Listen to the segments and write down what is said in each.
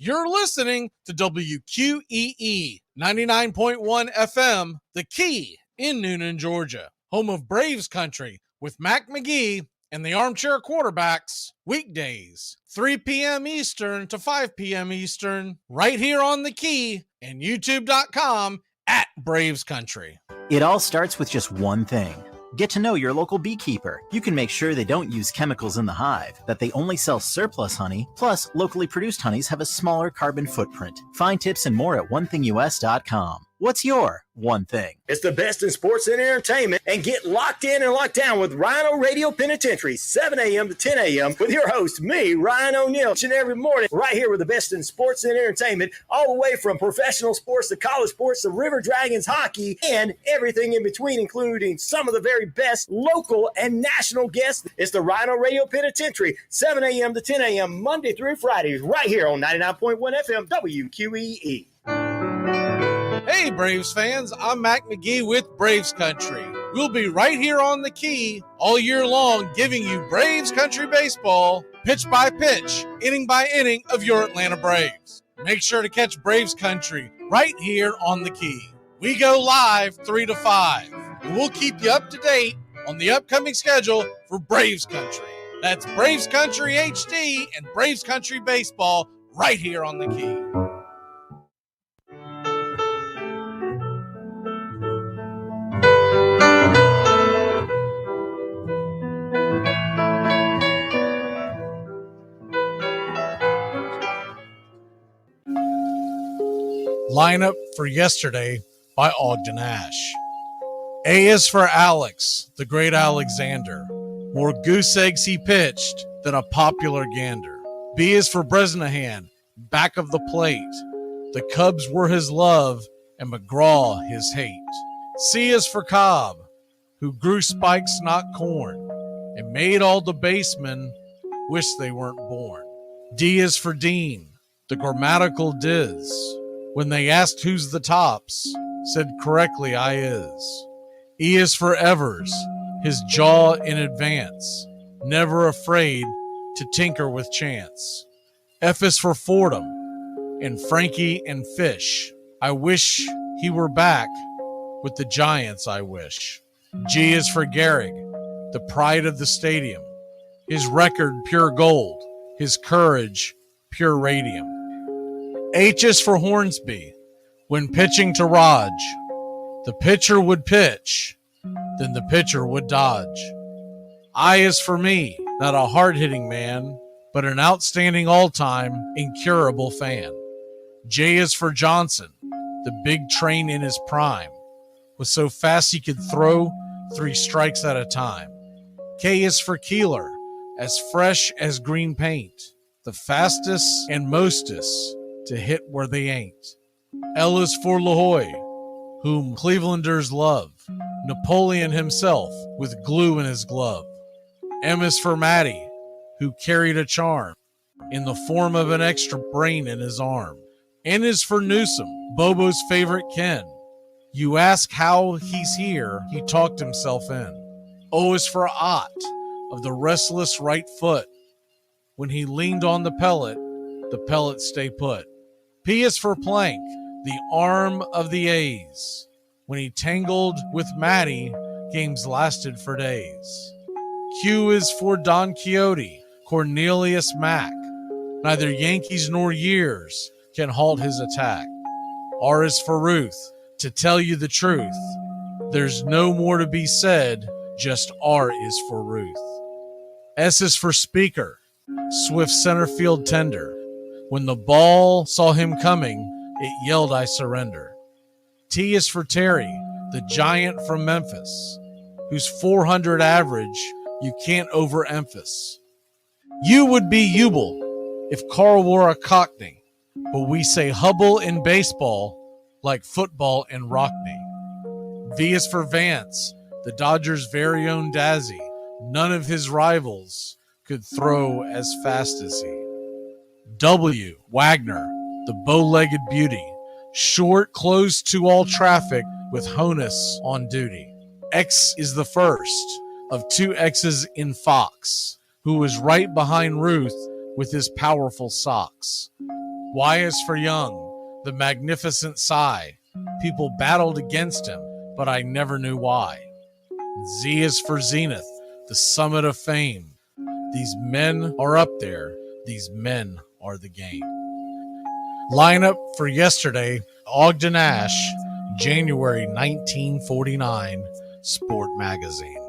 You're listening to WQEE 99.1 FM, The Key in Noonan, Georgia, home of Braves Country with Mac McGee and the Armchair Quarterbacks, weekdays, 3 p.m. Eastern to 5 p.m. Eastern, right here on The Key and YouTube.com at Braves Country. It all starts with just one thing. Get to know your local beekeeper. You can make sure they don't use chemicals in the hive, that they only sell surplus honey, plus locally produced honeys have a smaller carbon footprint. Find tips and more at onethingus.com. What's your one thing? It's the best in sports and entertainment, and get locked in and locked down with Rhino Radio Penitentiary, 7 a.m. to 10 a.m. with your host, me, Ryan O'Neill, each and every morning, right here with the best in sports and entertainment, all the way from professional sports to college sports to River Dragons hockey and everything in between, including some of the very best local and national guests. It's the Rhino Radio Penitentiary, 7 a.m. to 10 a.m. Monday through Fridays, right here on 99.1 FM WQEE. Hey, Braves fans, I'm Mac McGee with Braves Country. We'll be right here on The Key all year long, giving you Braves Country baseball, pitch by pitch, inning by inning of your Atlanta Braves. Make sure to catch Braves Country right here on The Key. We go live 3 to 5, and we'll keep you up to date on the upcoming schedule for Braves Country. That's Braves Country HD and Braves Country baseball right here on The Key. Lineup for yesterday by Ogden Ash. A is for Alex, the great Alexander. More goose eggs he pitched than a popular gander. B is for Bresnahan, back of the plate. The Cubs were his love and McGraw his hate. C is for Cobb, who grew spikes, not corn, and made all the basemen wish they weren't born. D is for Dean, the grammatical diz. When they asked who's the tops, said correctly I is. E is for Evers, his jaw in advance, never afraid to tinker with chance. F is for Fordham, and Frankie and Fish. I wish he were back with the Giants, I wish. G is for Gehrig, the pride of the stadium, his record pure gold, his courage pure radium. H is for Hornsby. When pitching to Raj, the pitcher would pitch, then the pitcher would dodge. I is for me, not a hard-hitting man, but an outstanding all-time, incurable fan. J is for Johnson, the big train in his prime, was so fast he could throw 3 strikes at a time. K is for Keeler, as fresh as green paint, the fastest and mostest to hit where they ain't. L is for LaHoy, whom Clevelanders love, Napoleon himself with glue in his glove. M is for Matty, who carried a charm in the form of an extra brain in his arm. N is for Newsom, Bobo's favorite Ken. You ask how he's here, he talked himself in. O is for Ott, of the restless right foot. When he leaned on the pellet stay put. P is for Plank, the arm of the A's. When he tangled with Matty, games lasted for days. Q is for Don Quixote, Cornelius Mack. Neither Yankees nor years can halt his attack. R is for Ruth, to tell you the truth. There's no more to be said, just R is for Ruth. S is for Speaker, swift center field tender. When the ball saw him coming, it yelled, I surrender. T is for Terry, the giant from Memphis, whose 400 average you can't overemphasize. U would be Ubel if Carl wore a Cockney, but we say Hubble in baseball like football in Rockney. V is for Vance, the Dodgers' very own Dazzy. None of his rivals could throw as fast as he. W, Wagner, the bow-legged beauty, short, closed to all traffic with Honus on duty. X is the first of 2 X's in Fox, who was right behind Ruth with his powerful socks. Y is for Young, the magnificent sigh. People battled against him, but I never knew why. Z is for Zenith, the summit of fame. These men are up there. These men are the game. Lineup for yesterday, Ogden Nash, January 1949, Sport Magazine.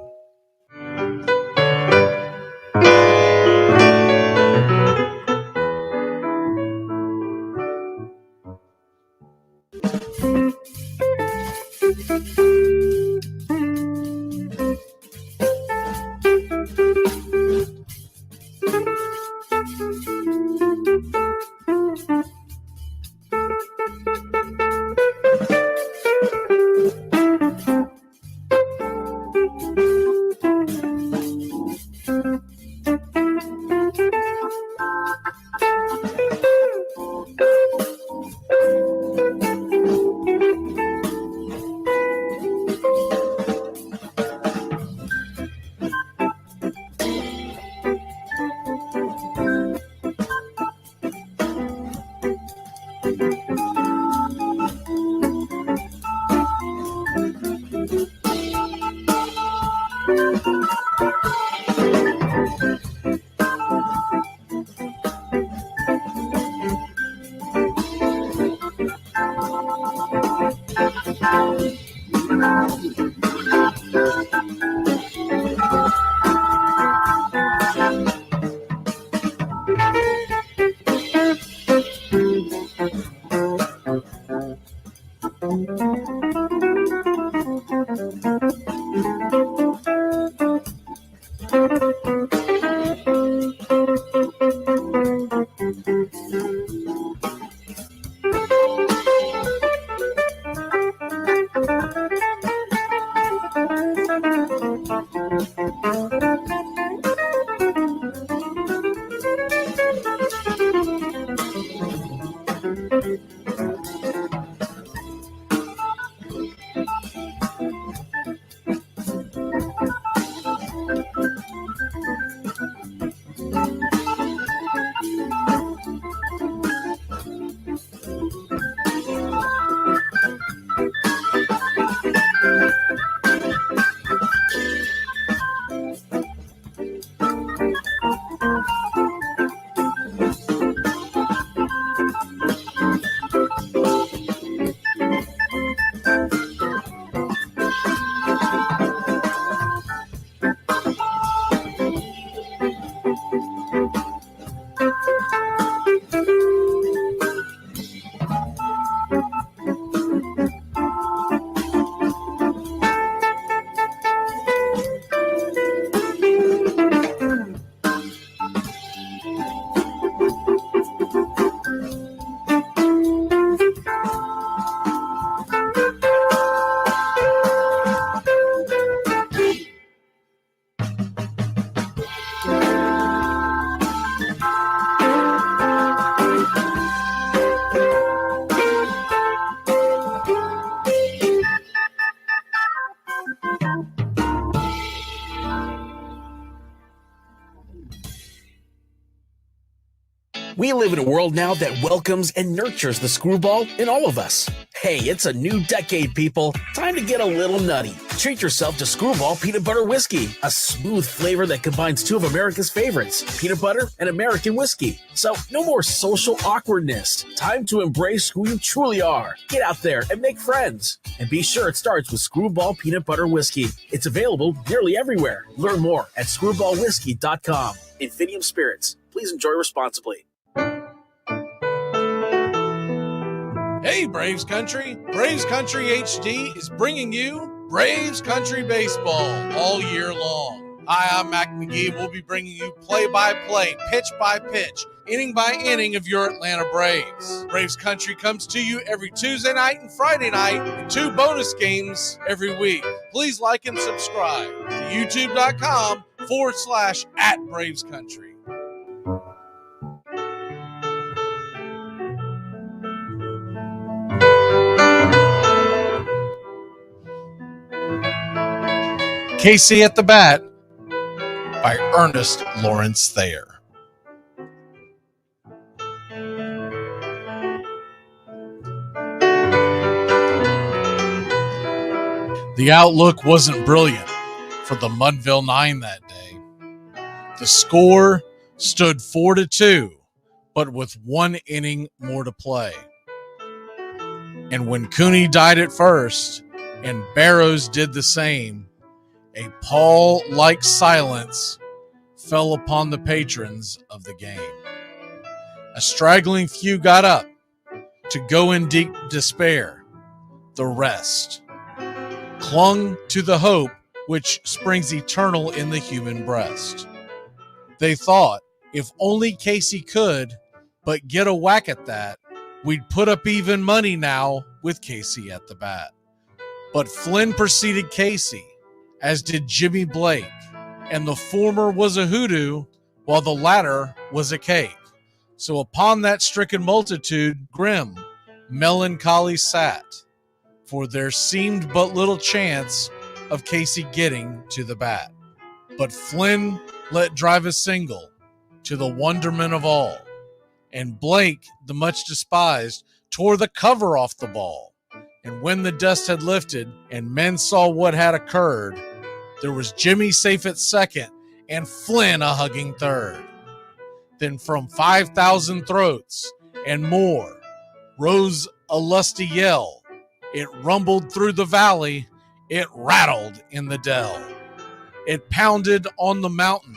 We live in a world now that welcomes and nurtures the screwball in all of us. Hey, it's a new decade, people. Time to get a little nutty. Treat yourself to Screwball Peanut Butter Whiskey, a smooth flavor that combines two of America's favorites, peanut butter and American whiskey. So no more social awkwardness. Time to embrace who you truly are. Get out there and make friends. And be sure it starts with Screwball Peanut Butter Whiskey. It's available nearly everywhere. Learn more at screwballwhiskey.com. Infinium Spirits. Please enjoy responsibly. Hey, Braves Country! Braves Country HD is bringing you Braves Country Baseball all year long. Hi, I'm Mac McGee. We'll be bringing you play-by-play, pitch-by-pitch, inning-by-inning of your Atlanta Braves. Braves Country comes to you every Tuesday night and Friday night, and 2 bonus games every week. Please like and subscribe to youtube.com/@BravesCountry. Casey at the Bat by Ernest Lawrence Thayer. The outlook wasn't brilliant for the Mudville Nine that day. The score stood 4-2, but with 1 inning more to play. And when Cooney died at first, and Barrows did the same, a pall-like silence fell upon the patrons of the game. A straggling few got up to go in deep despair. The rest clung to the hope which springs eternal in the human breast. They thought, if only Casey could but get a whack at that, we'd put up even money now with Casey at the bat. But Flynn preceded Casey, as did Jimmy Blake, and the former was a hoodoo, while the latter was a cake. So upon that stricken multitude, grim, melancholy sat, for there seemed but little chance of Casey getting to the bat. But Flynn let drive a single, to the wonderment of all, and Blake, the much despised, tore the cover off the ball. And when the dust had lifted and men saw what had occurred, there was Jimmy safe at second and Flynn a hugging third. Then from 5,000 throats and more rose a lusty yell. It rumbled through the valley, it rattled in the dell. It pounded on the mountain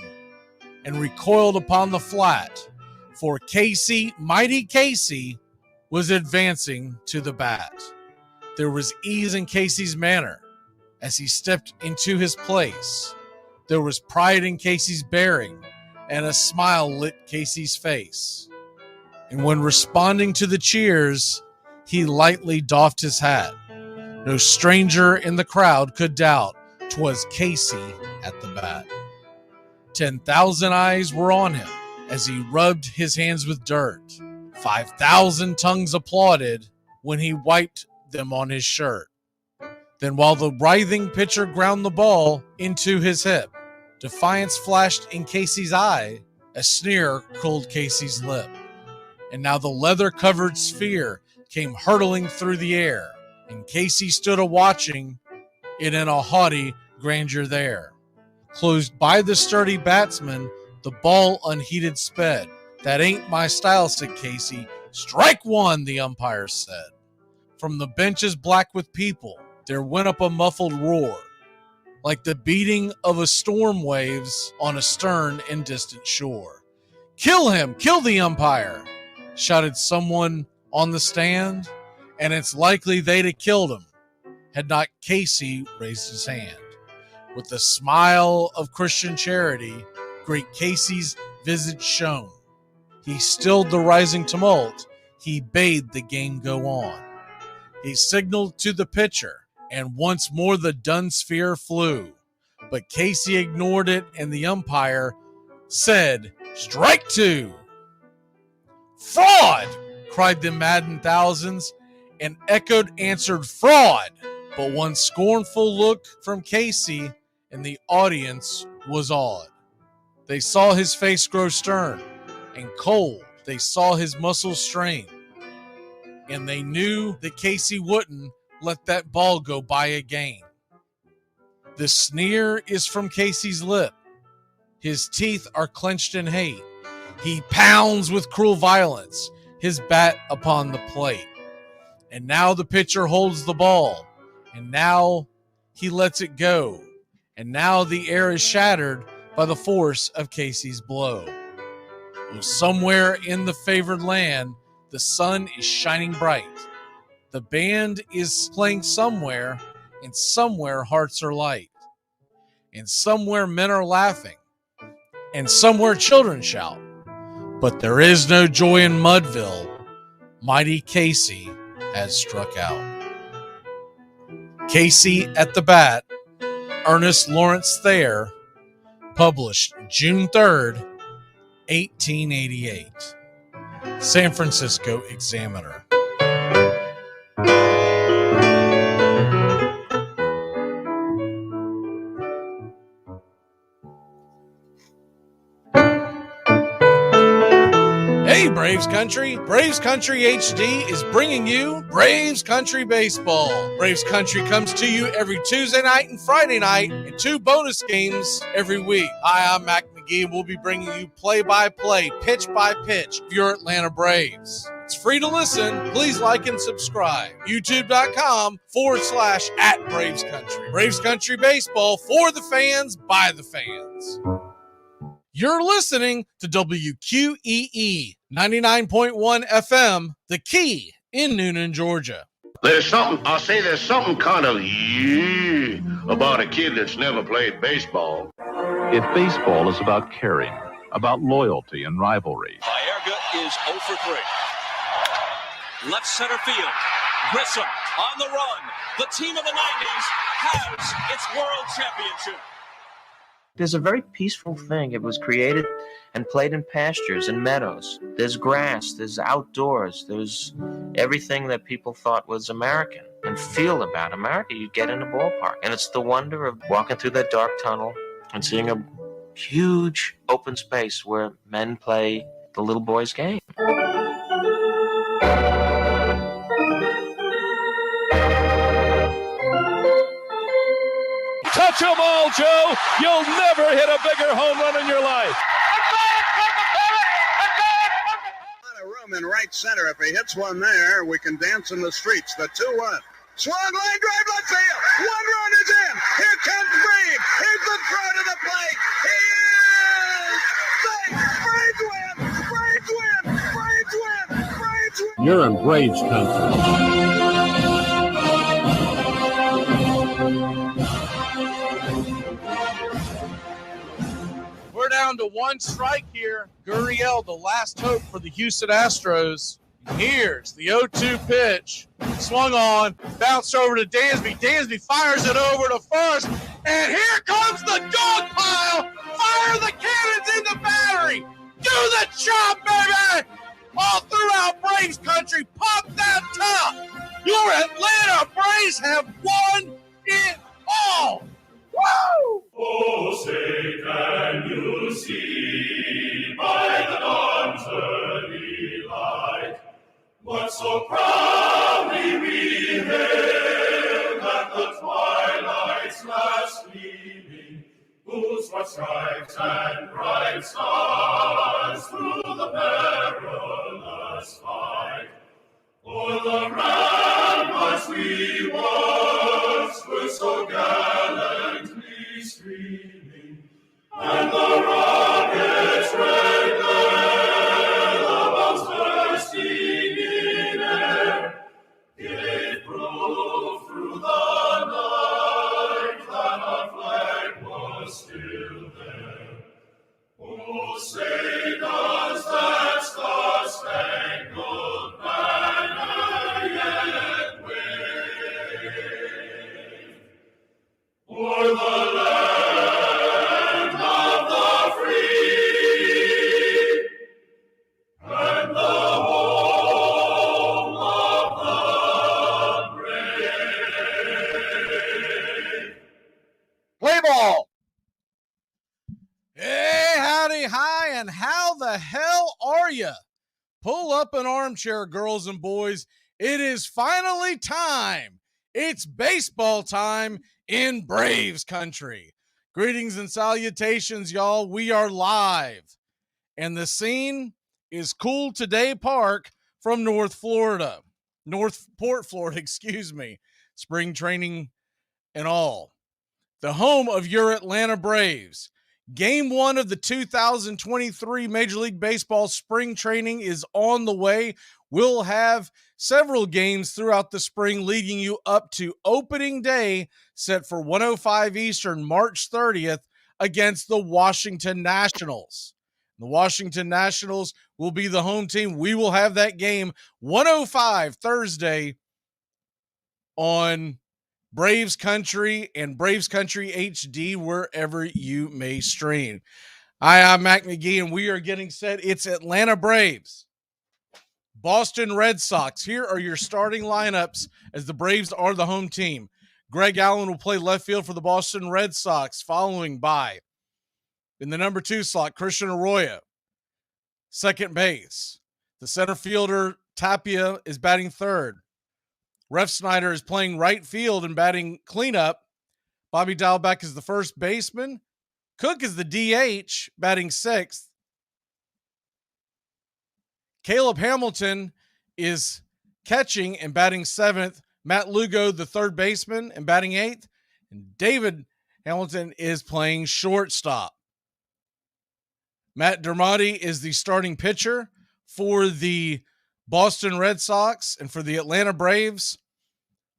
and recoiled upon the flat, for Casey, mighty Casey, was advancing to the bat. There was ease in Casey's manner as he stepped into his place. There was pride in Casey's bearing, and a smile lit Casey's face. And when responding to the cheers, he lightly doffed his hat. No stranger in the crowd could doubt 'twas Casey at the bat. 10,000 eyes were on him as he rubbed his hands with dirt. 5,000 tongues applauded when he wiped them on his shirt. Then while the writhing pitcher ground the ball into his hip, defiance flashed in Casey's eye, a sneer curled Casey's lip. And now the leather-covered sphere came hurtling through the air, and Casey stood a-watching it in a haughty grandeur there. Closed by the sturdy batsman, the ball unheeded sped. That ain't my style, said Casey. Strike one, the umpire said. From the benches black with people, there went up a muffled roar, like the beating of a storm waves on a stern and distant shore. Kill him! Kill the umpire! Shouted someone on the stand, and it's likely they'd have killed him had not Casey raised his hand. With a smile of Christian charity, great Casey's visage shone. He stilled the rising tumult. He bade the game go on. He signaled to the pitcher, and once more the dun sphere flew. But Casey ignored it, and the umpire said, "Strike two!" "Fraud!" cried the maddened thousands, and echoed answered, "Fraud!" But one scornful look from Casey, and the audience was awed. They saw his face grow stern and cold. They saw his muscles strain. And they knew that Casey wouldn't let that ball go by again. The sneer is from Casey's lip. His teeth are clenched in hate. He pounds with cruel violence his bat upon the plate. And now the pitcher holds the ball. And now he lets it go. And now the air is shattered by the force of Casey's blow. Oh, somewhere in the favored land, the sun is shining bright. The band is playing somewhere, and somewhere hearts are light. And somewhere men are laughing, and somewhere children shout. But there is no joy in Mudville. Mighty Casey has struck out. Casey at the Bat, Ernest Lawrence Thayer, published June 3rd, 1888. San Francisco Examiner. Braves Country? Braves Country HD is bringing you Braves Country Baseball. Braves Country comes to you every Tuesday night and Friday night, and 2 bonus games every week. Hi, I'm Mac McGee, and we'll be bringing you play-by-play, pitch-by-pitch of your Atlanta Braves. It's free to listen. Please like and subscribe. YouTube.com/@Braves Country. Braves Country Baseball for the fans, by the fans. You're listening to WQEE 99.1 FM, The Key in Noonan, Georgia. There's something kind of about a kid that's never played baseball. If baseball is about caring, about loyalty and rivalry. Baerga is 0 for 3. Left center field. Grissom on the run. The team of the 90s has its world championship. There's a very peaceful thing. It was created and played in pastures and meadows. There's grass, there's outdoors, there's everything that people thought was American and feel about America. You get in a ballpark, and it's the wonder of walking through that dark tunnel and seeing a huge open space where men play the little boy's game. Touch 'em all, Joe. You'll never hit a bigger home run in your life. A room in right center. If he hits one there, we can dance in the streets. The 2-1. Swung line drive left field. 1 run is in. Here comes Braves. Here's the throw to the plate. He is safe. Braves win. Braves win. Braves win. Braves win. You're in Braves country. We're down to 1 strike here. Gurriel, the last hope for the Houston Astros. Here's the 0-2 pitch. Swung on, bounced over to Dansby. Dansby fires it over to first, and here comes the dog pile. Fire the cannons in the battery. Do the job, baby. All throughout Braves country, pop that top. Your Atlanta Braves have won it all. Woo! Oh, say can you see by the dawn's early light what so proudly we hailed at the twilight's last gleaming, whose white stripes and bright stars through the perilous fight o'er the ramparts we once were so gallantly streaming, and the rockets' red glare, the bombs bursting in air, gave proof through the night that our flag was still there. Oh, say does that star-spangled banner yet wave o'er the land of the free and the home of the brave? Play ball. Hey, howdy, hi, and how the hell are you? Pull up an armchair, girls and boys. It is finally time. It's baseball time in Braves country. Greetings and salutations, y'all. We are live. And the scene is Cool Today Park from Northport, Florida, excuse me. Spring training and all. The home of your Atlanta Braves. Game 1 of the 2023 Major League Baseball spring training is on the way. We'll have several games throughout the spring leading you up to opening day set for 1:05 Eastern, March 30th against the Washington Nationals. The Washington Nationals will be the home team. We will have that game 1:05 Thursday on Braves Country and Braves Country HD, wherever you may stream. Hi, I'm Mac McGee, and we are getting set. It's Atlanta Braves, Boston Red Sox. Here are your starting lineups as the Braves are the home team. Greg Allen will play left field for the Boston Red Sox, following by, in the number 2 slot, Christian Arroyo. Second base, The center fielder, Tapia, is batting third. Ref Snyder is playing right field and batting cleanup. Bobby Dalbeck is the first baseman. Cook is the DH, batting sixth. Caleb Hamilton is catching and batting seventh. Matt Lugo, the third baseman, and batting eighth. And David Hamilton is playing shortstop. Matt Dermody is the starting pitcher for the Boston Red Sox, and for the Atlanta Braves.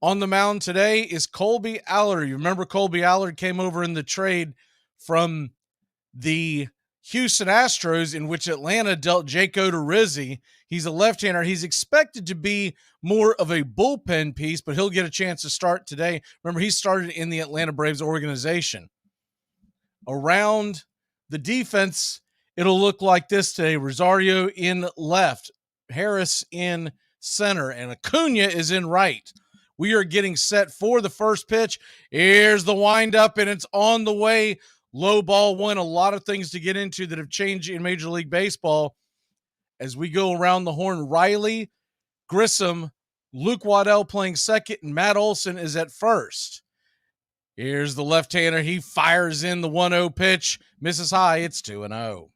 On the mound today is Colby Allard. You remember Colby Allard came over in the trade from the Houston Astros, in which Atlanta dealt Jake Odorizzi. He's a left-hander. He's expected to be more of a bullpen piece, but he'll get a chance to start today. Remember, he started in the Atlanta Braves organization. Around the defense, it'll look like this today. Rosario in left, Harris in center, and Acuna is in right. We are getting set for the first pitch. Here's the windup, and it's on the way. Low ball one. A lot of things to get into that have changed in Major League Baseball. As we go around the horn, Riley, Grissom, Luke Waddell playing second, and Matt Olson is at first. Here's the left-hander. He fires in the 1-0 pitch. Misses high. It's 2-0.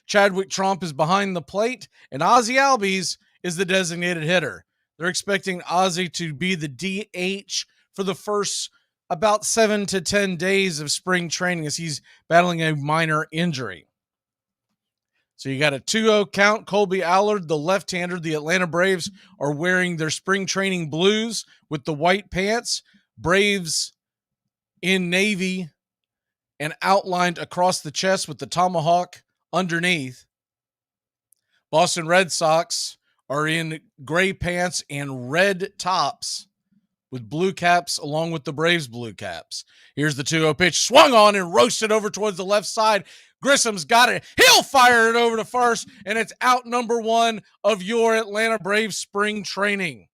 Chadwick Tromp is behind the plate, and Ozzie Albies is the designated hitter. They're expecting Ozzie to be the DH for the first about 7 to 10 days of spring training as he's battling a minor injury. So you got a 2-0 count. Colby Allard, the left-hander. The Atlanta Braves are wearing their spring training blues with the white pants. Braves in navy and outlined across the chest with the tomahawk underneath. Boston Red Sox are in gray pants and red tops with blue caps along with the Braves blue caps. Here's the 2-0 pitch. Swung on and roasted over towards the left side. Grissom's got it. He'll fire it over to first, and it's out number one of your Atlanta Braves spring training.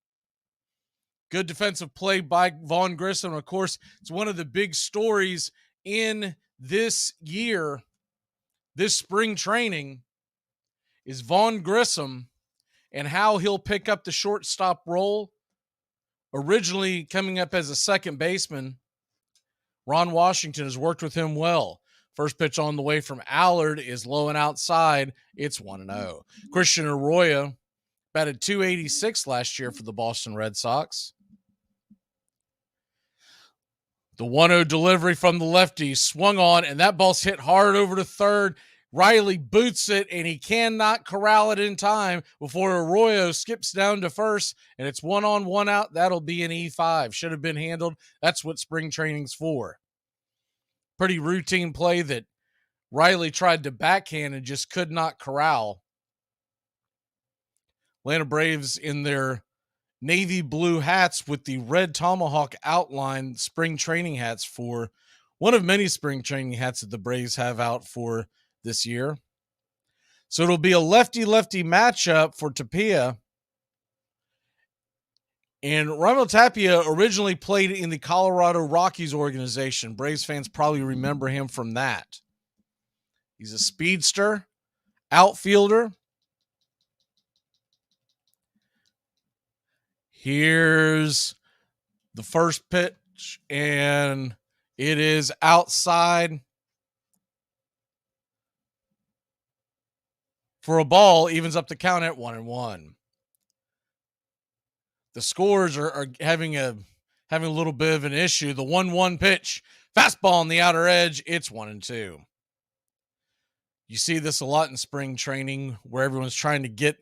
Good defensive play by Vaughn Grissom. Of course, it's one of the big stories in this year, this spring training, is Vaughn Grissom and how he'll pick up the shortstop role. Originally coming up as a second baseman, Ron Washington has worked with him well. First pitch on the way from Allard is low and outside. It's 1-0. Christian Arroyo batted .286 last year for the Boston Red Sox. The 1-0 delivery from the lefty swung on, and that ball's hit hard over to third. Riley boots it, and he cannot corral it in time before Arroyo skips down to first, and it's 1-on, 1-out. That'll be an E5. Should have been handled. That's what spring training's for. Pretty routine play that Riley tried to backhand and just could not corral. Atlanta Braves in their navy blue hats with the red tomahawk outline, spring training hats for one of many spring training hats that the Braves have out for this year. So it'll be a lefty-lefty matchup for Tapia. And Raimel Tapia originally played in the Colorado Rockies organization. Braves fans probably remember him from that. He's a speedster, outfielder. Here's the first pitch, and it is outside for a ball. Evens up the count at 1-1. The scores are having a little bit of an issue. The 1-1 pitch, fastball on the outer edge. It's 1-2. You see this a lot in spring training where everyone's trying to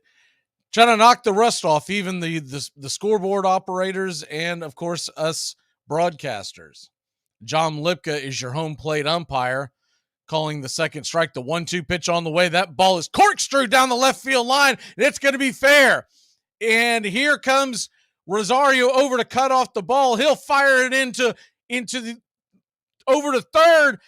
knock the rust off, even the scoreboard operators and, of course, us broadcasters. John Lipka is your home plate umpire, calling the second strike. The 1-2 pitch on the way. That ball is corkscrewed down the left field line, and it's going to be fair. And here comes Rosario over to cut off the ball. He'll fire it over to third.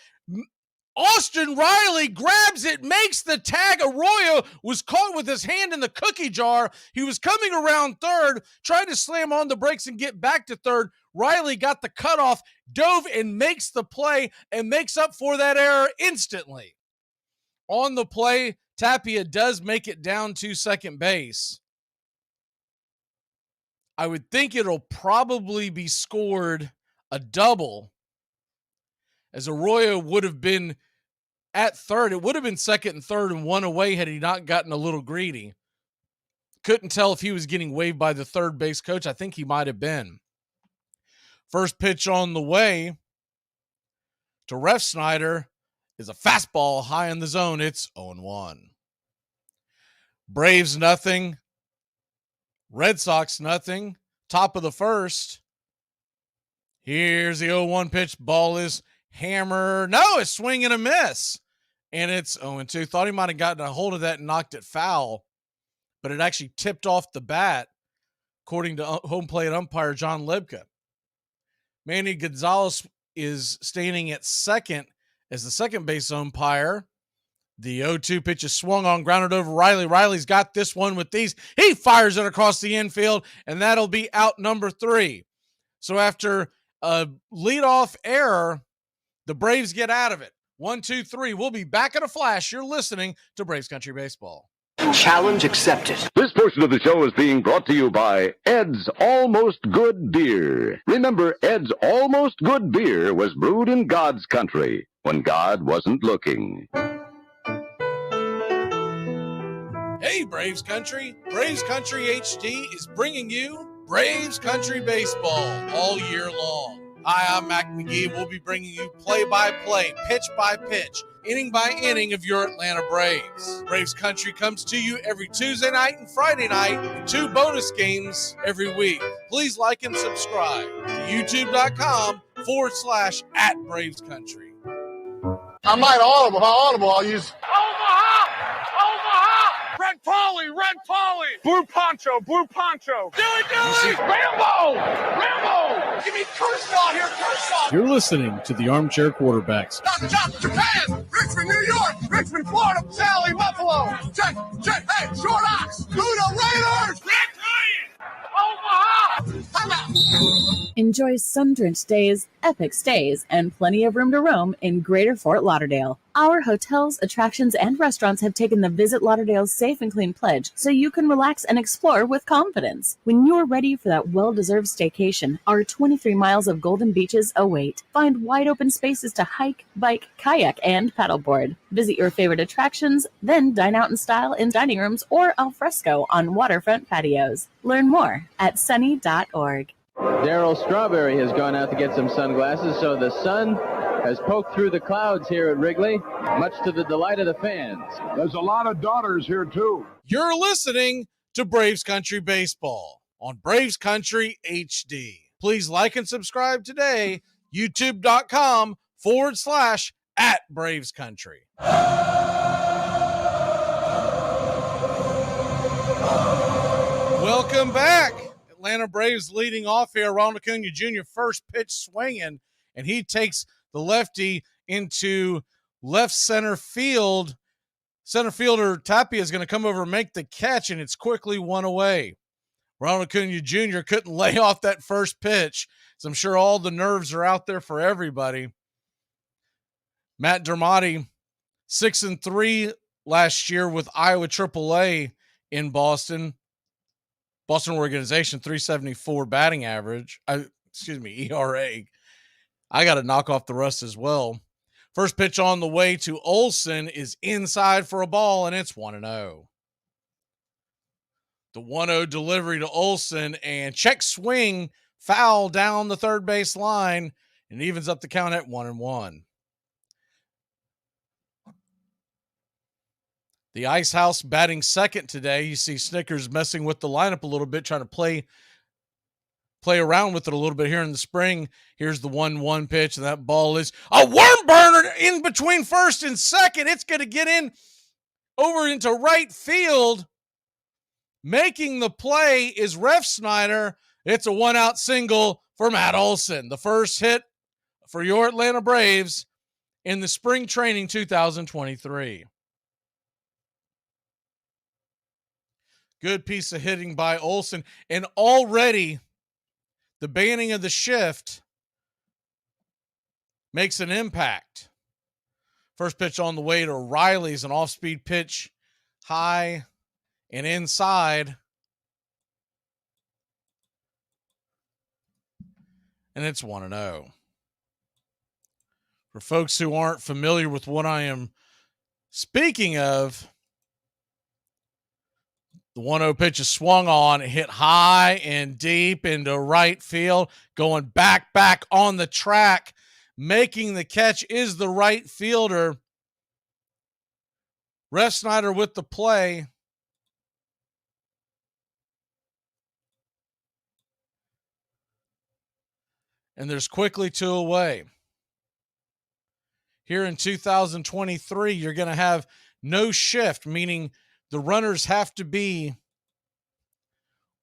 Austin Riley grabs it, makes the tag. Arroyo was caught with his hand in the cookie jar. He was coming around third, tried to slam on the brakes and get back to third. Riley got the cutoff, dove and makes the play and makes up for that error instantly. On the play, Tapia does make it down to second base, I would think it'll probably be scored a double, as Arroyo would have been at third. It would have been second and third and one away had he not gotten a little greedy. Couldn't tell if he was getting waved by the third base coach. I think he might have been. First pitch on the way to Refsnyder is a fastball high in the zone. It's 0-1. Braves nothing. Red Sox nothing. Top of the first. Here's the 0-1 pitch. Ball is hammered. No, it's swing and a miss. And it's 0-2. Thought he might have gotten a hold of that and knocked it foul, but it actually tipped off the bat, according to home plate umpire John Lebka. Manny Gonzalez is standing at second as the second base umpire. The 0-2 pitch is swung on, grounded over Riley. Riley's got this one with these. He fires it across the infield, and that'll be out number 3. So after a leadoff error, the Braves get out of it. 1, 2, 3. We'll be back in a flash. You're listening to Braves Country Baseball. Challenge accepted. This portion of the show is being brought to you by Ed's Almost Good Beer. Remember, Ed's Almost Good Beer was brewed in God's country when God wasn't looking. Hey, Braves Country. Braves Country HD is bringing you Braves Country Baseball all year long. Hi, I'm Mac McGee. We'll be bringing you play-by-play, pitch-by-pitch, inning-by-inning of your Atlanta Braves. Braves Country comes to you every Tuesday night and Friday night, and 2 bonus games every week. Please like and subscribe to youtube.com/@BravesCountry. I'm not audible. How audible I'll use. Red Polly! Blue poncho! Do it! Rambo! Give me Kershaw here, Kershaw! You're listening to the Armchair Quarterbacks. Stop, Japan! Richmond, New York! Richmond, Florida! Sally, Buffalo! Check! Hey, Short Ox! Ludo Raiders! Red Lion! Omaha! Time out! Enjoy sun-drenched days, epic stays, and plenty of room to roam in Greater Fort Lauderdale. Our hotels, attractions, and restaurants have taken the Visit Lauderdale's Safe and Clean pledge so you can relax and explore with confidence. When you're ready for that well-deserved staycation, our 23 miles of golden beaches await. Find wide-open spaces to hike, bike, kayak, and paddleboard. Visit your favorite attractions, then dine out in style in dining rooms or al fresco on waterfront patios. Learn more at sunny.org. Darryl Strawberry has gone out to get some sunglasses, so the sun has poked through the clouds here at Wrigley, much to the delight of the fans. There's a lot of daughters here, too. You're listening to Braves Country Baseball on Braves Country HD. Please like and subscribe today, youtube.com/@BravesCountry. Welcome back. Atlanta Braves leading off here. Ronald Acuna Jr. first pitch swinging, and he takes the lefty into left center field. Center fielder Tapia is going to come over and make the catch, and it's quickly 1 away. Ronald Acuna Jr. couldn't lay off that first pitch, so I'm sure all the nerves are out there for everybody. Matt Dermody, 6-3 last year with Iowa AAA in Boston. Boston organization, 374 batting average. ERA. I got to knock off the rust as well. First pitch on the way to Olsen is inside for a ball, and it's 1-0. The 1-0 delivery to Olsen, and check swing, foul down the third base line, and evens up the count at 1-1. The Ice House batting second today. You see Snickers messing with the lineup a little bit, trying to play around with it a little bit here in the spring. Here's the 1-1 pitch, and that ball is a worm burner in between first and second. It's going to get in over into right field. Making the play is Refsnyder. It's a 1-out single for Matt Olson. The first hit for your Atlanta Braves in the spring training 2023. Good piece of hitting by Olsen. And already the banning of the shift makes an impact. First pitch on the way to Riley's an off-speed pitch high, and inside. And it's 1-0. For folks who aren't familiar with what I am speaking of, the 1-0 pitch is swung on, hit high and deep into right field, going back on the track. Making the catch is the right fielder. Ref Snyder with the play. And there's quickly 2 away. Here in 2023, you're going to have no shift, meaning the runners have to be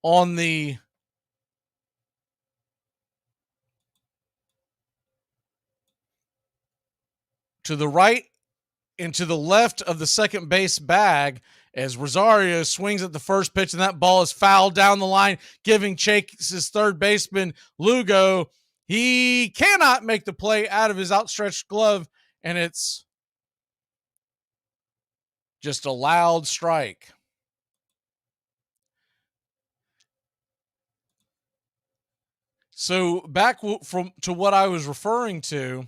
on the to the right and to the left of the second base bag as Rosario swings at the first pitch, and that ball is fouled down the line, giving Chase's third baseman Lugo. He cannot make the play out of his outstretched glove, and it's just a loud strike. So back to what I was referring to,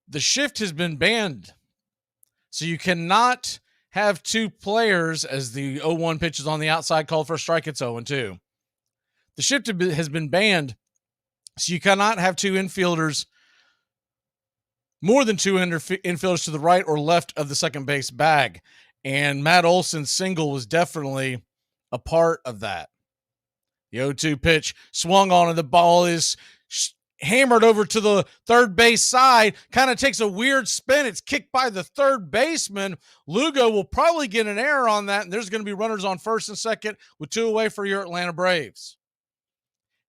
the shift has been banned. So you cannot have 2 players as the 0-1 pitch is on the outside, called for a strike. It's 0-2. The shift has been banned. So you cannot have 2 infielders, more than 2 infielders to the right or left of the second base bag. And Matt Olson's single was definitely a part of that. The 0-2 pitch swung on, and the ball is hammered over to the third base side, kind of takes a weird spin. It's kicked by the third baseman. Lugo will probably get an error on that, and there's going to be runners on first and second with 2 away for your Atlanta Braves.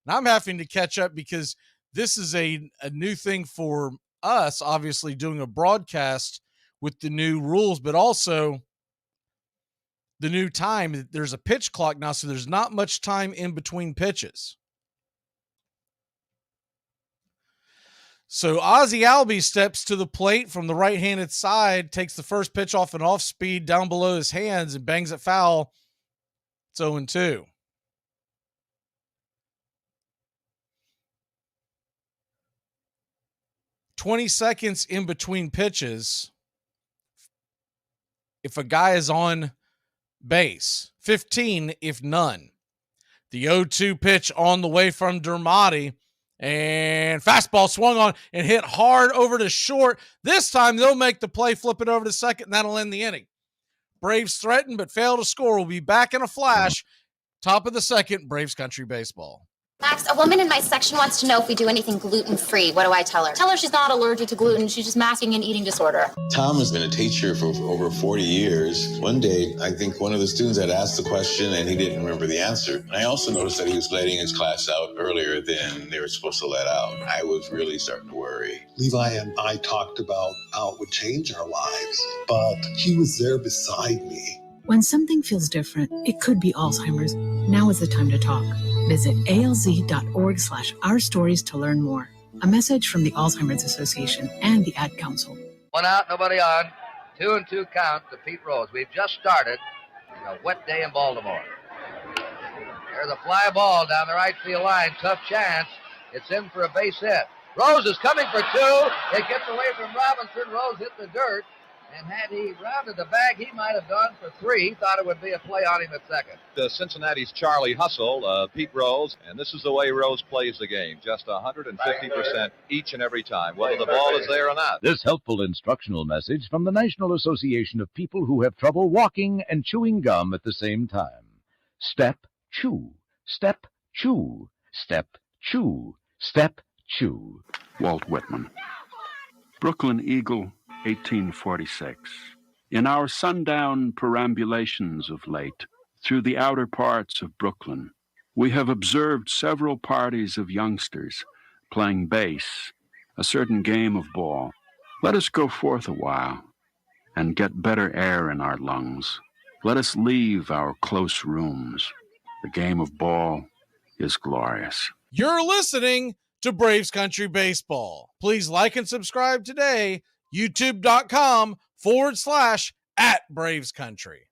Now I'm having to catch up because this is a new thing for us, obviously doing a broadcast with the new rules, but also the new time. There's a pitch clock now, so there's not much time in between pitches. So Ozzie Albies steps to the plate from the right-handed side, takes the first pitch off an off-speed down below his hands and bangs it foul. It's 0-2. "20 seconds in between pitches if a guy is on base. 15 if none." The 0-2 pitch on the way from Dermody. And fastball swung on and hit hard over to short. This time they'll make the play, flip it over to second, and that'll end the inning. Braves threaten but fail to score. We'll be back in a flash. Top of the second, Braves Country Baseball. Max, a woman in my section wants to know if we do anything gluten-free. What do I tell her? Tell her she's not allergic to gluten. She's just masking an eating disorder. Tom has been a teacher for over 40 years. One day, I think one of the students had asked the question and he didn't remember the answer. And I also noticed that he was letting his class out earlier than they were supposed to let out. I was really starting to worry. Levi and I talked about how it would change our lives, but he was there beside me. When something feels different, it could be Alzheimer's. Now is the time to talk. Visit alz.org/ourstories to learn more. A message from the Alzheimer's Association and the Ad Council. 1 out, nobody on. 2-2 count to Pete Rose. We've just started a wet day in Baltimore. There's a fly ball down the right field line. Tough chance. It's in for a base hit. Rose is coming for 2. It gets away from Robinson. Rose hit the dirt. And had he rounded the bag, he might have gone for 3. Thought it would be a play on him at second. Cincinnati's Charlie Hustle, Pete Rose, and this is the way Rose plays the game. Just 150% each and every time, whether the ball is there or not. This helpful instructional message from the National Association of People Who Have Trouble Walking and Chewing Gum at the same time. Step, chew. Step, chew. Step, chew. Step, chew. Walt Whitman. Brooklyn Eagle, 1846. In our sundown perambulations of late, through the outer parts of Brooklyn, we have observed several parties of youngsters playing base, a certain game of ball. Let us go forth a while and get better air in our lungs. Let us leave our close rooms. The game of ball is glorious. You're listening to Braves Country Baseball. Please like and subscribe today, youtube.com/@Braves Country.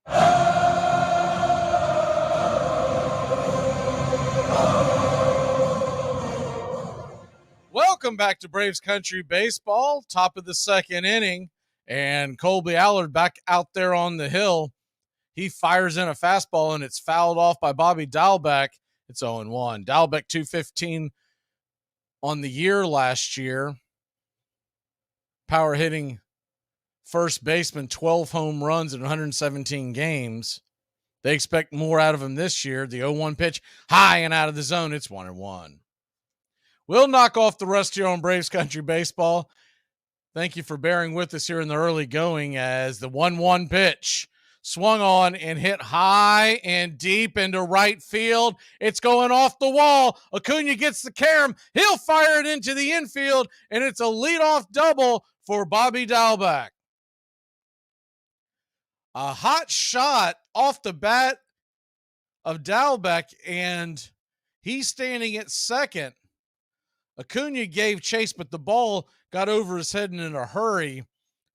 Welcome back to Braves Country Baseball, top of the second inning, and Colby Allard back out there on the hill. He fires in a fastball, and it's fouled off by Bobby Dalbec. It's 0-1. Dalbec 215 on the year last year. Power hitting first baseman, 12 home runs in 117 games. They expect more out of him this year. The 0-1 pitch, high and out of the zone. It's 1-1. We'll knock off the rest here on Braves Country Baseball. Thank you for bearing with us here in the early going as the 1-1 pitch swung on and hit high and deep into right field. It's going off the wall. Acuna gets the carom. He'll fire it into the infield, and it's a leadoff double for Bobby Dalbec. A hot shot off the bat of Dalbec, and he's standing at second. Acuna gave chase, but the ball got over his head and in a hurry.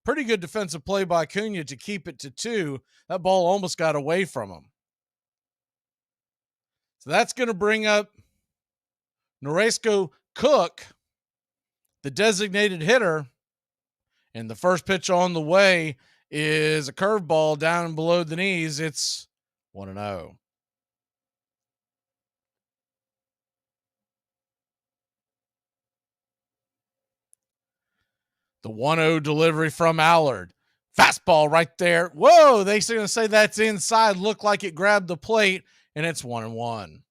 Pretty good defensive play by Acuna to keep it to 2. That ball almost got away from him. So that's going to bring up Noresco Cook, the designated hitter. And the first pitch on the way is a curveball down below the knees. It's 1-0. The 1-0 delivery from Allard. Fastball right there. Whoa, they're going to say that's inside. Looked like it grabbed the plate, and it's 1-1.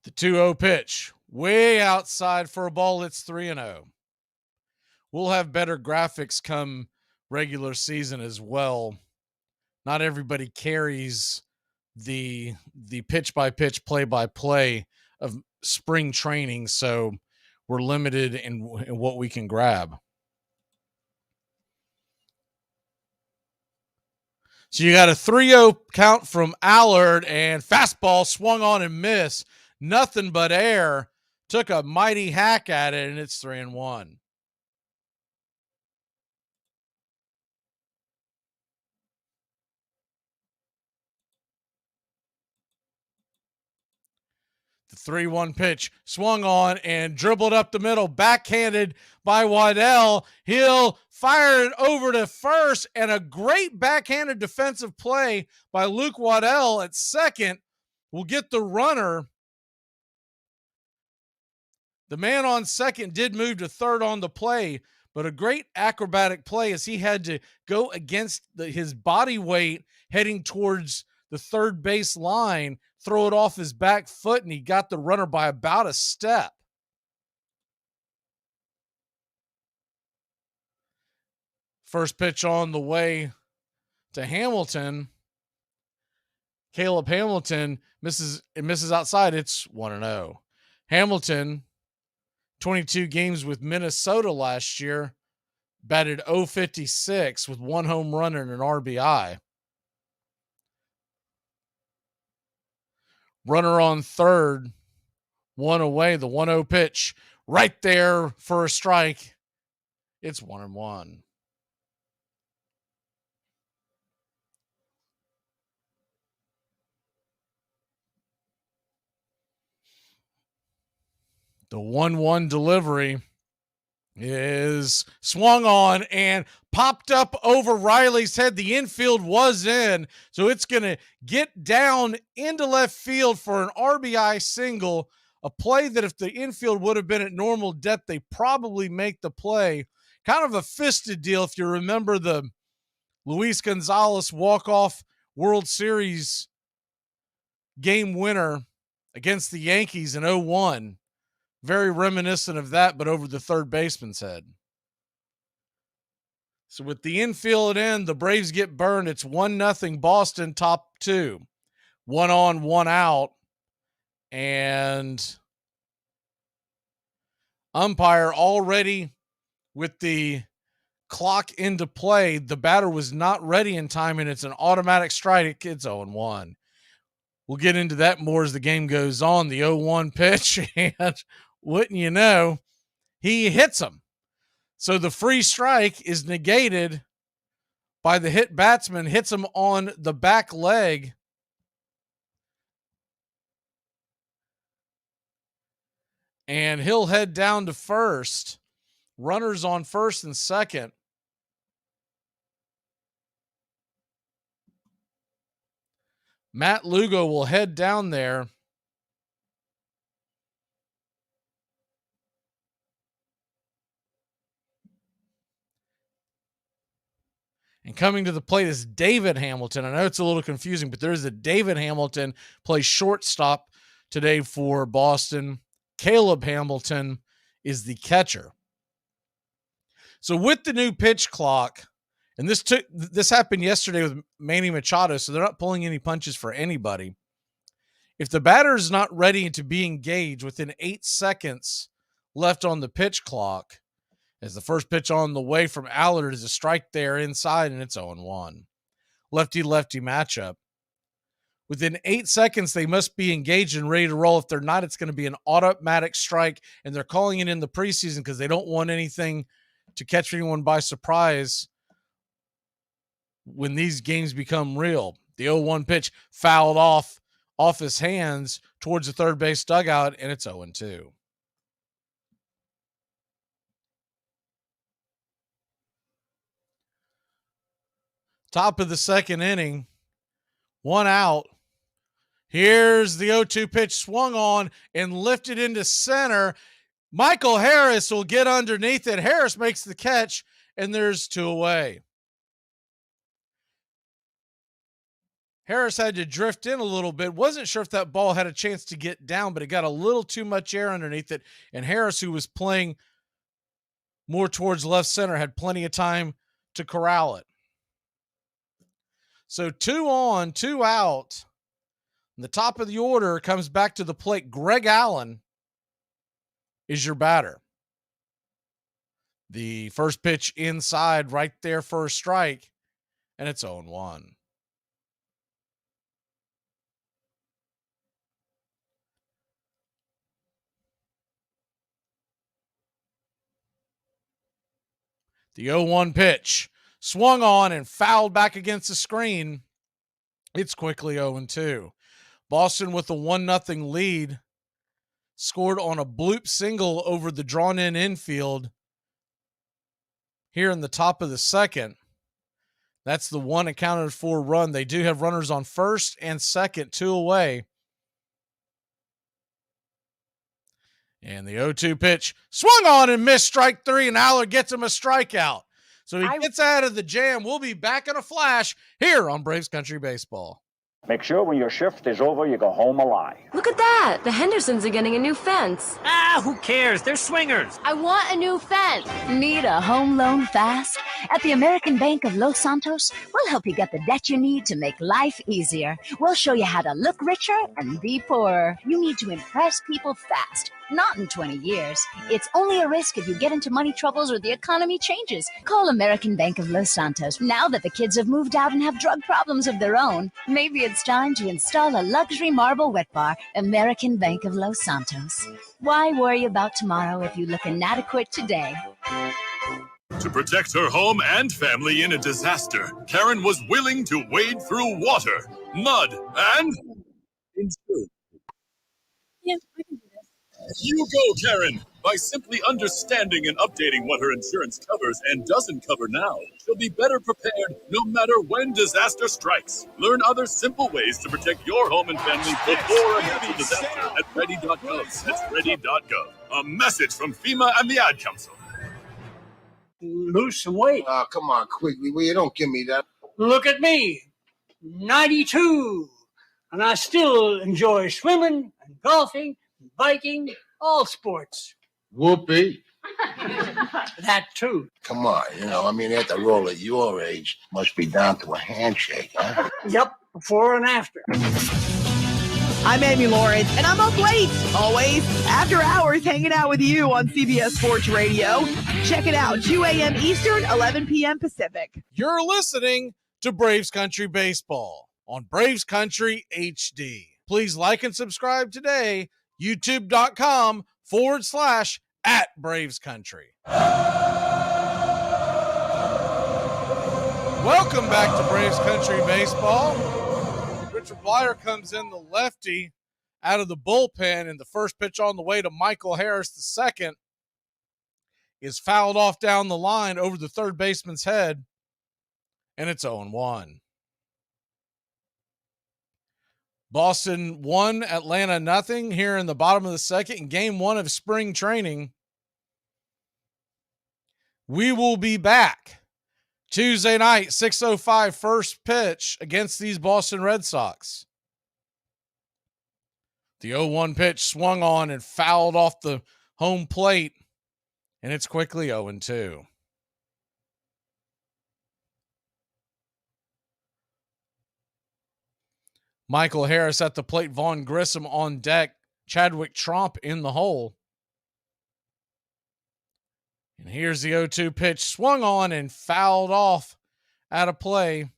The 2-0 pitch. Way outside for a ball. It's 3-0. We'll have better graphics come regular season as well. Not everybody carries the pitch by pitch, play by play of spring training, so we're limited in what we can grab. So you got a 3-0 count from Allard, and fastball swung on and missed. Nothing but air. Took a mighty hack at it, and it's 3-1. The 3-1 pitch swung on and dribbled up the middle, backhanded by Waddell. He'll fire it over to first, and a great backhanded defensive play by Luke Waddell at second will get the runner. The man on second did move to third on the play, but a great acrobatic play as he had to go against his body weight heading towards the third base line, throw it off his back foot, and he got the runner by about a step. First pitch on the way to Hamilton. Caleb Hamilton misses outside. It's 1-0. Hamilton, 22 games with Minnesota last year, batted .056 with 1 home run and an RBI. Runner on third, 1 away. The 1-0 pitch right there for a strike. It's 1-1. The 1-1 delivery is swung on and popped up over Riley's head. The infield was in, so it's going to get down into left field for an RBI single, a play that if the infield would have been at normal depth, they probably make the play. Kind of a fisted deal if you remember the Luis Gonzalez walk-off World Series game winner against the Yankees in 2001. Very reminiscent of that, but over the third baseman's head. So with the infield in, the Braves get burned. It's 1-0 Boston, top 2. 1 on, 1 out. And umpire already with the clock into play. The batter was not ready in time, and it's an automatic strike. It's 0-1. We'll get into that more as the game goes on. The 0-1 pitch, and wouldn't you know, he hits him. So the free strike is negated by the hit batsman, hits him on the back leg. And he'll head down to first. Runners on first and second. Matt Lugo will head down there. And coming to the plate is David Hamilton. I know it's a little confusing, but there's a David Hamilton plays shortstop today for Boston. Caleb Hamilton is the catcher. So with the new pitch clock, and this happened yesterday with Manny Machado, so they're not pulling any punches for anybody. If the batter is not ready to be engaged within 8 seconds left on the pitch clock, as the first pitch on the way from Allard is a strike there inside, and it's 0-1. Lefty-lefty matchup. Within 8 seconds, they must be engaged and ready to roll. If they're not, it's going to be an automatic strike, and they're calling it in the preseason because they don't want anything to catch anyone by surprise when these games become real. The 0-1 pitch fouled off his hands towards the third base dugout, and it's 0-2. Top of the second inning, 1 out. Here's the 0-2 pitch swung on and lifted into center. Michael Harris will get underneath it. Harris makes the catch, and there's 2 away. Harris had to drift in a little bit. Wasn't sure if that ball had a chance to get down, but it got a little too much air underneath it. And Harris, who was playing more towards left center, had plenty of time to corral it. So 2 on, 2 out. And the top of the order comes back to the plate. Greg Allen is your batter. The first pitch inside right there for a strike, and it's 0-1. The 0-1 pitch swung on and fouled back against the screen. It's quickly 0-2. Boston with a 1-0 lead scored on a bloop single over the drawn-in infield here in the top of the second. That's the one accounted for run. They do have runners on first and second, 2 away. And the 0-2 pitch swung on and missed, strike 3, and Allard gets him a strikeout. So he gets out of the jam. We'll be back in a flash here on Braves Country Baseball. Make sure when your shift is over, you go home alive. Look at that! The Hendersons are getting a new fence. Ah, who cares? They're swingers. I want a new fence. Need a home loan fast? At the American Bank of Los Santos, we'll help you get the debt you need to make life easier. We'll show you how to look richer and be poorer. You need to impress people fast. Not in 20 years. It's only a risk if you get into money troubles or the economy changes. Call American Bank of Los Santos. Now that the kids have moved out and have drug problems of their own, maybe it's time to install a luxury marble wet bar. American Bank of Los Santos. Why worry about tomorrow if you look inadequate today? To protect her home and family in a disaster, Karen was willing to wade through water, mud, and insurance. Yeah, I can do this. You go, Karen! By simply understanding and updating what her insurance covers and doesn't cover now, she'll be better prepared no matter when disaster strikes. Learn other simple ways to protect your home and family before a natural disaster at ready.gov. That's ready.gov. A message from FEMA and the Ad Council. Lose some weight. Oh, come on, Quigley. Will you don't give me that. Look at me, 92, and I still enjoy swimming and golfing, and biking, all sports. Whoopee. That too. Come on, after all at your age, must be down to a handshake, huh? Yep, before and after. I'm Amy Lawrence, and I'm up late, always, after hours hanging out with you on CBS Sports Radio. Check it out, 2 a.m. Eastern, 11 p.m. Pacific. You're listening to Braves Country Baseball on Braves Country HD. Please like and subscribe today, youtube.com/@Braves Country. Welcome back to Braves Country Baseball. Richard Blyer comes in, the lefty, out of the bullpen, and the first pitch on the way to Michael Harris, the second, is fouled off down the line over the third baseman's head, and it's 0-1. Boston 1, Atlanta 0 here in the bottom of the second in game 1 of spring training. We will be back Tuesday night, 6:05 first pitch against these Boston Red Sox. The 0-1 pitch swung on and fouled off the home plate, and it's quickly 0-2. Michael Harris at the plate, Vaughn Grissom on deck, Chadwick Tromp in the hole. And here's the 0-2 pitch, swung on and fouled off out of play.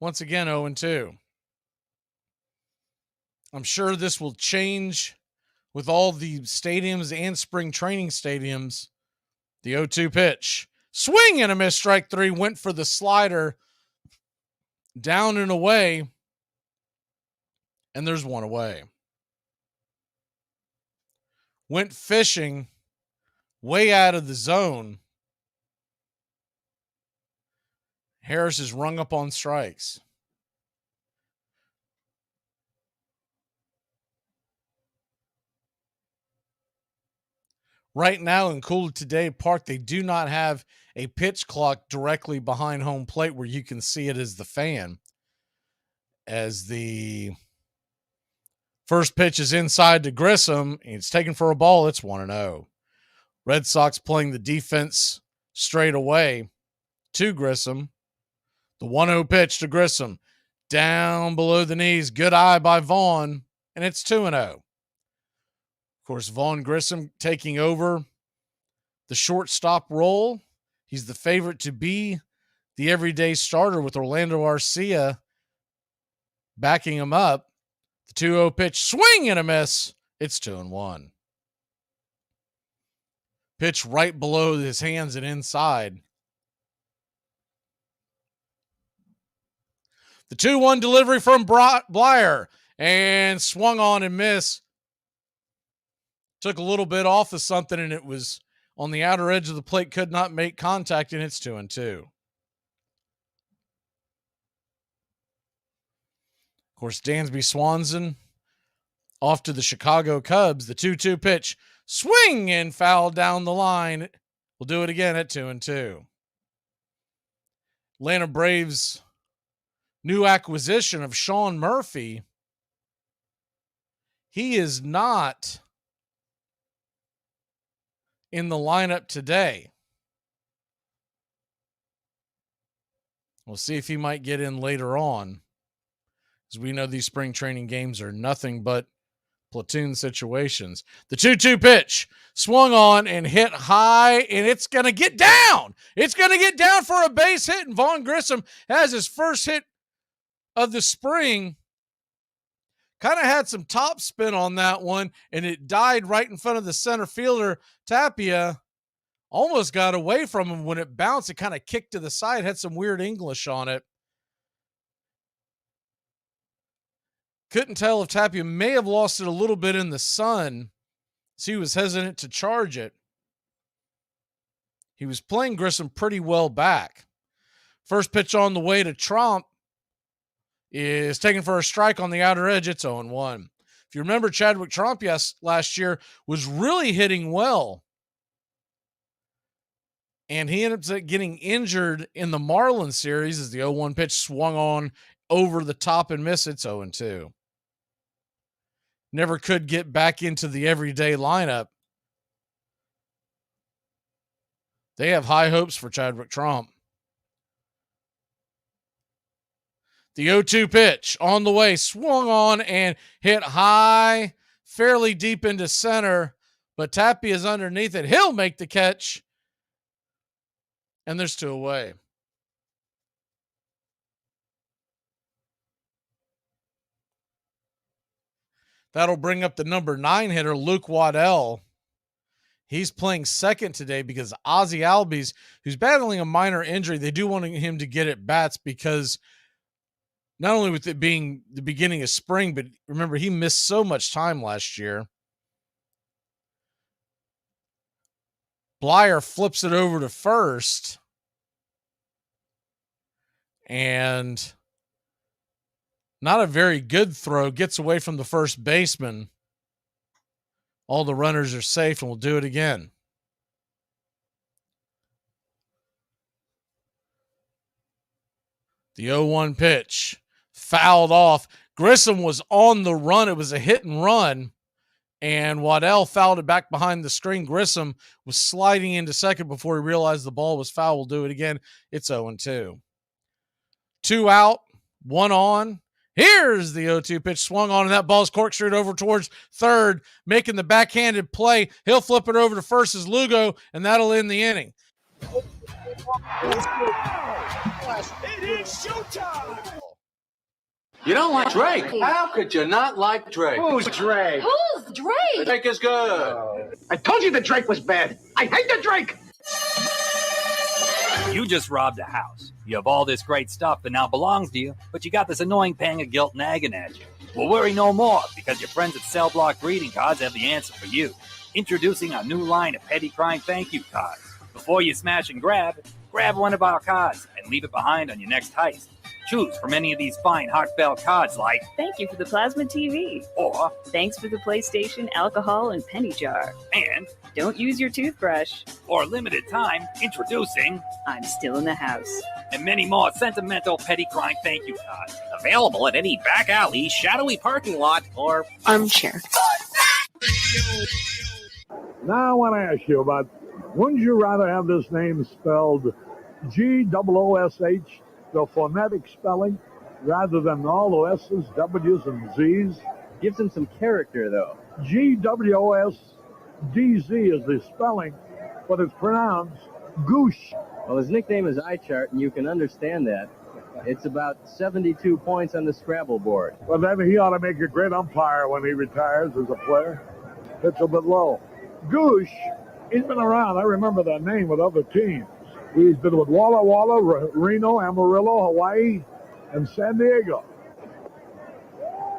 Once again, 0-2. I'm sure this will change with all the stadiums and spring training stadiums. The 0-2 pitch, swing and a miss, strike 3, went for the slider, down and away, and there's one away. Went fishing, way out of the zone. Harris is rung up on strikes. Right now in Cooler Today Park, they do not have a pitch clock directly behind home plate where you can see it as the fan. As the first pitch is inside to Grissom, it's taken for a ball. It's 1-0. Red Sox playing the defense straight away to Grissom. The 1-0 pitch to Grissom, down below the knees. Good eye by Vaughn, and it's 2-0. Of course, Vaughn Grissom taking over the shortstop role. He's the favorite to be the everyday starter with Orlando Arcia backing him up. The 2-0 pitch, swing and a miss. It's 2-1. Pitch right below his hands and inside. The 2-1 delivery from Blyer and swung on and missed. Took a little bit off of something, and it was on the outer edge of the plate, could not make contact, and it's 2-2. Of course, Dansby Swanson off to the Chicago Cubs. The 2-2 pitch, swing and foul down the line. We'll do it again at 2-2. Atlanta Braves new acquisition of Sean Murphy. He is not in the lineup today. We'll see if he might get in later on. As we know, these spring training games are nothing but platoon situations. The 2-2 pitch swung on and hit high, and it's going to get down. It's going to get down for a base hit, and Vaughn Grissom has his first hit of the spring. Kind of had some top spin on that one, and it died right in front of the center fielder. Tapia almost got away from him when it bounced. It kind of kicked to the side, had some weird English on it. Couldn't tell if Tapia may have lost it a little bit in the sun, so he was hesitant to charge it. He was playing Grissom pretty well back. First pitch on the way to Tromp is taken for a strike on the outer edge. It's 0-1. If you remember, Chadwick Tromp last year was really hitting well. And he ended up getting injured in the Marlins series as the 0-1 pitch swung on over the top and missed. It's 0-2. Never could get back into the everyday lineup. They have high hopes for Chadwick Tromp. The 0-2 pitch on the way, swung on and hit high, fairly deep into center, but Tapia is underneath it. He'll make the catch, and there's 2 away. That'll bring up the number 9 hitter, Luke Waddell. He's playing second today because Ozzie Albies, who's battling a minor injury, they do want him to get at bats because not only with it being the beginning of spring, but remember, he missed so much time last year. Blyer flips it over to first. And not a very good throw. Gets away from the first baseman. All the runners are safe, and we'll do it again. The 0-1 pitch. Fouled off. Grissom was on the run. It was a hit and run. And Waddell fouled it back behind the screen. Grissom was sliding into second before he realized the ball was foul. We'll do it again. It's 0-2. 2 out, 1 on. Here's the 0-2 pitch, swung on, and that ball's corkscrewed over towards third, making the backhanded play. He'll flip it over to first as Lugo, and that'll end the inning. It is showtime! You don't like Drake? How could you not like Drake? Who's Drake? Who's Drake? Drake is good. I told you the Drake was bad. I hate the Drake! You just robbed a house. You have all this great stuff that now belongs to you, but you got this annoying pang of guilt nagging at you. Well, worry no more, because your friends at Cell Block Greeting Cards have the answer for you. Introducing our new line of petty crime thank you cards. Before you smash and grab one of our cards and leave it behind on your next heist. Choose from any of these fine heartfelt cards like Thank you for the plasma TV. or Thanks for the PlayStation, alcohol, and penny jar. and Don't use your toothbrush. for limited time introducing I'm still in the house. and many more sentimental petty crime thank you cards. Available at any back alley, shadowy parking lot, or Armchair. Now I want to ask you about, wouldn't you rather have this name spelled G-O-O-S-H, the phonetic spelling, rather than all the S's, W's, and Z's? Gives him some character, though. G-W-O-S-D-Z is the spelling, but it's pronounced goosh. Well, his nickname is iChart, and you can understand that. It's about 72 points on the Scrabble board. Well, then he ought to make a great umpire when he retires as a player. It's a bit low. Goosh, he's been around. I remember that name with other teams. He's been with Walla Walla, Reno, Amarillo, Hawaii, and San Diego.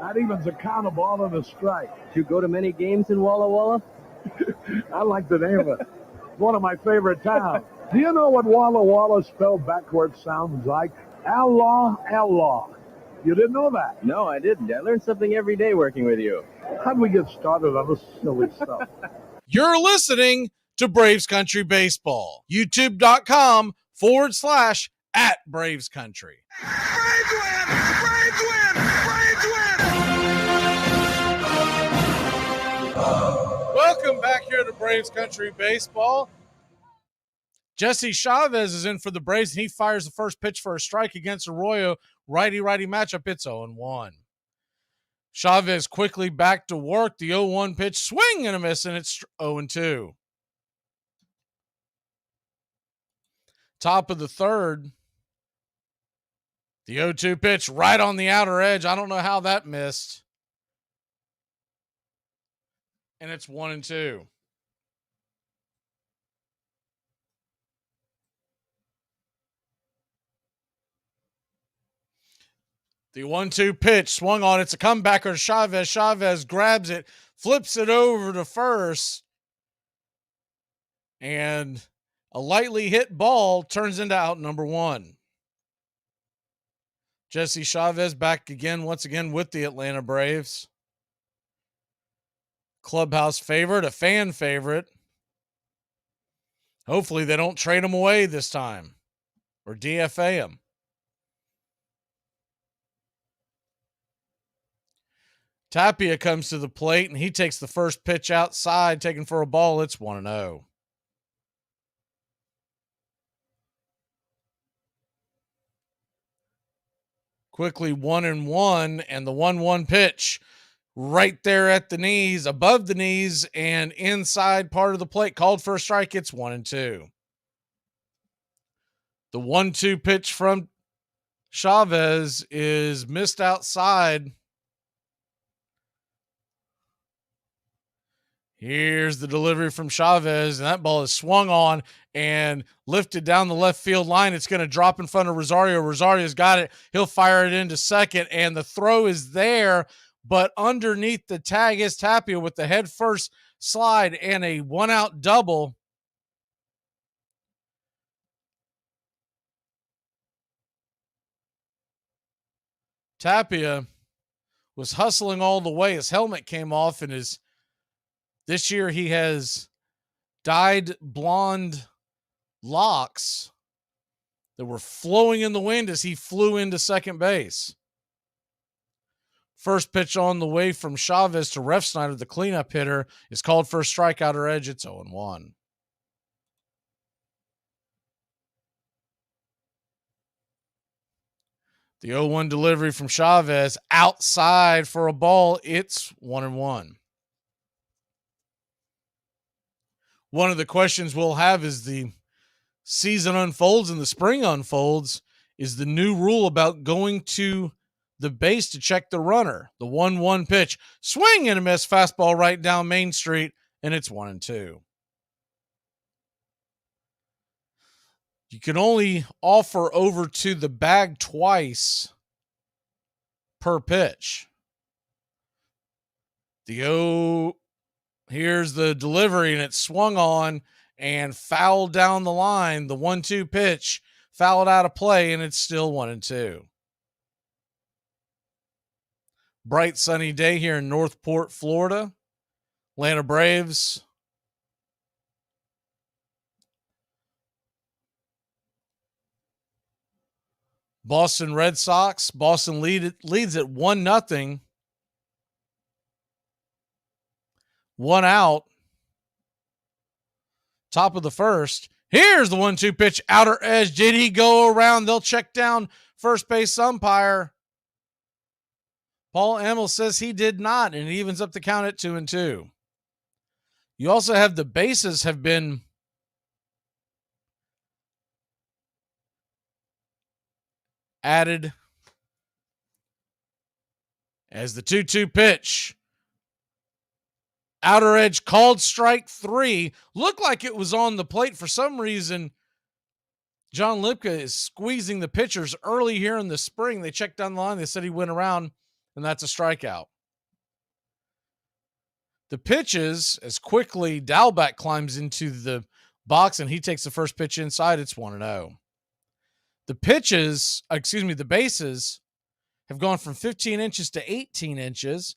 That even's a count, a ball, and a strike. Did you go to many games in Walla Walla? I like the name of it. It's one of my favorite towns. Do you know what Walla Walla spelled backwards sounds like? Allah, Allah. You didn't know that? No, I didn't. I learn something every day working with you. How'd we get started on this silly stuff? You're listening to Braves Country Baseball. YouTube.com/@BravesCountry. Braves win! Braves win! Braves win! Welcome back here to Braves Country Baseball. Jesse Chavez is in for the Braves, and he fires the first pitch for a strike against Arroyo. Righty-righty matchup. It's 0-1. Chavez quickly back to work. The 0-1 pitch, swing and a miss, and it's 0-2. Top of the third. The 0-2 pitch right on the outer edge. I don't know how that missed. And it's 1-2. The 1-2 pitch swung on. It's a comebacker to Chavez. Chavez grabs it, flips it over to first, and a lightly hit ball turns into out number 1. Jesse Chavez back again, once again with the Atlanta Braves. Clubhouse favorite, a fan favorite. Hopefully they don't trade him away this time or DFA him. Tapia comes to the plate, and he takes the first pitch outside, taking for a ball. It's 1-0. Quickly 1-1, and the 1-1 pitch right there at the knees, above the knees, and inside part of the plate. Called for a strike. It's 1-2. The 1-2 pitch from Chavez is missed outside. Here's the delivery from Chavez, and that ball is swung on and lifted down the left field line. It's going to drop in front of Rosario. Rosario's got it. He'll fire it into second, and the throw is there, but underneath the tag is Tapia with the head first slide and a one-out double. Tapia was hustling all the way. His helmet came off, and this year he has dyed blonde locks that were flowing in the wind as he flew into second base. First pitch on the way from Chavez to Refsnyder, the cleanup hitter, is called for a strikeout or edge. It's 0-1. The 0-1 delivery from Chavez outside for a ball. It's 1-1. One of the questions we'll have as the season unfolds and the spring unfolds is the new rule about going to the base to check the runner. The 1-1 pitch, swing and a miss, fastball right down Main Street, and it's 1-2. You can only offer over to the bag twice per pitch. Here's the delivery, and it's swung on and fouled down the line. The 1-2 pitch fouled out of play, and it's still 1-2. Bright sunny day here in Northport, Florida. Atlanta Braves Boston Red Sox. Boston leads at 1-0. 1 out. Top of the first. Here's the 1-2 pitch. Outer edge. Did he go around? They'll check down first base umpire. Paul Emmel says he did not, and it evens up the count at 2-2. You also have the bases have been added as the 2-2 pitch. Outer edge called strike 3. Looked like it was on the plate. For some reason, John Lipka is squeezing the pitchers early here in the spring. They checked down the line. They said he went around, and that's a strikeout. The pitches, as quickly Dalbec climbs into the box and he takes the first pitch inside, it's 1-0. The bases have gone from 15 inches to 18 inches.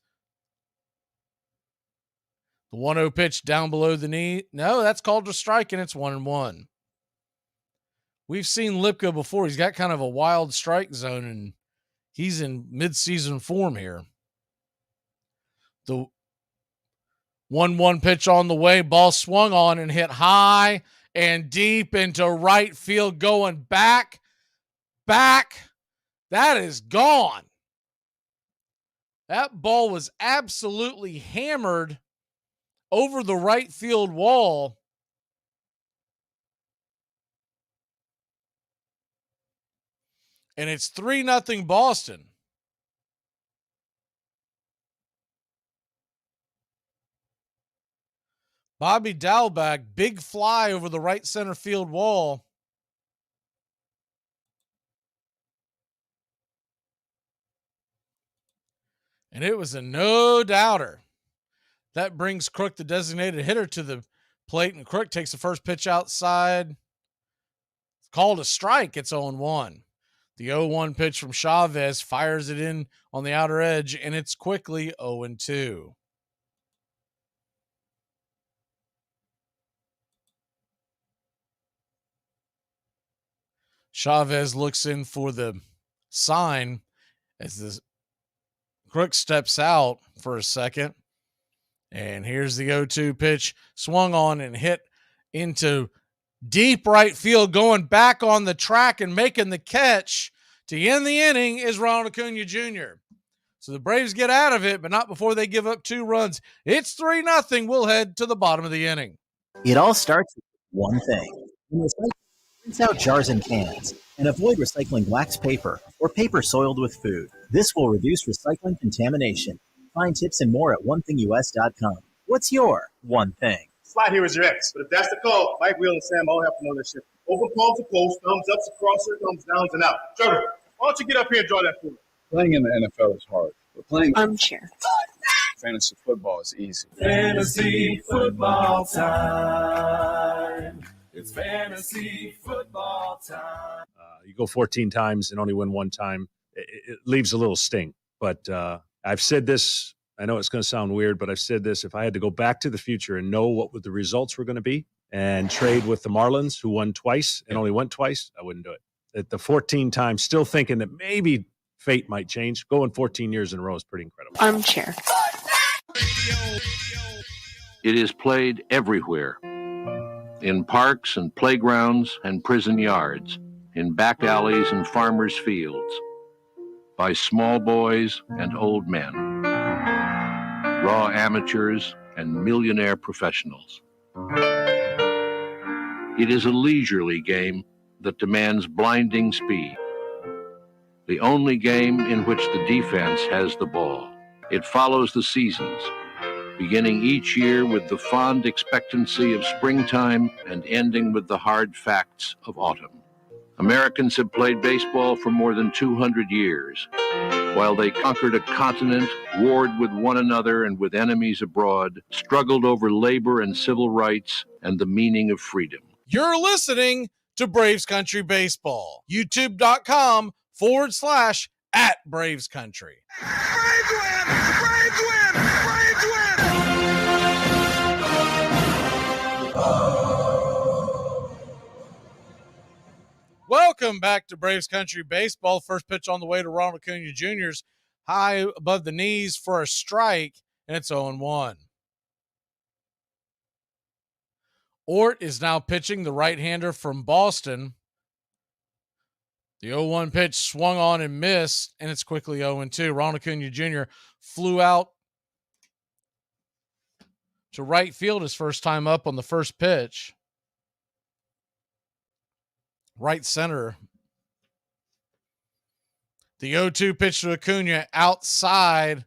The 1-0 pitch down below the knee. No, that's called a strike, and it's 1-1. We've seen Lipka before. He's got kind of a wild strike zone, and he's in midseason form here. The 1-1 pitch on the way. Ball swung on and hit high and deep into right field, going back. That is gone. That ball was absolutely hammered over the right field wall. And it's 3-0 Boston. Bobby Dalbec, big fly over the right center field wall. And it was a no-doubter. That brings Crook, the designated hitter, to the plate, and Crook takes the first pitch outside. It's called a strike. It's 0-1. The 0-1 pitch from Chavez fires it in on the outer edge, and it's quickly 0-2. Chavez looks in for the sign as the Crook steps out for a second. And here's the 0-2 pitch, swung on and hit into deep right field, going back on the track and making the catch to end the inning is Ronald Acuna Jr. So the Braves get out of it, but not before they give up 2 runs. It's 3-0. We'll head to the bottom of the inning. It all starts with one thing. When recycling, rinse out jars and cans, and avoid recycling wax paper or paper soiled with food. This will reduce recycling contamination. Find tips and more at onethingus.com. What's your one thing? Slide here is your ex, but if that's the call, Mike, Will, and Sam all have to know this shit. Open palms to post, thumbs up to crosser, thumbs downs and out. Trevor, why don't you get up here and draw that for me? Playing in the NFL is hard, but playing Armchair. fantasy football is easy. Fantasy football time. It's fantasy football time. You go 14 times and only win 1 time. It leaves a little sting. But I've said this. I know it's going to sound weird, but I've said this. If I had to go back to the future and know what the results were going to be and trade with the Marlins, who won twice and only went twice, I wouldn't do it. At the 14 times, still thinking that maybe fate might change. Going 14 years in a row is pretty incredible. Armchair. It is played everywhere, in parks and playgrounds and prison yards, in back alleys and farmers' fields, by small boys and old men, raw amateurs and millionaire professionals. It is a leisurely game that demands blinding speed, the only game in which the defense has the ball. It follows the seasons, beginning each year with the fond expectancy of springtime and ending with the hard facts of autumn. Americans have played baseball for more than 200 years. While they conquered a continent, warred with one another and with enemies abroad, struggled over labor and civil rights and the meaning of freedom. You're listening to Braves Country Baseball. YouTube.com/@BravesCountry. Braves win! Braves win! Braves win! Welcome back to Braves Country Baseball. First pitch on the way to Ronald Acuna Jr.'s high above the knees for a strike, and it's 0-1. Ort is now pitching, the right-hander from Boston. The 0-1 pitch swung on and missed, and it's quickly 0-2. Ronald Acuna Jr. flew out to right field his first time up on the first pitch. Right center. The 0-2 pitch to Acuna outside,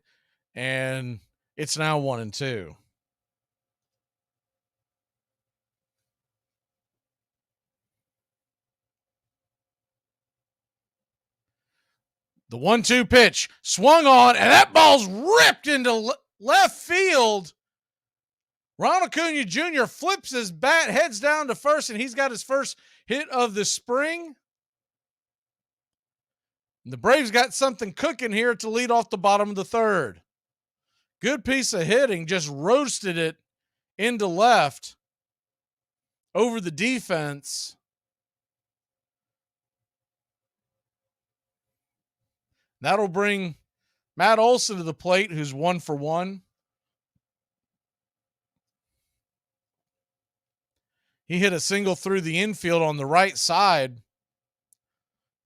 and it's now 1-2. The 1-2 pitch swung on, and that ball's ripped into left field. Ronald Acuna Jr. flips his bat, heads down to first, and he's got his first hit of the spring. And the Braves got something cooking here to lead off the bottom of the third. Good piece of hitting, just roasted it into left over the defense. That'll bring Matt Olson to the plate, who's 1 for 1. He hit a single through the infield on the right side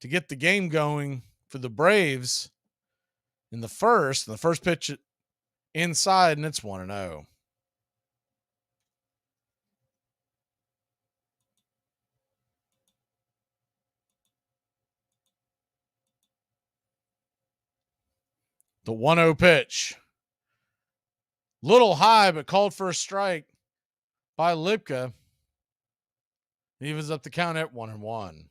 to get the game going for the Braves in the first. And the first pitch inside, and it's 1-0. The 1-0 pitch. Little high, but called for a strike by Lipka. He was up the count at 1-1.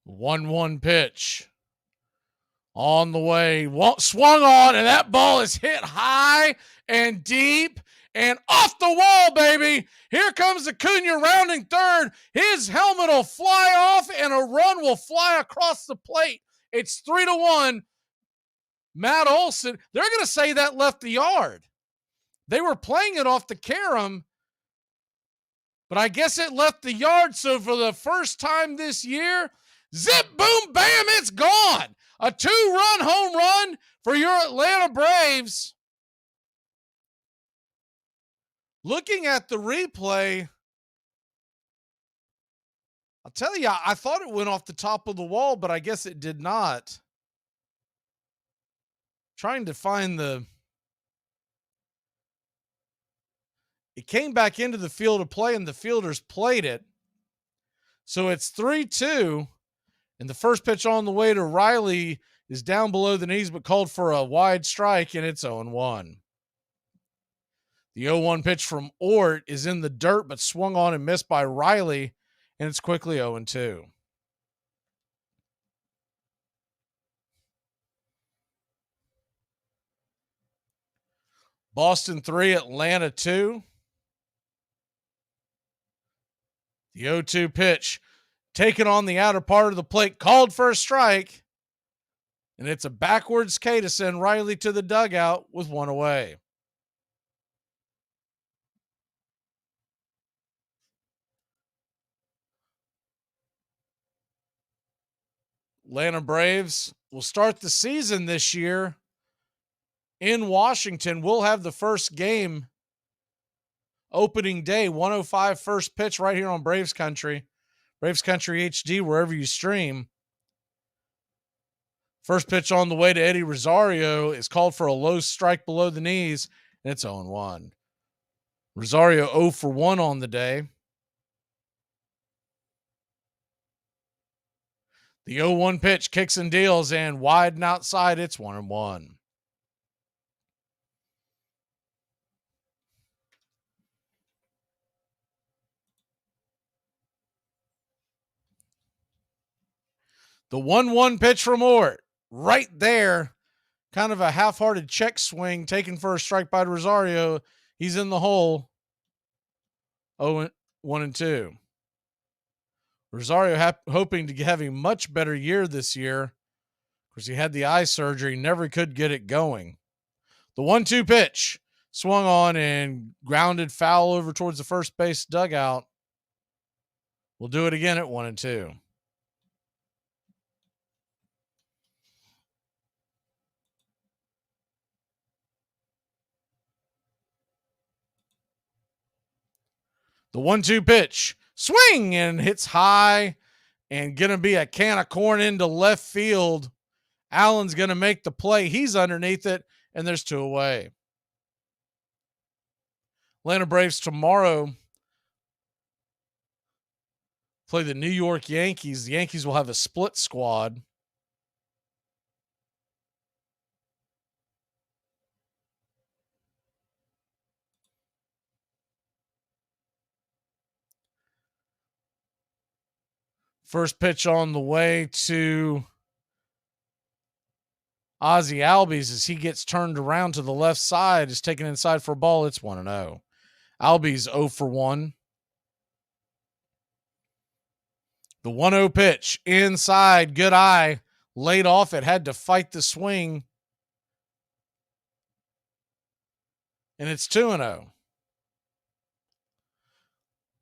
The 1-1 pitch. On the way. Swung on, and that ball is hit high and deep and off the wall, baby. Here comes Acuna rounding third. His helmet will fly off, and a run will fly across the plate. It's 3-1. Matt Olson, they're going to say that left the yard. They were playing it off the carom, but I guess it left the yard. So for the first time this year, zip, boom, bam, it's gone. A 2-run home run for your Atlanta Braves. Looking at the replay, I'll tell you, I thought it went off the top of the wall, but I guess it did not. Trying to find it came back into the field of play and the fielders played it. So it's 3-2, and the first pitch on the way to Riley is down below the knees, but called for a wide strike, and it's 0-1. The 0-1 pitch from Ort is in the dirt, but swung on and missed by Riley, and it's quickly 0-2. Boston 3, Atlanta 2. The 0-2 pitch taken on the outer part of the plate, called for a strike, and it's a backwards K to send Riley to the dugout with one away. Atlanta Braves will start the season this year in Washington. We'll have the first game opening day, 1:05 first pitch right here on Braves Country. Braves Country HD, wherever you stream. First pitch on the way to Eddie Rosario is called for a low strike below the knees, and it's 0-1. Rosario 0 for 1 on the day. The 0-1 pitch kicks and deals, and wide and outside, it's 1-1. The 1-1 pitch from Ort, right there, kind of a half-hearted check swing taken for a strike by Rosario. He's in the hole. 0-1-2. Rosario hoping to have a much better year this year because he had the eye surgery, never could get it going. The 1-2 pitch swung on and grounded foul over towards the first base dugout. We'll do it again at 1-2. The 1-2 pitch, swing, and hits high, and going to be a can of corn into left field. Allen's going to make the play. He's underneath it, and there's 2 away. Atlanta Braves tomorrow play the New York Yankees. The Yankees will have a split squad. First pitch on the way to Ozzie Albies as he gets turned around to the left side, is taken inside for a ball. It's 1-0. Albies 0 for 1. The 1-0 pitch inside, good eye, laid off it, had to fight the swing. And it's 2-0.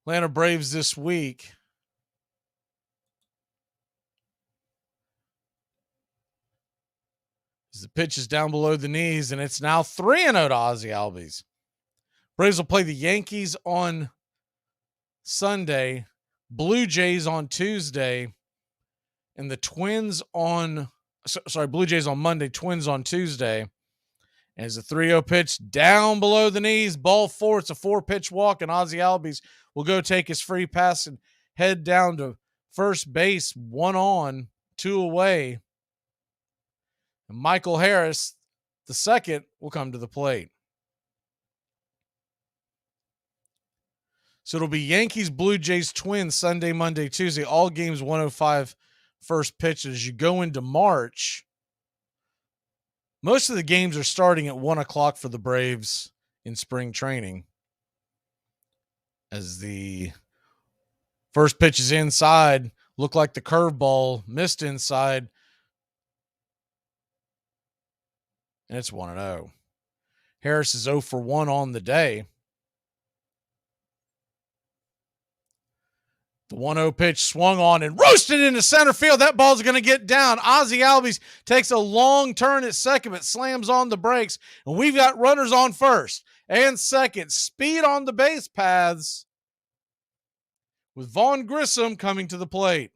Atlanta Braves this week as the pitch is down below the knees, and it's now 3-0 to Ozzie Albies. Braves will play the Yankees on Sunday, Blue Jays on Tuesday, and the Twins on, Blue Jays on Monday, Twins on Tuesday. And as a 3-0 pitch down below the knees, ball 4. It's a 4-pitch walk, and Ozzie Albies will go take his free pass and head down to first base, 1 on, 2 away. And Michael Harris, the second, will come to the plate. So it'll be Yankees, Blue Jays, Twins, Sunday, Monday, Tuesday, all games 1:05 first pitch. As you go into March, most of the games are starting at 1 o'clock for the Braves in spring training. As the first pitch is inside, looked like the curveball, missed inside, and it's 1-0. Harris is 0 for 1 on the day. The 1-0 pitch swung on and roasted into center field. That ball's going to get down. Ozzie Albies takes a long turn at second, but slams on the brakes. And we've got runners on first and second. Speed on the base paths with Vaughn Grissom coming to the plate.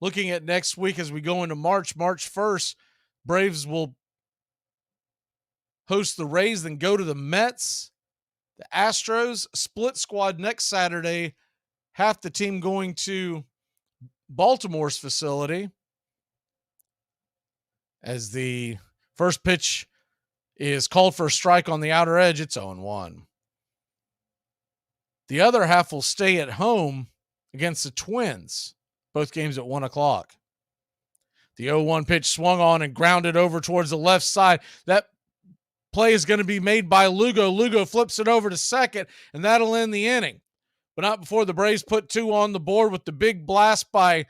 Looking at next week as we go into March 1st, Braves will host the Rays, then go to the Mets, the Astros, split squad next Saturday. Half the team going to Baltimore's facility as the first pitch is called for a strike on the outer edge. It's 0-1. The other half will stay at home against the Twins, both games at 1 o'clock. The 0-1 pitch swung on and grounded over towards the left side. That play is going to be made by Lugo. Lugo flips it over to second, and that'll end the inning. But not before the Braves put 2 on the board with the big blast by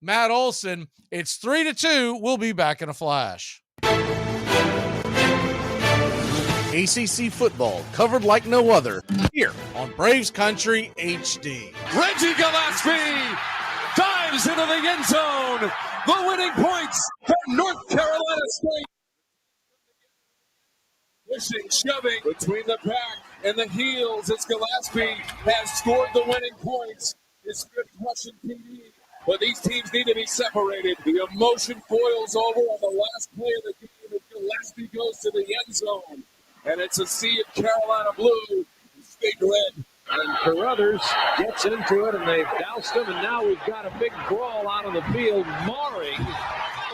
Matt Olson. It's 3-2. We'll be back in a flash. ACC football covered like no other here on Braves Country HD. Reggie Gillespie dives into the end zone. The winning points for North Carolina State. Pushing, shoving between the back and the heels as Gillespie has scored the winning points. His fifth rushing TD. But these teams need to be separated. The emotion boils over on the last play of the game as Gillespie goes to the end zone. And it's a sea of Carolina blue and state red. And Carruthers gets into it, and they've doused him, and now we've got a big brawl out on the field, marring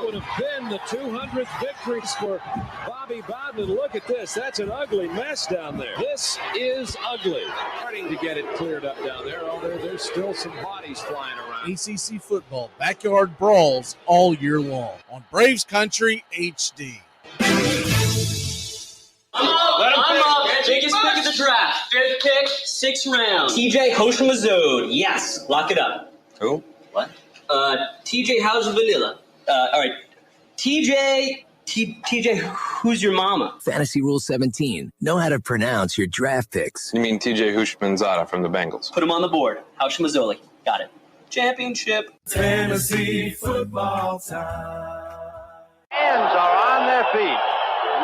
would have been the 200th victories for Bobby Bowden. Look at this. That's an ugly mess down there. This is ugly. Starting to get it cleared up down there, although there's still some bodies flying around. ACC football, backyard brawls all year long on Braves Country HD. I'm up. Biggest pick of the draft. 5th pick, 6th round. TJ Houshmandzadeh. Yes, lock it up. Who? What? TJ, how's the vanilla? All right. TJ, who's your mama? Fantasy Rule 17. Know how to pronounce your draft picks. You mean TJ Houshmandzadeh from the Bengals? Put him on the board. Houshmandzadeh. Got it. Championship. Fantasy football time. Fans are on their feet,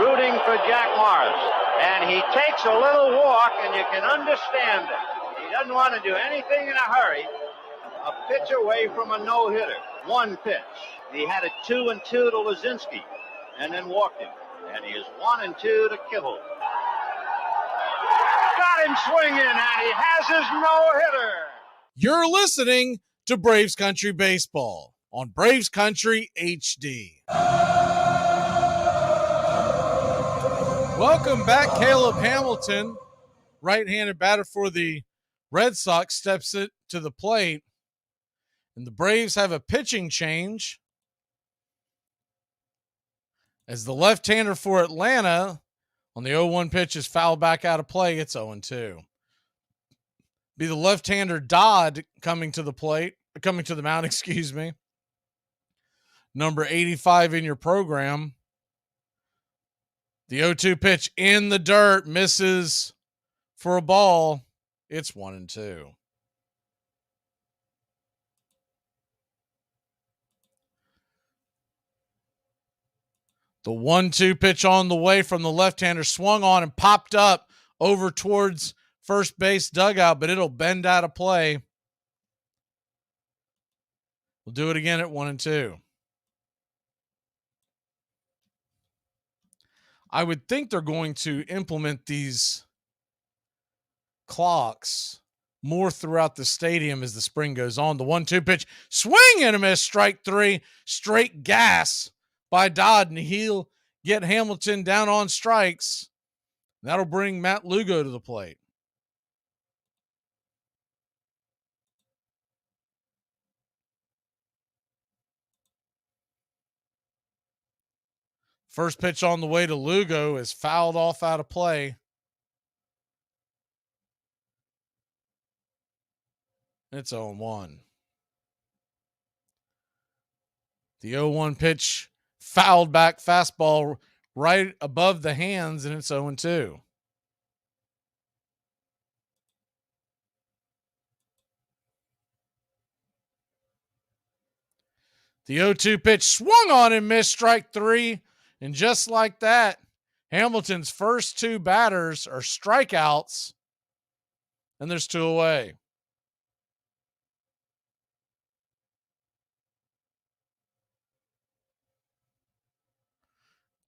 rooting for Jack Morris. And he takes a little walk, and you can understand it. He doesn't want to do anything in a hurry. A pitch away from a no-hitter. 1 pitch. He had a 2-2 to Lazinski, and then walked him. And he is 1-2 to Kibble. Got him swinging, and he has his no-hitter. You're listening to Braves Country Baseball on Braves Country HD. Welcome back. Caleb Hamilton, right-handed batter for the Red Sox, steps it to the plate. And the Braves have a pitching change as the left-hander for Atlanta on the 0-1 pitch is fouled back out of play. It's 0-2. Be the left-hander Dodd coming to the mound, excuse me. Number 85 in your program. The 0-2 pitch in the dirt, misses for a ball. It's 1-2. The 1-2 pitch on the way from the left-hander swung on and popped up over towards first base dugout, but it'll bend out of play. We'll do it again at 1-2. I would think they're going to implement these clocks more throughout the stadium as the spring goes on. The 1-2 pitch, swing and a miss, strike 3, straight gas by Dodd, and he'll get Hamilton down on strikes. That'll bring Matt Lugo to the plate. First pitch on the way to Lugo is fouled off out of play. It's 0-1. The 0-1 pitch fouled back fastball right above the hands, and it's 0-2. The 0-2 pitch swung on and missed, strike three. And just like that, Hamilton's first two batters are strikeouts, and there's two away.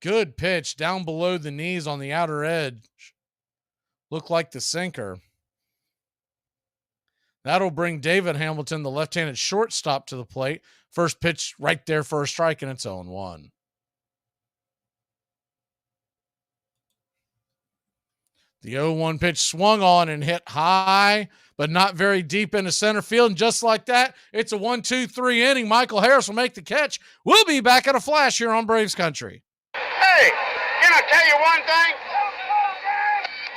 Good pitch down below the knees on the outer edge. Looked like the sinker. That'll bring David Hamilton, the left-handed shortstop, to the plate. First pitch right there for a strike, and it's 0-1. The 0-1 pitch swung on and hit high, but not very deep into center field. And just like that, it's a 1-2-3 inning. Michael Harris will make the catch. We'll be back at a flash here on Braves Country. Hey, can I tell you one thing?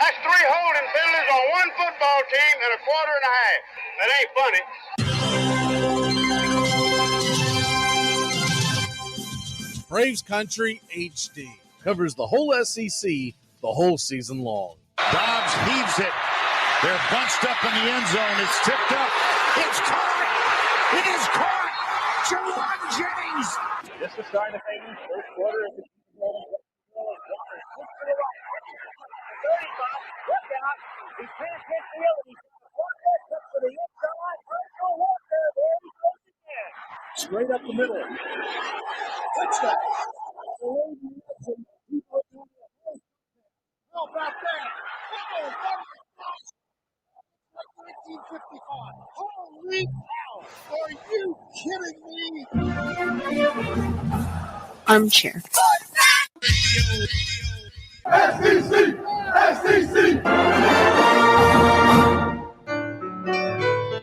That's 3 holding penalties on one football team in a quarter and a half. That ain't funny. Braves Country HD covers the whole SEC the whole season long. Dobbs heaves it. They're bunched up in the end zone. It's tipped up. It's caught. It is caught. Jawan Jennings. Just the start of things. First quarter of the 35. Look out. He can't hit the other. He's walk that up to the inside. Herschel Walker. There he goes again. Straight up the middle. Touchdown. How about that? Oh, 1955. Holy cow. Are you kidding me? Armchair.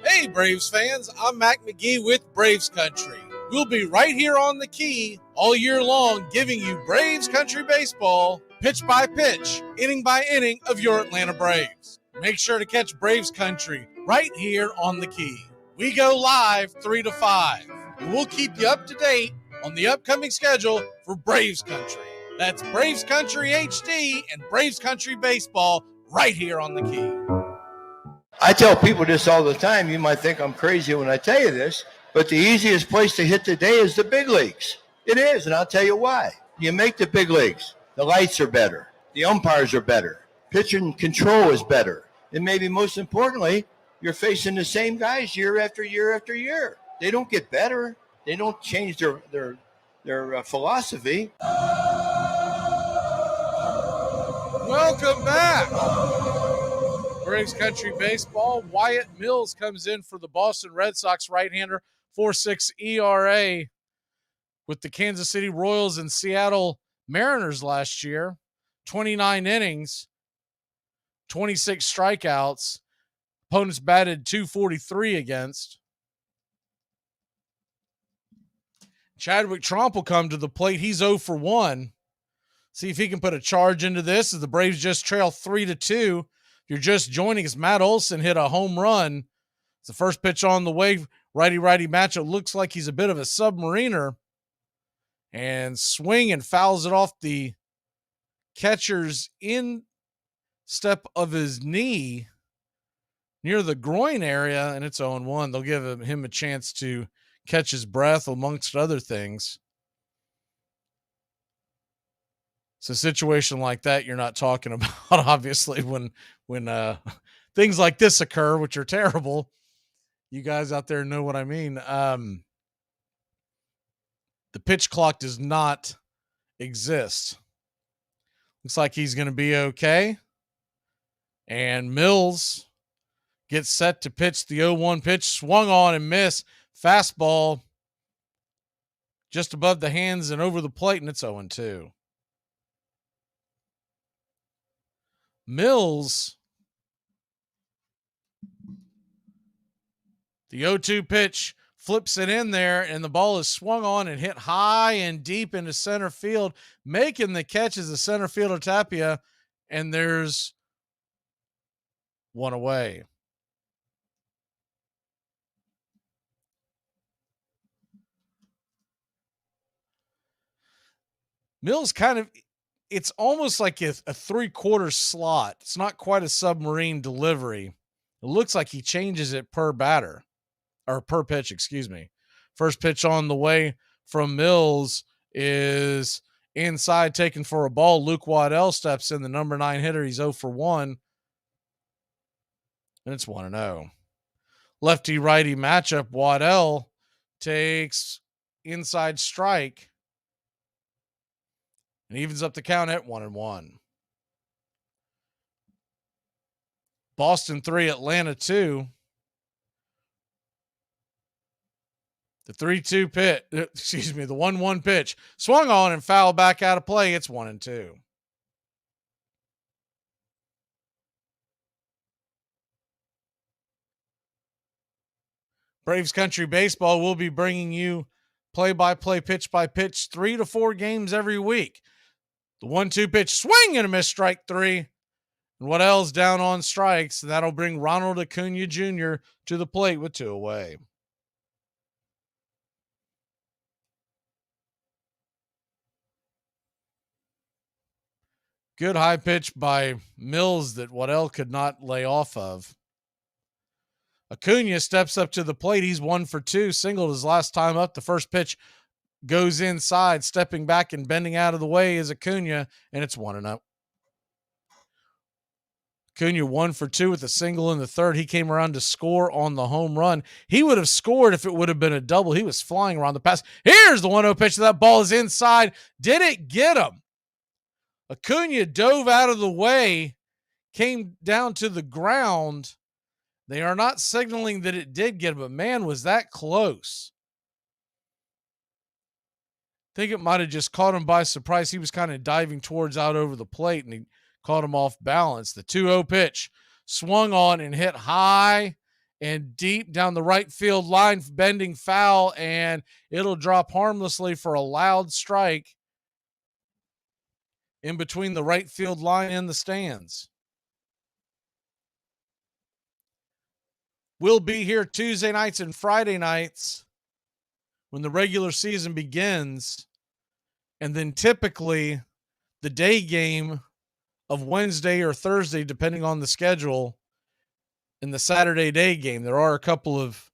Hey, Braves fans, I'm Mac McGee with Braves Country. We'll be right here on the key all year long, giving you Braves Country baseball, pitch by pitch, inning by inning of your Atlanta Braves. Make sure to catch Braves Country right here on the key. We go live 3 to 5, and we'll keep you up to date on the upcoming schedule for Braves Country. That's Braves Country HD and Braves Country baseball right here on the key. I tell people this all the time. You might think I'm crazy when I tell you this, but the easiest place to hit today is the big leagues. It is, and I'll tell you why. You make the big leagues. The lights are better. The umpires are better. Pitching control is better. And maybe most importantly, you're facing the same guys year after year after year. They don't get better. They don't change their philosophy. Welcome back. Braves Country Baseball. Wyatt Mills comes in for the Boston Red Sox right-hander, 4.6 ERA with the Kansas City Royals and Seattle Mariners last year. 29 innings, 26 strikeouts. Opponents batted .243 against. Chadwick Tromp will come to the plate. He's 0 for 1. See if he can put a charge into this as the Braves just trail 3-2. If you're just joining us, Matt Olson hit a home run. It's the first pitch on the way. Righty-righty matchup. Looks like he's a bit of a submariner. And swing and fouls it off the catcher's instep of his knee near the groin area, and it's 0-1. They'll give him a chance to catch his breath, amongst other things. It's a situation like that you're not talking about, obviously, when things like this occur, which are terrible. You guys out there know what I mean. The pitch clock does not exist. Looks like he's going to be okay. And Mills gets set to pitch the 0-1 pitch, swung on and missed. Fastball just above the hands and over the plate, and it's 0-2. Mills, the 0-2 pitch, flips it in there, and the ball is swung on and hit high and deep into center field. Making the catch is the center fielder Tapia, and there's one away. Mills it's almost like a 3/4 slot. It's not quite a submarine delivery. It looks like he changes it per batter, or per pitch, excuse me. First pitch on the way from Mills is inside, taken for a ball. Luke Waddell steps in, the number 9 hitter. He's 0 for 1. And it's 1-0. Lefty-righty matchup. Waddell takes inside strike and evens up the count at 1-1. Boston 3, Atlanta 2. The 3-2 pitch, the 1-1 pitch swung on and fouled back out of play. It's 1-2. Braves Country Baseball will be bringing you play-by-play, pitch-by-pitch, 3 to 4 games every week. The 1-2 pitch, swing and a miss, strike 3. And Waddell's down on strikes, and that'll bring Ronald Acuna Jr. to the plate with 2 away. Good high pitch by Mills that Waddell could not lay off of. Acuna steps up to the plate. He's 1 for 2. Singled his last time up. The first pitch goes inside. Stepping back and bending out of the way is Acuna, and it's 1-0. Acuna 1 for 2 with a single in the third. He came around to score on the home run. He would have scored if it would have been a double. He was flying around the pass. Here's the 1-0 pitch. That ball is inside. Did it get him? Acuna dove out of the way, came down to the ground. They are not signaling that it did get him, but man, was that close. I think it might have just caught him by surprise. He was kind of diving towards out over the plate, and he caught him off balance. The 2-0 pitch swung on and hit high and deep down the right field line, bending foul, and it'll drop harmlessly for a loud strike in between the right field line and the stands. We'll be here Tuesday nights and Friday nights when the regular season begins, and then typically the day game of Wednesday or Thursday, depending on the schedule, and the Saturday day game. There are a couple of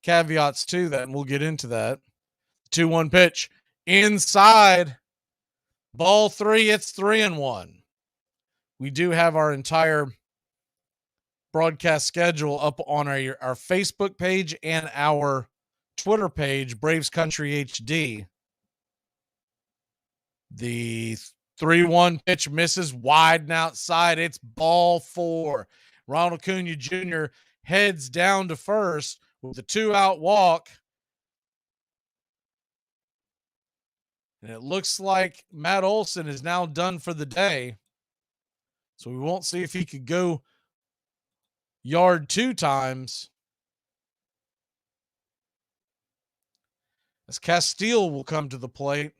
caveats to that, and we'll get into that. 2-1 pitch inside. Ball 3, it's 3-1. We do have our entire broadcast schedule up on our Facebook page and our Twitter page, Braves Country HD. The 3-1 pitch misses wide and outside. It's ball 4. Ronald Acuna Jr. heads down to first with a 2-out walk. And it looks like Matt Olson is now done for the day. So we won't see if he could go yard 2 times. As Castile will come to the plate.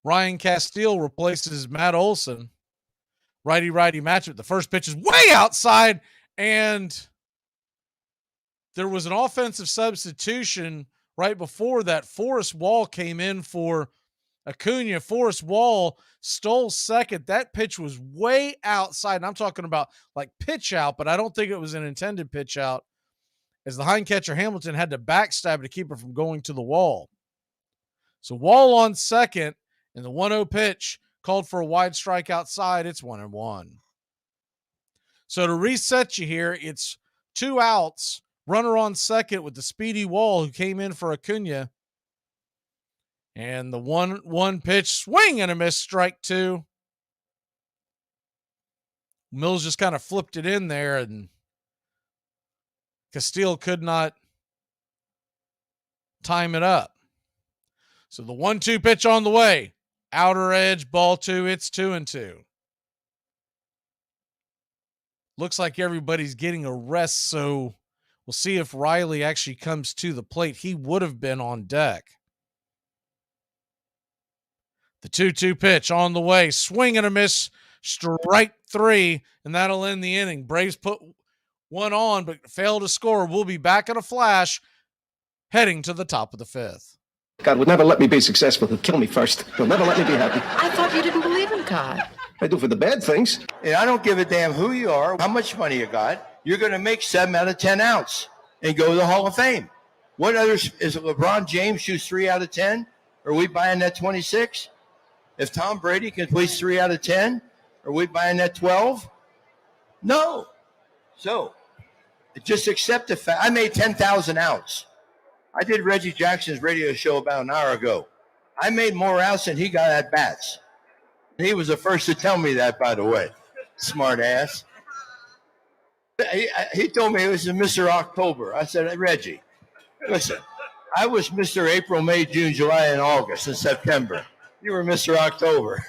Ryan Castile replaces Matt Olson. Righty-righty matchup. The first pitch is way outside, and there was an offensive substitution right before that. Forrest Wall came in for Acuna. Forrest Wall stole second. That pitch was way outside, and I'm talking about like pitch out, but I don't think it was an intended pitch out, as the hind catcher Hamilton had to backstab to keep it from going to the wall. So Wall on second, and the 1-0 pitch called for a wide strike outside. It's 1-1. So to reset you here, it's 2 outs, runner on second with the speedy Wall who came in for Acuna. And the 1-1 pitch, swing and a miss, strike 2. Mills just kind of flipped it in there, and Castile could not time it up. So the 1-2 pitch on the way. Outer edge, ball 2. It's 2-2. Looks like everybody's getting a rest, so we'll see if Riley actually comes to the plate. He would have been on deck. The 2-2 pitch on the way. Swing and a miss, strike 3, and that'll end the inning. Braves put one on, but fail to score. We'll be back in a flash, heading to the top of the 5th. God would never let me be successful. He'll kill me first. He'll never let me be happy. I thought you didn't believe in God. I do for the bad things. And I don't give a damn who you are, how much money you got. You're going to make 7 out of 10 outs. and go to the Hall of Fame. What others is it? LeBron James shoots 3 out of 10? Are we buying that 26? If Tom Brady completes 3 out of 10, are we buying that 12? No. So just accept the fact. I made 10,000 outs. I did Reggie Jackson's radio show about an hour ago. I made more outs than he got at bats. He was the first to tell me that, by the way. Smart ass. He told me it was Mr. October. I said, hey, Reggie, listen, I was Mr. April, May, June, July, and August, and September. You were Mr. October.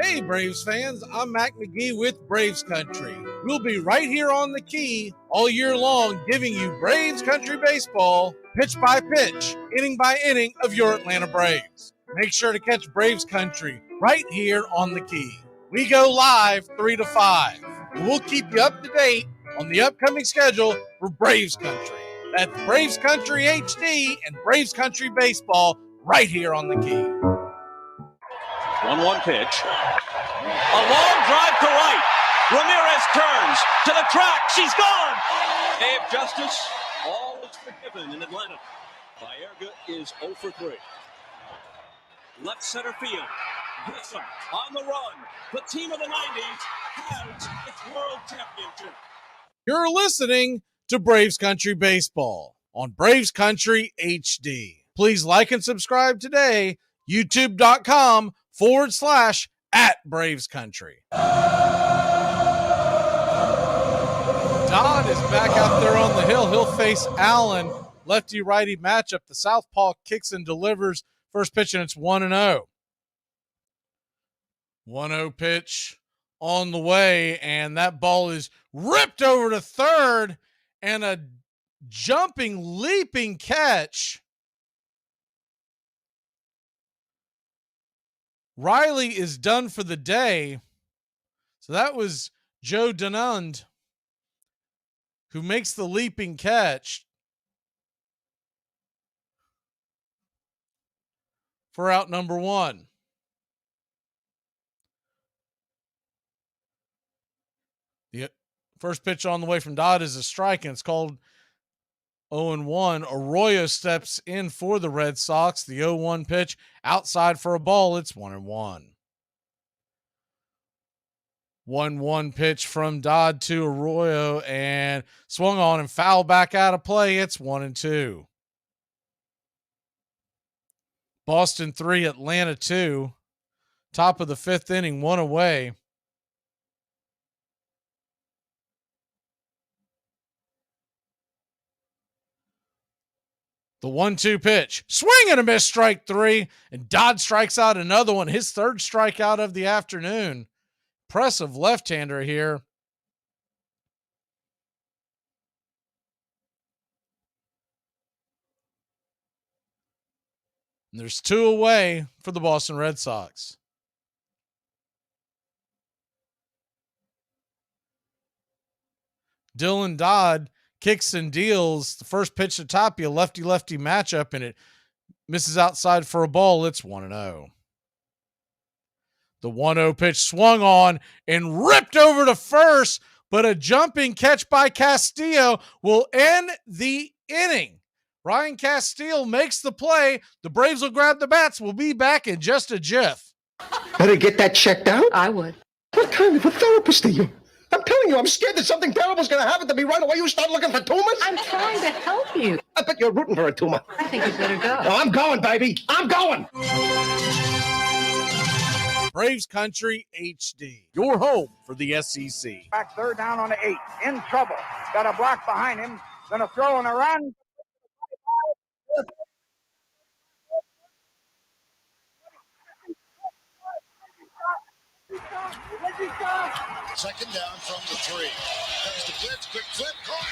Hey, Braves fans, I'm Mac McGee with Braves Country. We'll be right here on the key all year long giving you Braves Country baseball, pitch by pitch, inning by inning of your Atlanta Braves. Make sure to catch Braves Country right here on the key. We go live 3 to 5. And we'll keep you up to date on the upcoming schedule for Braves Country. That's Braves Country HD and Braves Country baseball right here on the key. 1-1 pitch. A long drive to right. Ramirez turns to the track. She's gone. Day of justice. All is forgiven in Atlanta. Baerga is 0 for 3. Left center field. Grissom on the run. The team of the 90s has its world championship. You're listening to Braves Country Baseball on Braves Country HD. Please like and subscribe today. YouTube.com/@Braves Country. Dodd is back out there on the hill. He'll face Allen. Lefty-righty matchup. The southpaw kicks and delivers. First pitch, and it's 1-0. 1-0 pitch on the way, and that ball is ripped over to third, and a jumping, leaping catch. Riley is done for the day. So that was Joe Dunand who makes the leaping catch for out number 1. The first pitch on the way from Dodd is a strike, and it's called 0-1. Arroyo steps in for the Red Sox. The 0-1 pitch outside for a ball. It's 1-1. 1-1 pitch from Dodd to Arroyo and swung on and foul back out of play. It's 1-2. Boston 3, Atlanta 2. Top of the 5th inning, 1 away. The 1-2 pitch. Swing and a miss, strike 3. And Dodd strikes out another one. His third strikeout of the afternoon. Impressive left-hander here. And there's 2 away for the Boston Red Sox. Dylan Dodd kicks and deals. The first pitch to Tapia, lefty-lefty matchup, and it misses outside for a ball. It's 1-0. The 1-0 pitch swung on and ripped over to first, but a jumping catch by Castillo will end the inning. Ryan Castillo makes the play. The Braves will grab the bats. We'll be back in just a jiff. Better get that checked out. I would. What kind of a therapist are you? I'm telling you, I'm scared that something terrible is going to happen to me right away. You start looking for tumors? I'm trying to help you. I bet you're rooting for a tumor. I think you better go. No, I'm going, baby. I'm going. Braves Country HD, your home for the SEC. Back third down on the 8. In trouble. Got a block behind him. Gonna throw and a run. Second down from the 3. Comes the blitz, quick flip, caught.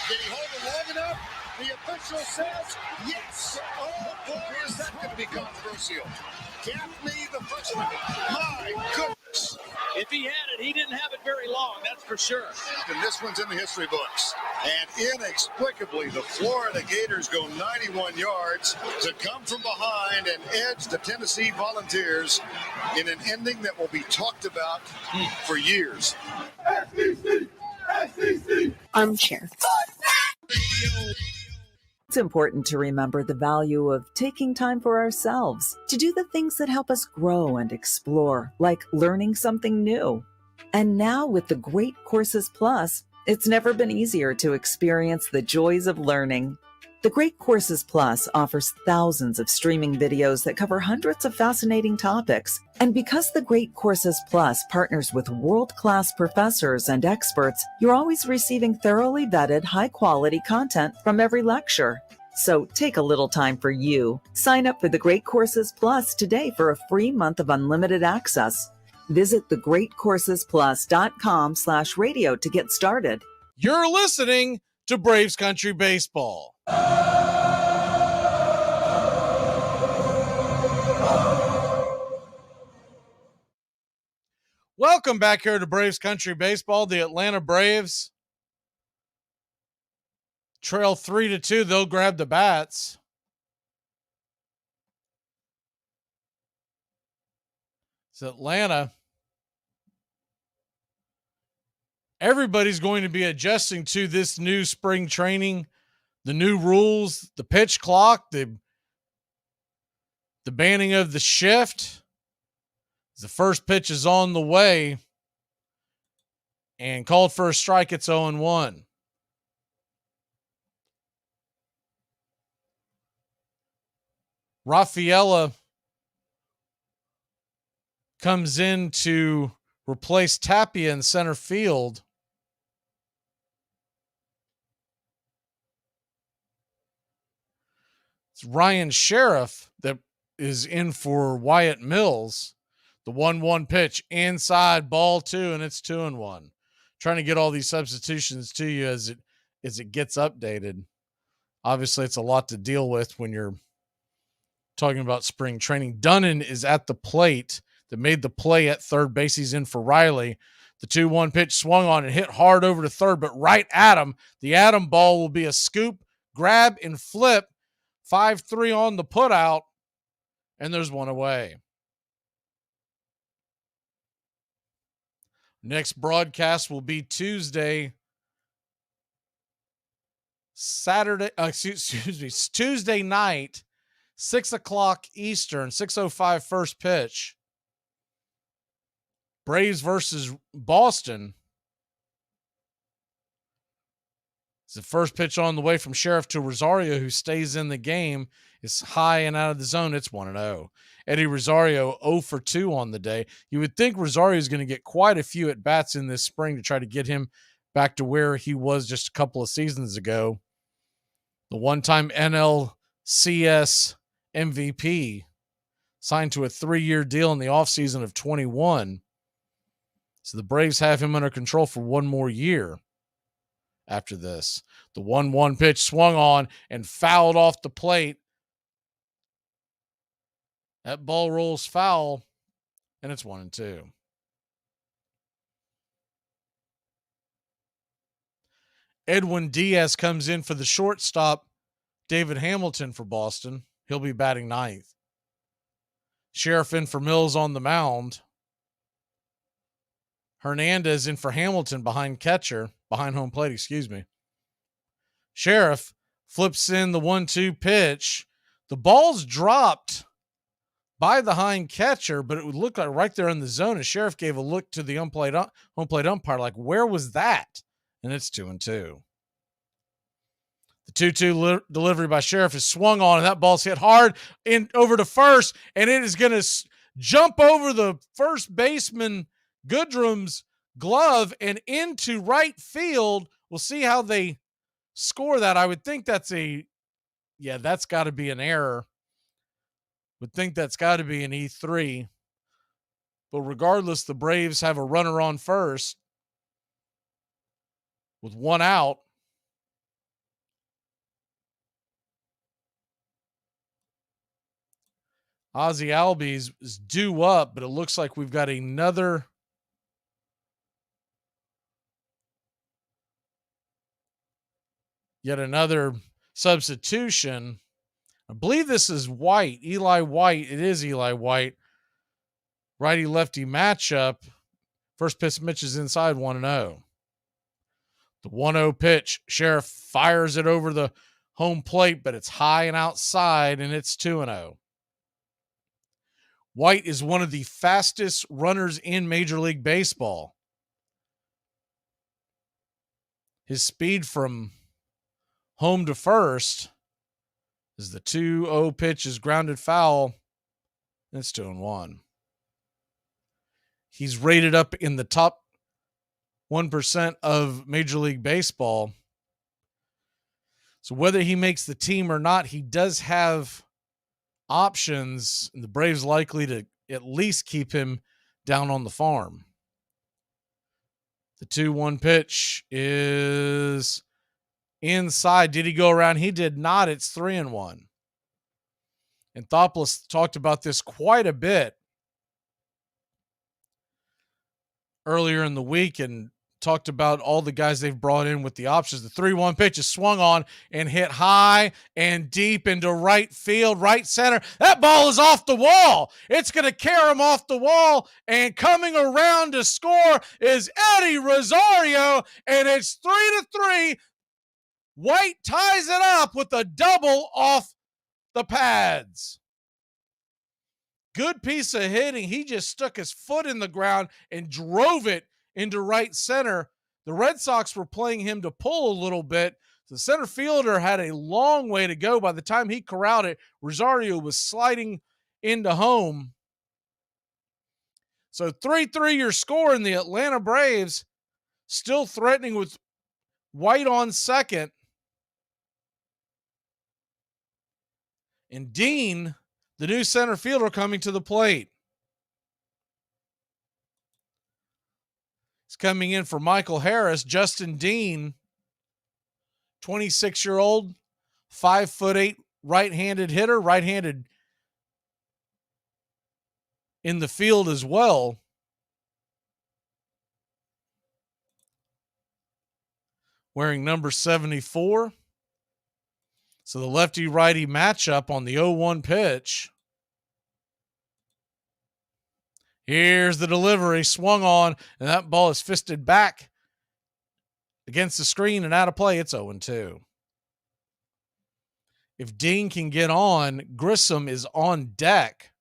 Did he hold it long enough? The official says yes. Oh boy, is that going to be controversial. Gaffney, the freshman. My goodness. If he had it, he didn't have it very long, that's for sure. And this one's in the history books. And inexplicably, the Florida Gators go 91 yards to come from behind and edge the Tennessee Volunteers in an ending that will be talked about for years. SEC! Armchair. It's important to remember the value of taking time for ourselves to do the things that help us grow and explore, like learning something new. And now with the Great Courses Plus, it's never been easier to experience the joys of learning. The Great Courses Plus offers thousands of streaming videos that cover hundreds of fascinating topics. And because the Great Courses Plus partners with world-class professors and experts, you're always receiving thoroughly vetted, high-quality content from every lecture. So take a little time for you. Sign up for the Great Courses Plus today for a free month of unlimited access. Visit thegreatcoursesplus.com/radio to get started. You're listening to Braves Country Baseball. Welcome back here to Braves Country Baseball. The Atlanta Braves trail 3-2. They'll grab the bats. It's Atlanta. Everybody's going to be adjusting to this new spring training, the new rules, the pitch clock, the banning of the shift. The first pitch is on the way and called for a strike. It's 0-1. Rafaela comes in to replace Tapia in center field. It's Ryan Sheriff that is in for Wyatt Mills. The 1-1 pitch, inside, ball 2, and it's 2-1. Trying to get all these substitutions to you as it gets updated. Obviously, it's a lot to deal with when you're talking about spring training. Dunnan is at the plate that made the play at third base. He's in for Riley. The 2-1 pitch swung on and hit hard over to third, but right at him. The Adam ball will be a scoop, grab, and flip. 5-3 on the putout, and there's one away. Next broadcast will be Tuesday night, 6:00 Eastern, 6:05 first pitch. Braves versus Boston. It's the first pitch on the way from Sheriff to Rosario, who stays in the game. It's high and out of the zone. It's 1-0. Eddie Rosario 0 for 2 on the day. You would think Rosario is going to get quite a few at-bats in this spring to try to get him back to where he was just a couple of seasons ago. The one-time NLCS MVP signed to a 3-year deal in the offseason of 21. So the Braves have him under control for one more year after this. The 1-1 pitch swung on and fouled off the plate. That ball rolls foul, and it's 1-2. Edwin Diaz comes in for the shortstop, David Hamilton, for Boston. He'll be batting ninth. Sheriff in for Mills on the mound. Hernandez in for Hamilton behind home plate, Sheriff flips in the 1-2 pitch. The ball's dropped by the hind catcher, but it would look like right there in the zone. And Sheriff gave a look to the home plate umpire, like, where was that? And it's 2-2. The 2-2 delivery by Sheriff is swung on, and that ball's hit hard in over to first, and it is going to jump over the first baseman Goodrum's glove and into right field. We'll see how they score that. I would think that's got to be an error. Would think that's got to be an E3. But regardless, the Braves have a runner on first with one out. Ozzie Albies is due up, but it looks like we've got yet another substitution. I believe this is White, Eli White. It is Eli White. Righty-lefty matchup. First pitch is inside, 1-0. The 1-0 pitch. Sheriff fires it over the home plate, but it's high and outside, and it's 2-0. White is one of the fastest runners in Major League Baseball. His speed from home to first as the 2-0 pitch is grounded foul. It's 2-1. He's rated up in the top 1% of Major League Baseball. So whether he makes the team or not, he does have options, and the Braves likely to at least keep him down on the farm. The 2-1 pitch is inside. Did he go around? He did not. It's 3-1. And Thopless talked about this quite a bit earlier in the week and talked about all the guys they've brought in with the options. The 3-1 pitch is swung on and hit high and deep into right field, right center. That ball is off the wall. It's going to carry him off the wall, and coming around to score is Eddie Rosario, and it's 3-3. White ties it up with a double off the pads. Good piece of hitting. He just stuck his foot in the ground and drove it into right center. The Red Sox were playing him to pull a little bit. The center fielder had a long way to go. By the time he corralled it, Rosario was sliding into home. So 3-3 your score, in the Atlanta Braves still threatening with White on second. And Dean, the new center fielder, coming to the plate. He's coming in for Michael Harris. Justin Dean, 26-year-old, 5'8", right-handed hitter, right-handed in the field as well. Wearing number 74. So the lefty-righty matchup on the 0-1 pitch. Here's the delivery, swung on, and that ball is fisted back against the screen and out of play. It's 0-2. If Dean can get on, Grissom is on deck.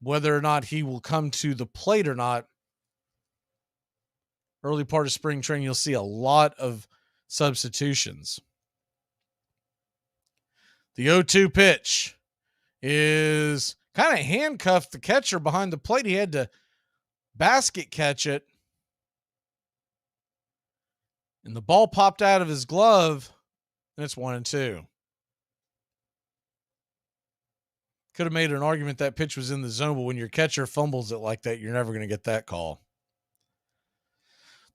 Whether or not he will come to the plate or not, early part of spring training, you'll see a lot of substitutions. The 0-2 pitch is kind of handcuffed the catcher behind the plate. He had to basket catch it. And the ball popped out of his glove, and it's 1-2. Could have made an argument that pitch was in the zone, but when your catcher fumbles it like that, you're never going to get that call.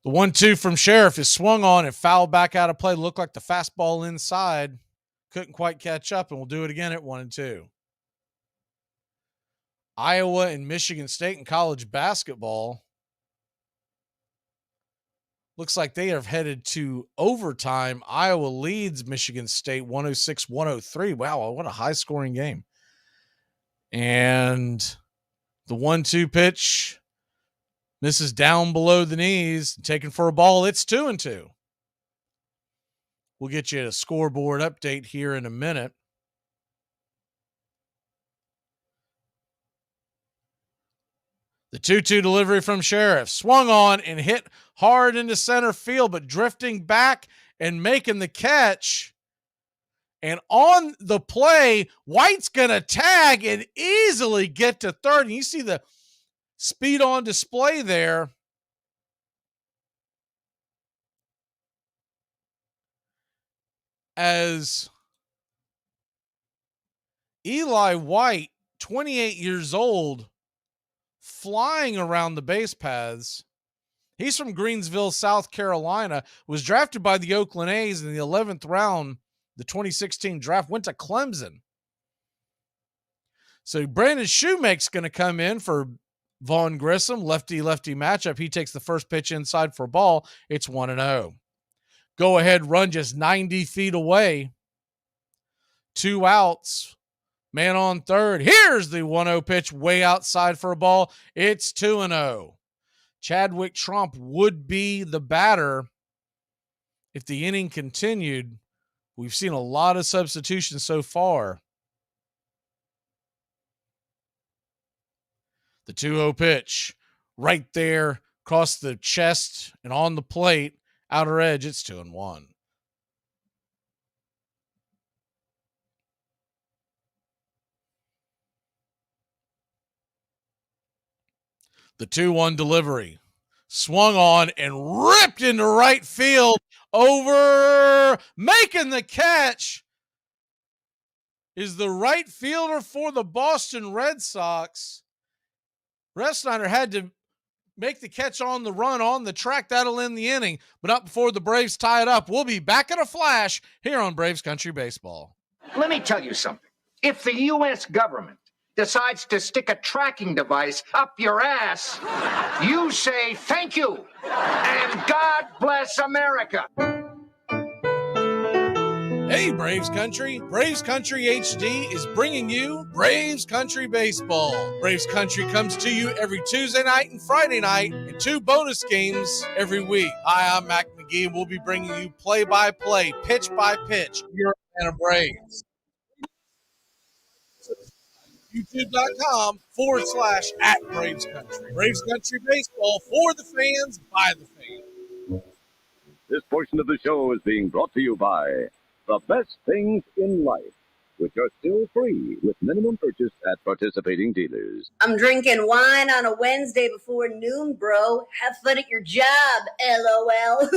The 1-2 from Sheriff is swung on and fouled back out of play. Looked like the fastball inside. Couldn't quite catch up, and we'll do it again at 1-2. Iowa and Michigan State in college basketball. Looks like they have headed to overtime. Iowa leads Michigan State 106-103. Wow, what a high-scoring game. And the 1-2 pitch misses down below the knees, taken for a ball. It's 2-2. We'll get you a scoreboard update here in a minute. The 2-2 delivery from Sheriff, swung on and hit hard into center field, but drifting back and making the catch. And on the play, White's going to tag and easily get to third. And you see the speed on display there. As Eli White, 28 years old, flying around the base paths. He's from Greensville, South Carolina, was drafted by the Oakland A's in the 11th round, the 2016 draft, went to Clemson. So Brandon Shoemake's going to come in for Vaughn Grissom, lefty-lefty matchup. He takes the first pitch inside for a ball. It's 1-0. Go-ahead run just 90 feet away. 2 outs. Man on third. Here's the 1-0 pitch way outside for a ball. It's 2-0. Chadwick Trump would be the batter if the inning continued, we've seen a lot of substitutions so far. The 2-0 pitch right there across the chest and on the plate, outer edge. It's 2-1. The 2-1 delivery swung on and ripped into right field. Over, making the catch is the right fielder for the Boston Red Sox. Refsnyder had to make the catch on the run on the track. That'll end the inning, but not before the Braves tie it up. We'll be back in a flash here on Braves Country Baseball. Let me tell you something. If the U.S. government decides to stick a tracking device up your ass, you say thank you and God bless America. Hey, Braves Country. Braves Country HD is bringing you Braves Country Baseball. Braves Country comes to you every Tuesday night and Friday night, and 2 bonus games every week. Hi, I'm Mac McGee, and we'll be bringing you play-by-play, pitch-by-pitch, your Atlanta Braves. YouTube.com/@Braves Country. Braves Country Baseball for the fans, by the fans. This portion of the show is being brought to you by The Best Things in Life, which are still free with minimum purchase at participating dealers. I'm drinking wine on a Wednesday before noon, bro. Have fun at your job, LOL.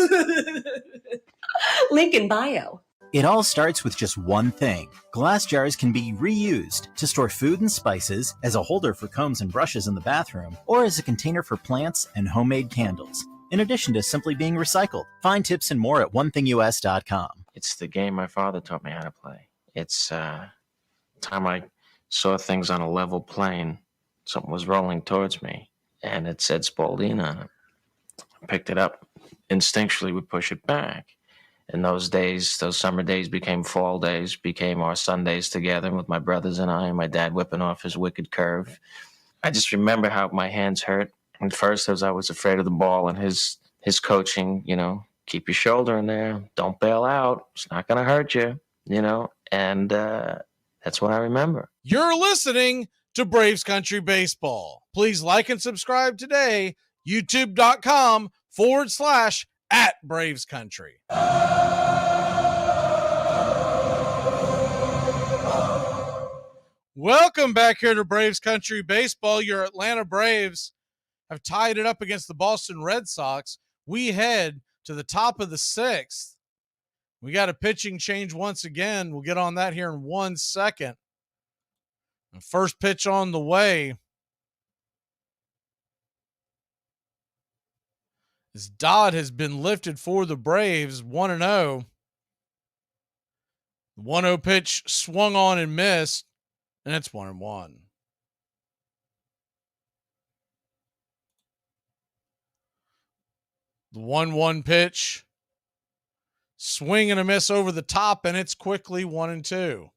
Link in bio. It all starts with just one thing. Glass jars can be reused to store food and spices, as a holder for combs and brushes in the bathroom, or as a container for plants and homemade candles, in addition to simply being recycled. Find tips and more at onethingus.com. It's the game my father taught me how to play. It's time I saw things on a level plane. Something was rolling towards me, and it said Spalding on it. I picked it up. Instinctually, we push it back. And those days, those summer days became fall days, became our Sundays together with my brothers and I, and my dad whipping off his wicked curve. I just remember how my hands hurt. At first, as I was afraid of the ball and his coaching, keep your shoulder in there. Don't bail out. It's not going to hurt you, and that's what I remember. You're listening to Braves Country Baseball. Please like and subscribe today. YouTube.com/@Braves Country. Welcome back here to Braves Country Baseball. Your Atlanta Braves have tied it up against the Boston Red Sox. We head to the top of the 6th. We got a pitching change once again. We'll get on that here in 1 second. The first pitch on the way. As Dodd has been lifted for the Braves, 1-0. The 1-0 pitch swung on and missed, and it's 1-1. The 1-1 pitch, swing and a miss over the top, and it's quickly 1-2.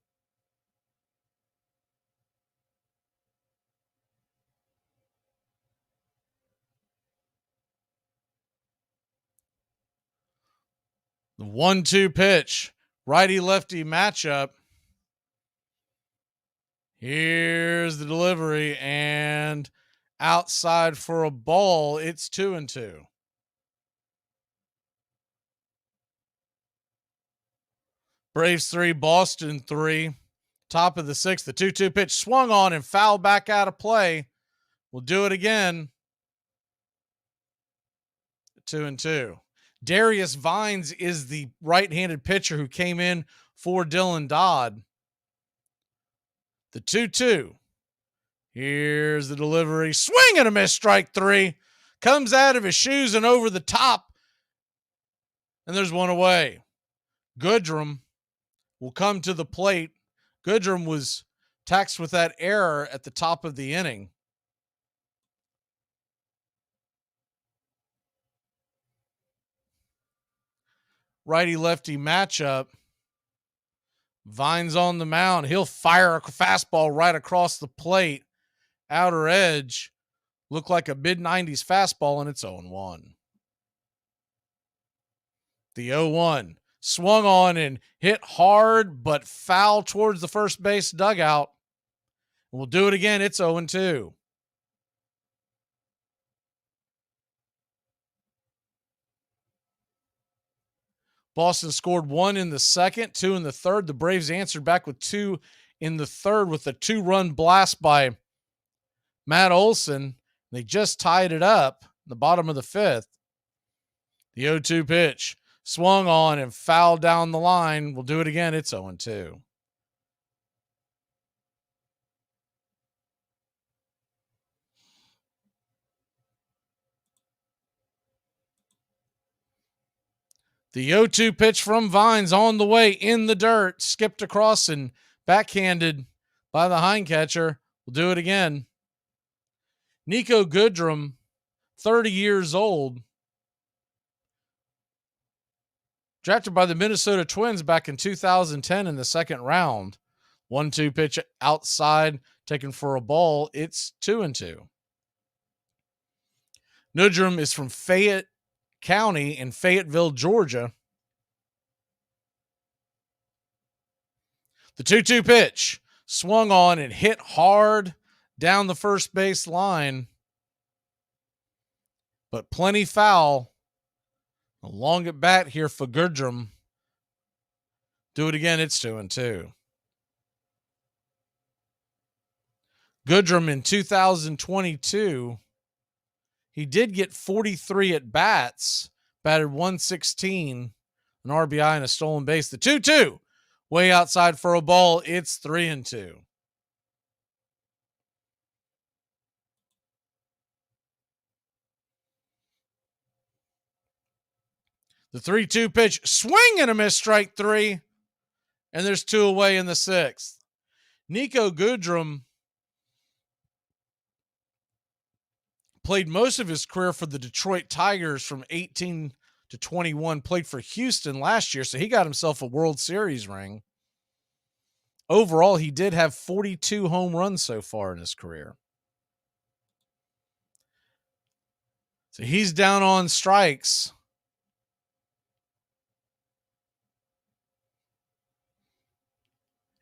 The 1-2 pitch, righty-lefty matchup. Here's the delivery, and outside for a ball. It's 2-2. Braves 3, Boston 3. Top of the 6th, the 2-2 pitch swung on and fouled back out of play. We'll do it again. 2-2. Darius Vines is the right-handed pitcher who came in for Dylan Dodd. The 2-2. Here's the delivery. Swing and a miss, strike 3. Comes out of his shoes and over the top. And there's one away. Goodrum will come to the plate. Goodrum was taxed with that error at the top of the inning. Righty-lefty matchup. Vines on the mound. He'll fire a fastball right across the plate. Outer edge. Look like a mid-90s fastball, and it's 0-1. The 0-1 swung on and hit hard, but foul towards the first base dugout. We'll do it again. It's 0-2. Boston scored 1 in the second, 2 in the third. The Braves answered back with 2 in the third with a 2-run blast by Matt Olson. They just tied it up in the bottom of the fifth. The 0-2 pitch swung on and fouled down the line. We'll do it again. It's 0-2. The 0-2 pitch from Vines on the way in the dirt, skipped across and backhanded by the hind catcher. We'll do it again. Nico Goodrum, 30 years old, drafted by the Minnesota Twins back in 2010 in the second round. 1-2 pitch outside, taken for a ball. It's 2-2. Goodrum is from Fayette County in Fayetteville, Georgia. The 2-2 pitch swung on and hit hard down the first base line, but plenty foul. A long at bat here for Goodrum. Do it again. It's 2-2. Goodrum in 2022, he did get 43 at bats, batted 116, an RBI and a stolen base. The 2-2 way outside for a ball. It's 3-2. The 3-2 pitch, swing and a miss, strike 3, and there's 2 away in the 6th. Nico Goodrum played most of his career for the Detroit Tigers from 18 to 21, played for Houston last year, so he got himself a World Series ring. Overall, he did have 42 home runs so far in his career. So he's down on strikes.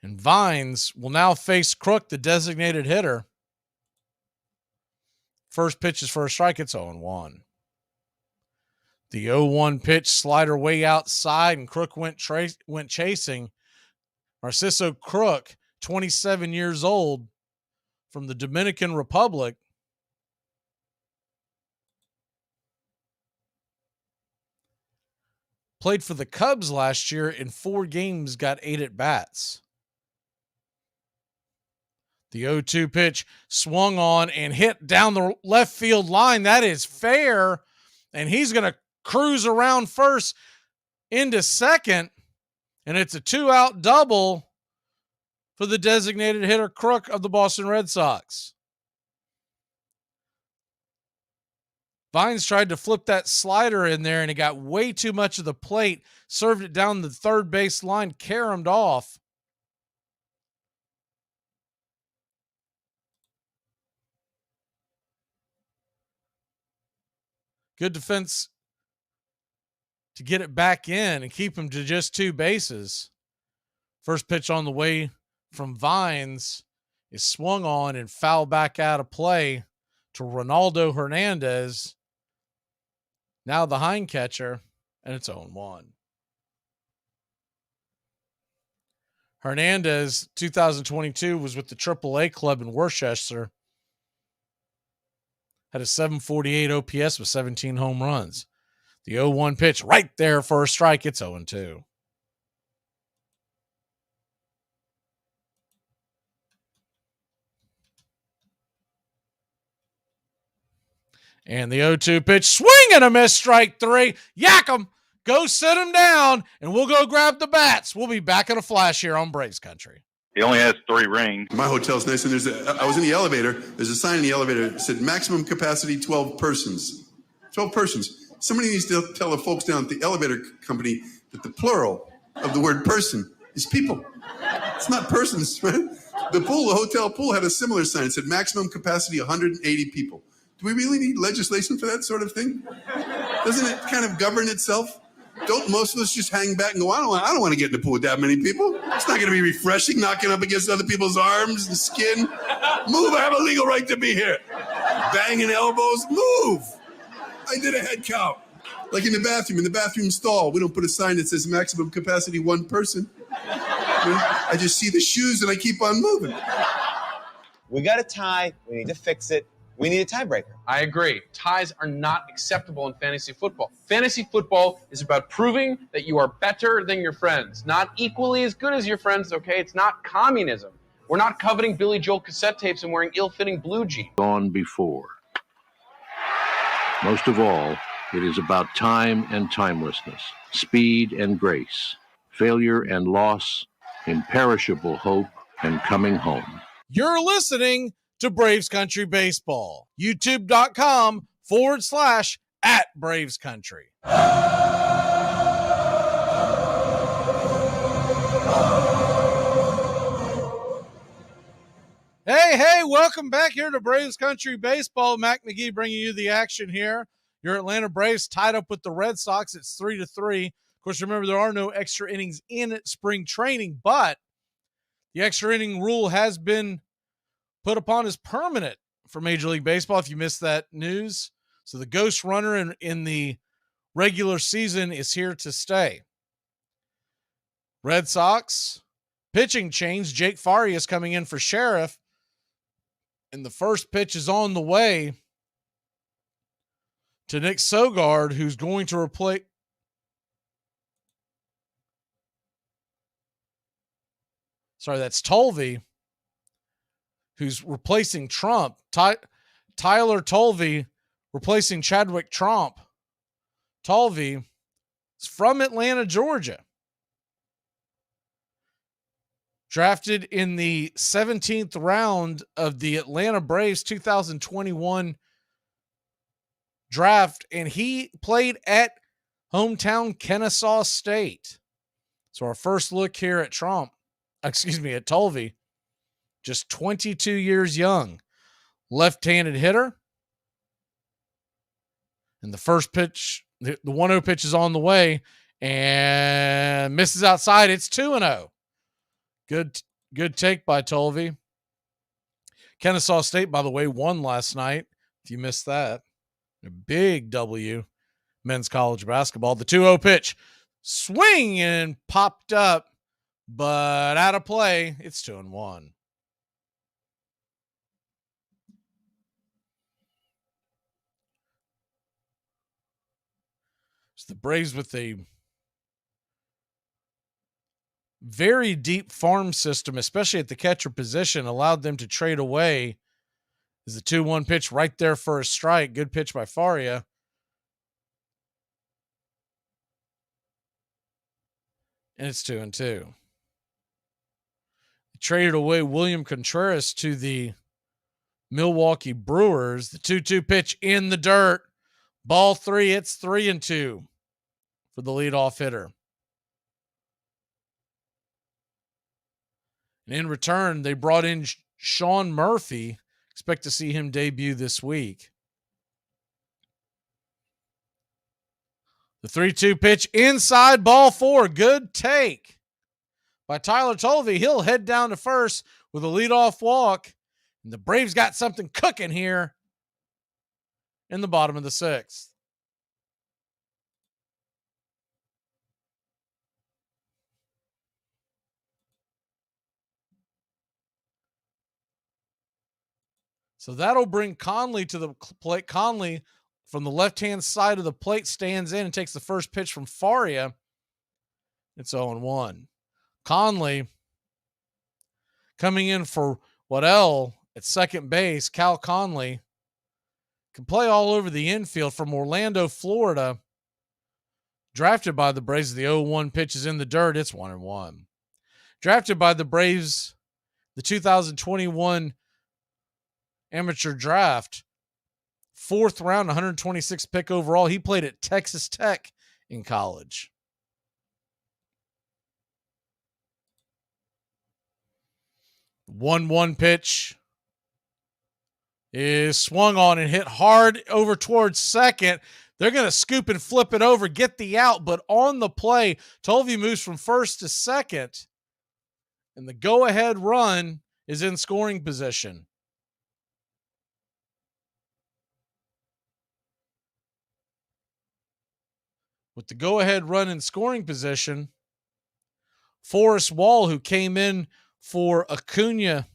And Vines will now face Crook, the designated hitter. First pitch is for a strike. It's 0-1. The 0-1 pitch, slider way outside, and Crook went chasing. Narciso Crook, 27 years old, from the Dominican Republic. Played for the Cubs last year. In 4 games, got 8 at-bats. The 0-2 pitch swung on and hit down the left field line. That is fair. And he's going to cruise around first into second. And it's a 2-out double for the designated hitter Crook of the Boston Red Sox. Vines tried to flip that slider in there, and it got way too much of the plate. Served it down the third base line, caromed off. Good defense to get it back in and keep him to just 2 bases. First pitch on the way from Vines is swung on and fouled back out of play to Ronaldo Hernandez. Now the hind catcher, and it's 0-1. Hernandez, 2022, was with the AAA club in Worcester. Had a 748 OPS with 17 home runs. The 0-1 pitch right there for a strike. It's 0-2. And the 0-2 pitch, swing and a miss, strike 3. Yak 'em. Go sit him down, and we'll go grab the bats. We'll be back in a flash here on Braves Country. He only has 3 rings. My hotel's nice, and I was in the elevator. There's a sign in the elevator that said maximum capacity 12 persons. 12 persons. Somebody needs to tell the folks down at the elevator company that the plural of the word person is people. It's not persons, right? The hotel pool had a similar sign. It said maximum capacity 180 people. Do we really need legislation for that sort of thing? Doesn't it kind of govern itself? Don't most of us just hang back and go, I don't want to get in the pool with that many people. It's not going to be refreshing knocking up against other people's arms and skin. Move, I have a legal right to be here. Banging elbows, move. I did a head count. Like in the bathroom stall, we don't put a sign that says maximum capacity 1 person. I just see the shoes and I keep on moving. We got a tie. We need to fix it. We need a tiebreaker. I agree. Ties are not acceptable in fantasy football. Fantasy football is about proving that you are better than your friends, not equally as good as your friends, okay? It's not communism. We're not coveting Billy Joel cassette tapes and wearing ill-fitting blue jeans. Gone before. Most of all, it is about time and timelessness, speed and grace, failure and loss, imperishable hope and coming home. You're listening to Braves Country Baseball. YouTube.com/@Braves Country. Hey, welcome back here to Braves Country Baseball. Mac McGee bringing you the action here. Your Atlanta Braves tied up with the Red Sox. It's 3-3. Of course, remember, there are no extra innings in spring training, but the extra inning rule has been put upon as permanent for Major League Baseball, if you missed that news. So the ghost runner in the regular season is here to stay. Red Sox pitching change. Jake Farias coming in for Sheriff. And the first pitch is on the way to Nick Sogard, who's going to replace... Sorry, that's Tolvey, who's replacing Trump. Tyler Tolvey replacing Chadwick Trump. Tolvey is from Atlanta, Georgia. Drafted in the 17th round of the Atlanta Braves 2021 draft, and he played at hometown Kennesaw State. So our first look here at at Tolvey, just 22 years young, left-handed hitter. And the first pitch, the 1-0 pitch is on the way and misses outside. It's 2-0. Good take by Tolvey. Kennesaw State, by the way, won last night. If you missed that, a big W, men's college basketball. The 2-0 pitch, swing and popped up, but out of play. It's 2-1. So the Braves, with a very deep farm system, especially at the catcher position, allowed them to trade away. Is the 2-1 pitch right there for a strike. Good pitch by Faria. And it's 2-2. They traded away William Contreras to the Milwaukee Brewers. The 2-2 pitch in the dirt. Ball 3. It's 3-2 for the leadoff hitter. And in return, they brought in Sean Murphy. Expect to see him debut this week. The 3-2 pitch inside, ball 4. Good take by Tyler Tolvey. He'll head down to first with a leadoff walk. And the Braves got something cooking here in the bottom of the 6th. So that'll bring Conley to the plate. Conley from the left-hand side of the plate stands in and takes the first pitch from Faria. It's 0-1. Conley coming in for Waddell at second base. Cal Conley can play all over the infield from Orlando, Florida. Drafted by the Braves. The 0-1 pitch is in the dirt. It's 1-1. Drafted by the Braves, the 2021 amateur draft, 4th round, 126th pick overall. He played at Texas Tech in college. The 1-1 pitch is swung on and hit hard over towards second. They're going to scoop and flip it over, get the out, but on the play, Tovey moves from first to second, and the go-ahead run is in scoring position. With the go-ahead run in scoring position, Forrest Wall, who came in for Acuna,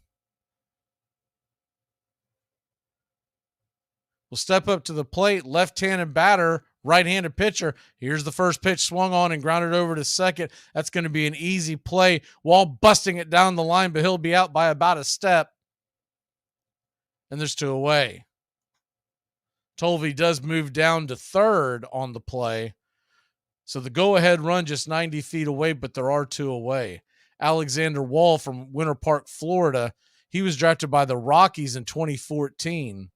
will step up to the plate. Left-handed batter, right-handed pitcher. Here's the first pitch swung on and grounded over to second. That's going to be an easy play. Wall busting it down the line, but he'll be out by about a step. And there's 2 away. Tovey does move down to third on the play. So the go-ahead run just 90 feet away, but there are 2 away. Alexander Wall from Winter Park, Florida. He was drafted by the Rockies in 2014.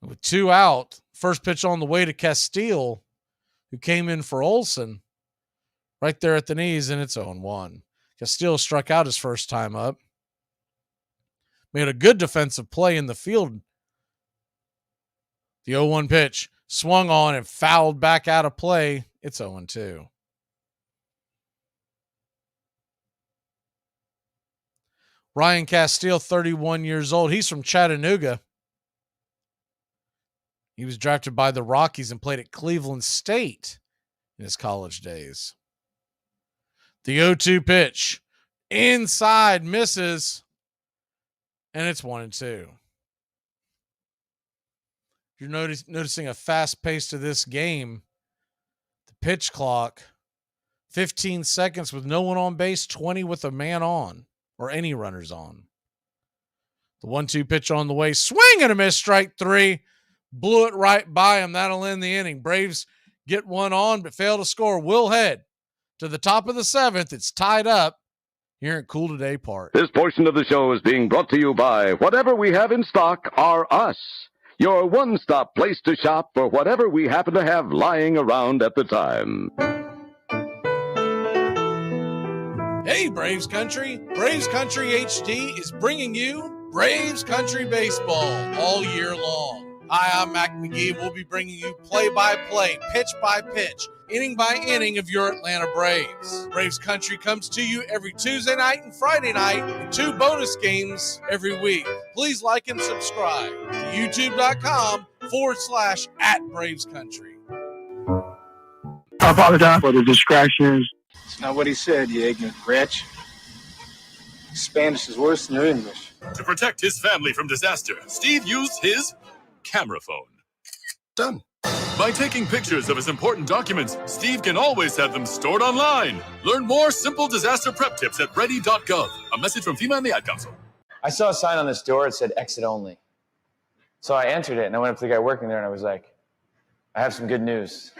With 2 out, first pitch on the way to Castile, who came in for Olsen, right there at the knees, and it's 0-1. Castile struck out his first time up. Made a good defensive play in the field. The 0-1 pitch swung on and fouled back out of play. It's 0-2. Ryan Castile, 31 years old. He's from Chattanooga. He was drafted by the Rockies and played at Cleveland State in his college days. The 0-2 pitch inside, misses, and it's 1-2. You're noticing a fast pace to this game. The pitch clock, 15 seconds with no one on base, 20 with a man on, or any runners on. The 1-2 pitch on the way, swing and a miss, strike 3. Blew it right by him. That'll end the inning. Braves get one on, but fail to score. We'll head to the top of the 7th. It's tied up here at Cool Today Park. This portion of the show is being brought to you by Whatever We Have in Stock Are Us, your one-stop place to shop for whatever we happen to have lying around at the time. Hey, Braves Country. Braves Country HD is bringing you Braves Country Baseball all year long. Hi, I'm Mac McGee. We'll be bringing you play-by-play, pitch-by-pitch, inning-by-inning of your Atlanta Braves. Braves Country comes to you every Tuesday night and Friday night, and 2 bonus games every week. Please like and subscribe to youtube.com/@BravesCountry. I apologize for the distractions. It's not what he said, you ignorant wretch. Spanish is worse than your English. To protect his family from disaster, Steve used his camera phone. Done. By taking pictures of his important documents, Steve can always have them stored online. Learn more simple disaster prep tips at ready.gov. A message from FEMA and the Ad Council. I saw a sign on this door that said exit only. So I entered it and I went up to the guy working there and I was like, I have some good news.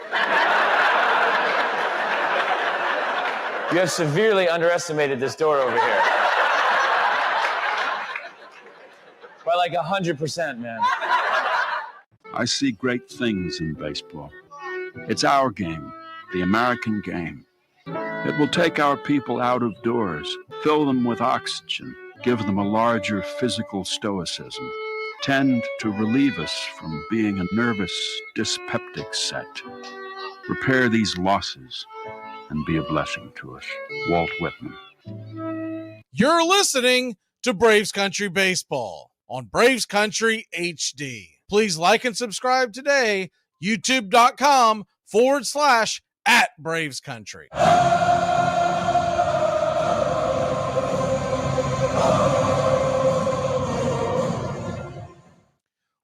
You have severely underestimated this door over here. By like 100%, man. I see great things in baseball. It's our game, the American game. It will take our people out of doors, fill them with oxygen, give them a larger physical stoicism, tend to relieve us from being a nervous, dyspeptic set, repair these losses, and be a blessing to us. Walt Whitman. You're listening to Braves Country Baseball on Braves Country HD. Please like and subscribe today, youtube.com/@BravesCountry.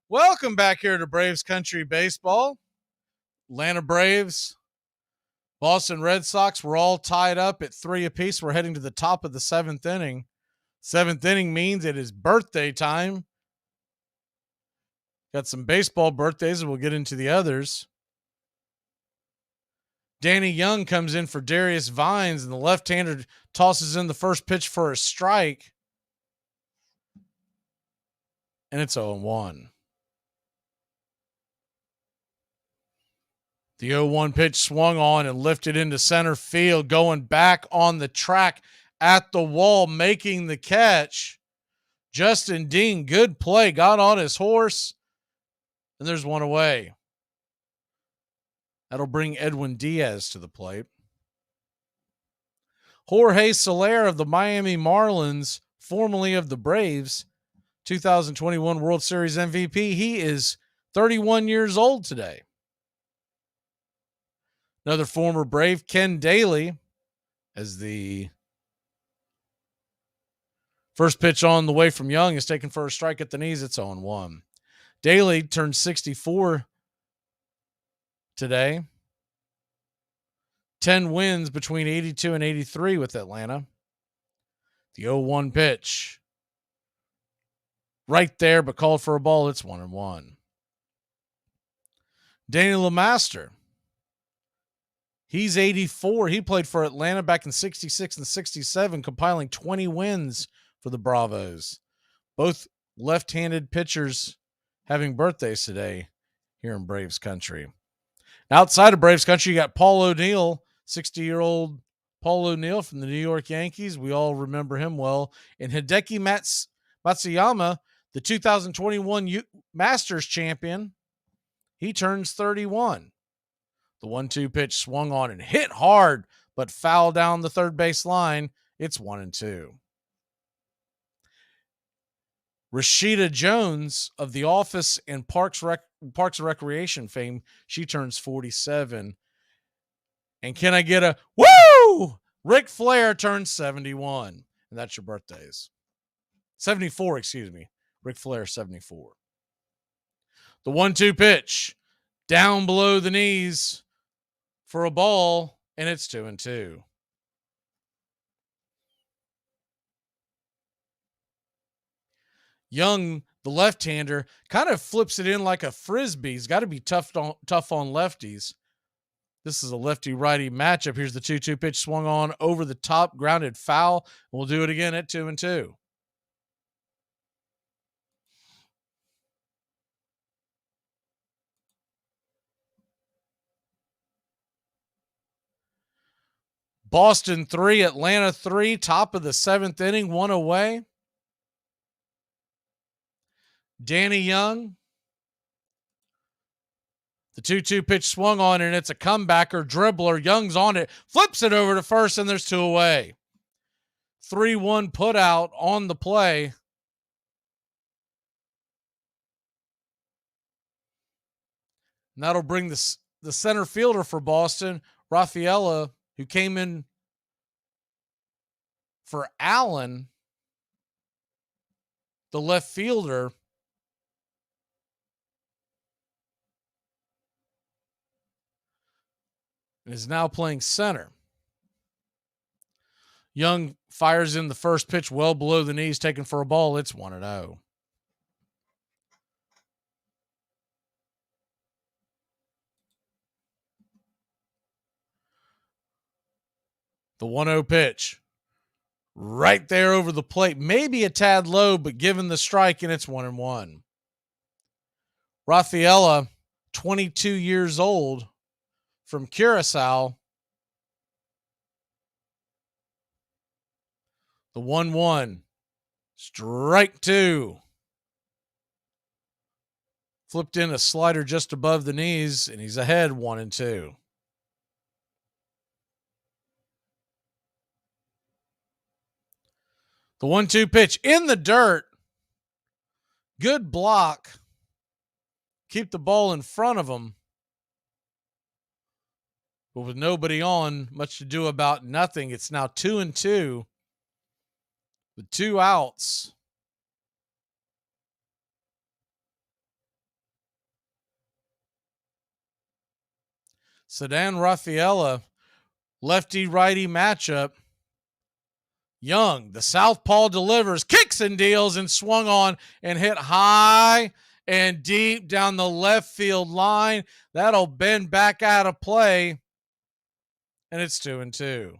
Welcome back here to Braves Country Baseball. Atlanta Braves, Boston Red Sox, we're all tied up at 3 apiece. We're heading to the top of the 7th inning. 7th inning means it is birthday time. Got some baseball birthdays, and we'll get into the others. Danny Young comes in for Darius Vines, and the left-hander tosses in the first pitch for a strike. And it's 0-1. The 0-1 pitch swung on and lifted into center field, going back on the track at the wall, making the catch. Justin Dean, good play, got on his horse, and there's one away. That'll bring Edwin Diaz to the plate. Jorge Soler of the Miami Marlins, formerly of the Braves, 2021 World Series MVP. He is 31 years old today. Another former Brave, Ken Daly, as the first pitch on the way from Young is taken for a strike at the knees. It's 0-1. Daly turned 64 today. 10 wins between 82 and 83 with Atlanta. The 0-1 pitch. Right there, but called for a ball. It's 1-1. Danny LeMaster. He's 84. He played for Atlanta back in 66 and 67, compiling 20 wins for the Bravos. Both left-handed pitchers having birthdays today here in Braves country. Outside of Braves country, you got Paul O'Neill, 60-year-old Paul O'Neill from the New York Yankees. We all remember him well. And Hideki Matsuyama, the 2021 Masters champion, he turns 31. The 1-2 pitch swung on and hit hard, but fouled down the third base line. It's 1-2. Rashida Jones of The Office and Parks and Recreation fame, she turns 47. And can I get a woo? Ric Flair turns 71. And that's your birthdays. 74, excuse me. Ric Flair, 74. The 1-2 pitch down below the knees for a ball, and it's 2-2. Young, the left-hander, kind of flips it in like a frisbee. He's got to be tough on lefties. This is a lefty-righty matchup. Here's the 2-2 pitch swung on over the top, grounded foul. We'll do it again at 2-2. Boston 3, Atlanta 3, top of the 7th inning, 1 away. Danny Young. The 2-2 pitch swung on, and it's a comebacker, dribbler. Young's on it, flips it over to first, and there's 2 away. 3-1 put out on the play. And that'll bring the center fielder for Boston, Rafaela, who came in for Allen, the left fielder. And is now playing center. Young fires in the first pitch well below the knees, taken for a ball. It's 1-0. The 1-0 pitch. Right there over the plate. Maybe a tad low, but given the strike, and it's 1-1. Rafaela, 22 years old, from Curacao. The 1-1. Strike 2. Flipped in a slider just above the knees, and he's ahead 1-2. The 1-2 pitch in the dirt. Good block. Keep the ball in front of him. But with nobody on, much to do about nothing. It's now 2-2 with 2 outs. Sedan Rafaela, lefty-righty matchup. Young, the southpaw delivers, kicks and deals, and swung on and hit high and deep down the left field line. That'll bend back out of play, and it's 2-2.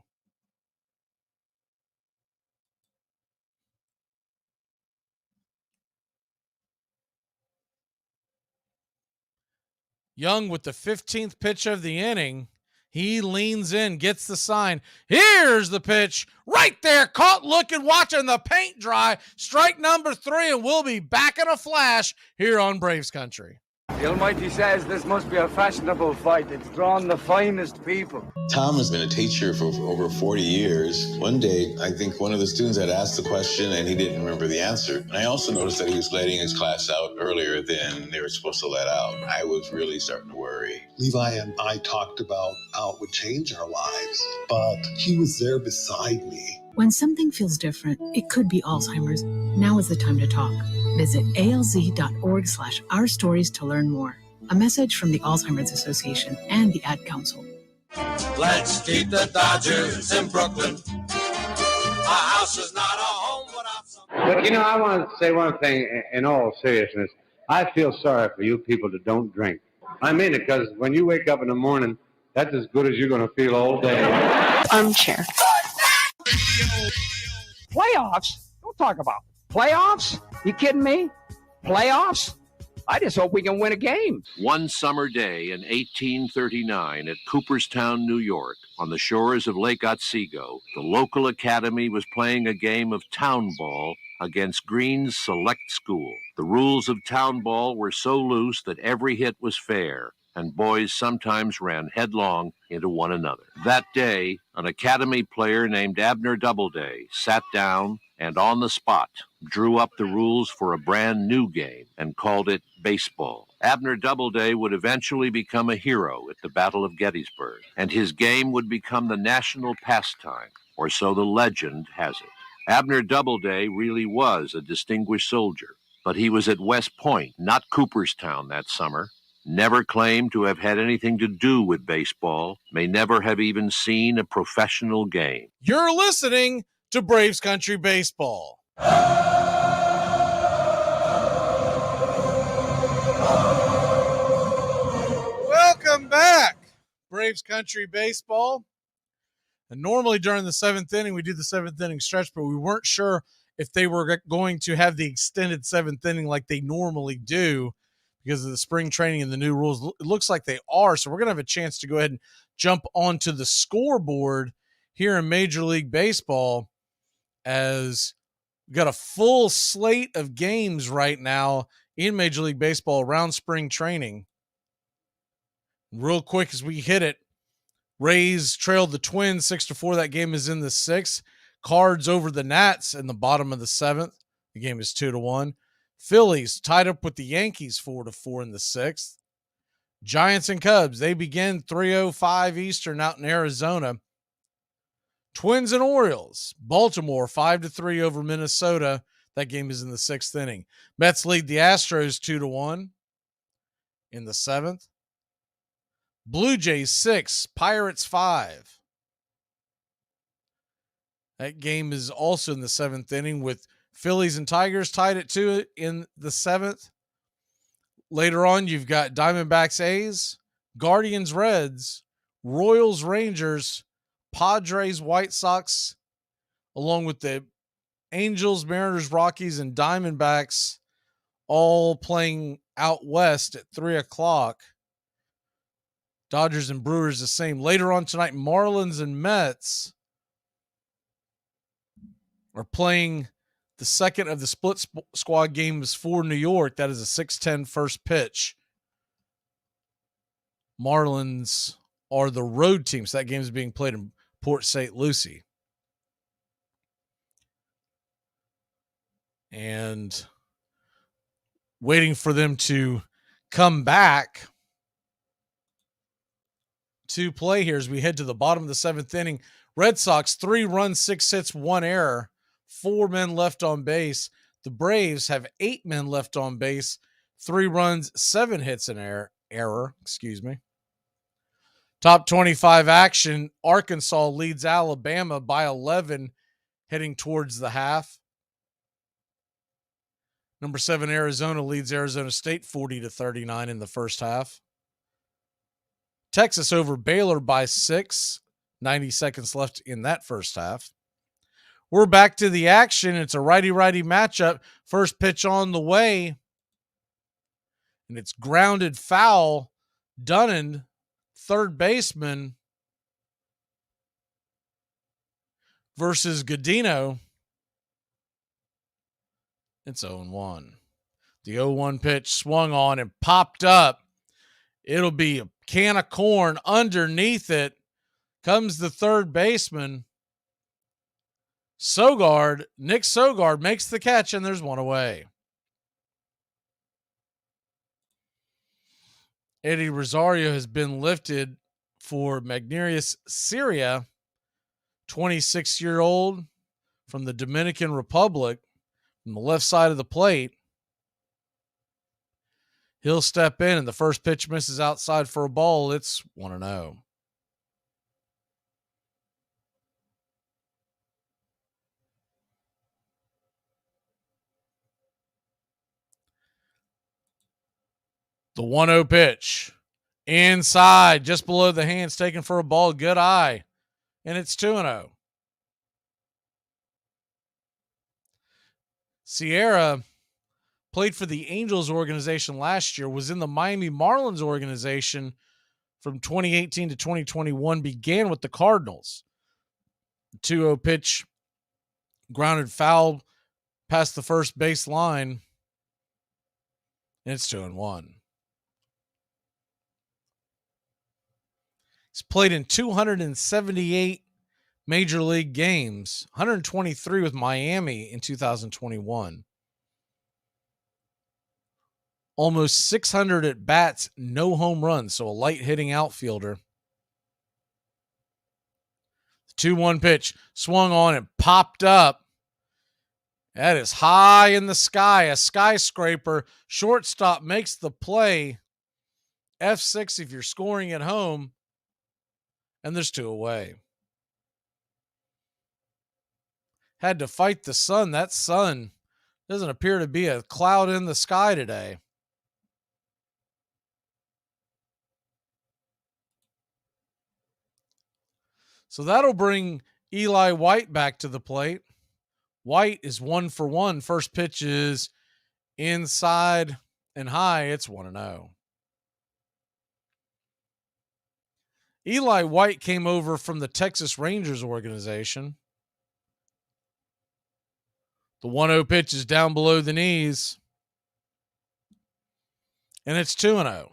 Young with the 15th pitch of the inning. He leans in, gets the sign. Here's the pitch. Right there, caught looking, watching the paint dry. Strike number 3, and we'll be back in a flash here on Braves Country. The Almighty says this must be a fashionable fight. It's drawn the finest people. Tom has been a teacher for over 40 years. One day, I think one of the students had asked the question and he didn't remember the answer. And I also noticed that he was letting his class out earlier than they were supposed to let out. I was really starting to worry. Levi and I talked about how it would change our lives, but he was there beside me. When something feels different, it could be Alzheimer's. Now is the time to talk. Visit alz.org/ourstories to learn more. A message from the Alzheimer's Association and the Ad Council. Let's keep the Dodgers in Brooklyn. Our house is not a home without some... But, I want to say one thing in all seriousness. I feel sorry for you people that don't drink. I mean it, because when you wake up in the morning, that's as good as you're going to feel all day. Armchair. Playoffs? Don't talk about playoffs. You kidding me? Playoffs? I just hope we can win a game. One summer day in 1839 at Cooperstown, New York, on the shores of Lake Otsego, the local academy was playing a game of town ball against Green's select school. The rules of town ball were so loose that every hit was fair, and boys sometimes ran headlong into one another. That day, an academy player named Abner Doubleday sat down and on the spot drew up the rules for a brand new game and called it baseball. Abner Doubleday would eventually become a hero at the Battle of Gettysburg, and his game would become the national pastime, or so the legend has it. Abner Doubleday really was a distinguished soldier, but he was at West Point, not Cooperstown, that summer. Never claimed to have had anything to do with baseball, may never have even seen a professional game. You're listening to Braves Country Baseball. Welcome back, Braves Country Baseball. And normally during the 7th inning, we do the 7th inning stretch, but we weren't sure if they were going to have the extended 7th inning like they normally do, because of the spring training and the new rules. It looks like they are, so we're going to have a chance to go ahead and jump onto the scoreboard here in Major League Baseball, as we've got a full slate of games right now in Major League Baseball around spring training. Real quick as we hit it, Rays trailed the Twins 6-4. That game is in the 6th. Cards over the Nats in the bottom of the 7th. The game is 2-1. Phillies tied up with the Yankees 4-4 in the 6th. Giants and Cubs, they begin 3:05 Eastern out in Arizona. Twins and Orioles, Baltimore 5-3 over Minnesota. That game is in the 6th inning. Mets lead the Astros 2-1 in the 7th. Blue Jays 6, Pirates 5. That game is also in the 7th inning, with Phillies and Tigers tied at 2 in the 7th. Later on, you've got Diamondbacks A's, Guardians Reds, Royals Rangers, Padres White Sox, along with the Angels, Mariners, Rockies, and Diamondbacks all playing out west at 3 o'clock. Dodgers and Brewers the same. Later on tonight, Marlins and Mets are playing the second of the split squad games for New York. That is a 6:10 first pitch. Marlins are the road team, so that game is being played in Port St. Lucie. And waiting for them to come back to play here as we head to the bottom of the 7th inning. Red Sox, 3 runs, 6 hits, 1 error, 4 men left on base. The Braves have 8 men left on base, 3 runs, 7 hits, and error. Top 25 action. Arkansas leads Alabama by 11 heading towards the half. Number 7, Arizona leads Arizona State 40-39 in the first half. Texas over Baylor by 6. 90 seconds left in that first half. We're back to the action. It's a righty-righty matchup. First pitch on the way. And it's grounded foul. Dunnan, third baseman, versus Godino, it's 0-1. The 0-1 pitch swung on and popped up. It'll be a can of corn underneath it. Comes the third baseman. Nick Sogard makes the catch, and there's one away. Eddie Rosario has been lifted for Magnerius Syria, 26-year-old from the Dominican Republic, from the left side of the plate. He'll step in, and the first pitch misses outside for a ball. It's 1-0. The 1-0 pitch. Inside, just below the hands, taken for a ball. Good eye. And it's 2-0. Sierra played for the Angels organization last year, was in the Miami Marlins organization from 2018 to 2021, began with the Cardinals. The 2-0 pitch, grounded foul past the first base line, and it's 2-1. He's played in 278 major league games, 123 with Miami in 2021. Almost 600 at bats, no home runs, so a light hitting outfielder. The 2-1 pitch swung on and popped up. That is high in the sky, a skyscraper. Shortstop makes the play. F6 if you're scoring at home. And there's 2 away. Had to fight the sun. That sun doesn't appear to be a cloud in the sky today. So that'll bring Eli White back to the plate. White is 1 for 1. First pitch is inside and high. It's 1-0. Eli White came over from the Texas Rangers organization. The 1-0 pitch is down below the knees. And it's 2-0.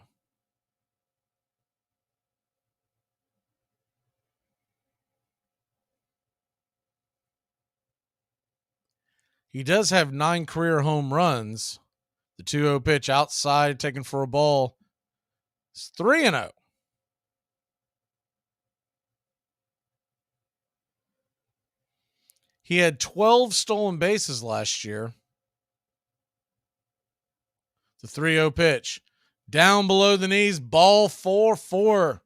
He does have 9 career home runs. The 2-0 pitch outside, taken for a ball. It's 3-0. He had 12 stolen bases last year. The 3-0 pitch. Down below the knees, ball 4-4.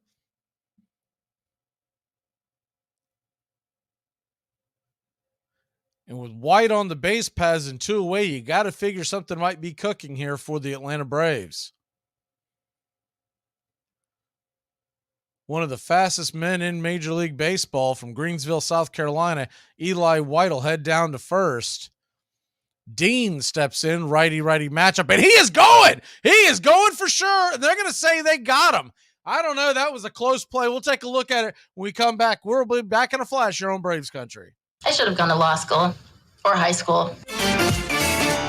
And with White on the base paths and 2 away, you got to figure something might be cooking here for the Atlanta Braves. One of the fastest men in Major League Baseball from Greensville, South Carolina, Eli White will head down to first. Dean steps in, righty-righty matchup, and he is going! He is going for sure. They're going to say they got him. I don't know. That was a close play. We'll take a look at it when we come back. We'll be back in a flash here on Braves Country. I should have gone to law school or high school.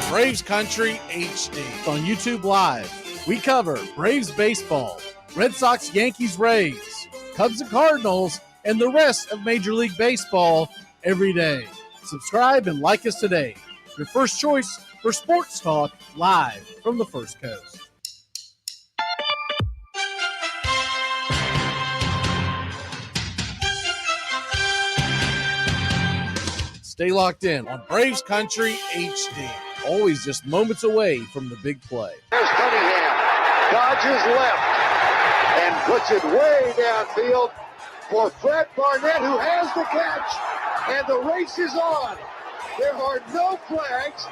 Braves Country HD. On YouTube Live, we cover Braves baseball, Red Sox, Yankees, Rays, Cubs and Cardinals, and the rest of Major League Baseball every day. Subscribe and like us today. Your first choice for sports talk live from the First Coast. Stay locked in on Braves Country HD. Always just moments away from the big play. There's Cunningham. Dodges left and puts it way downfield for Fred Barnett, who has the catch. And the race is on. There are no flags.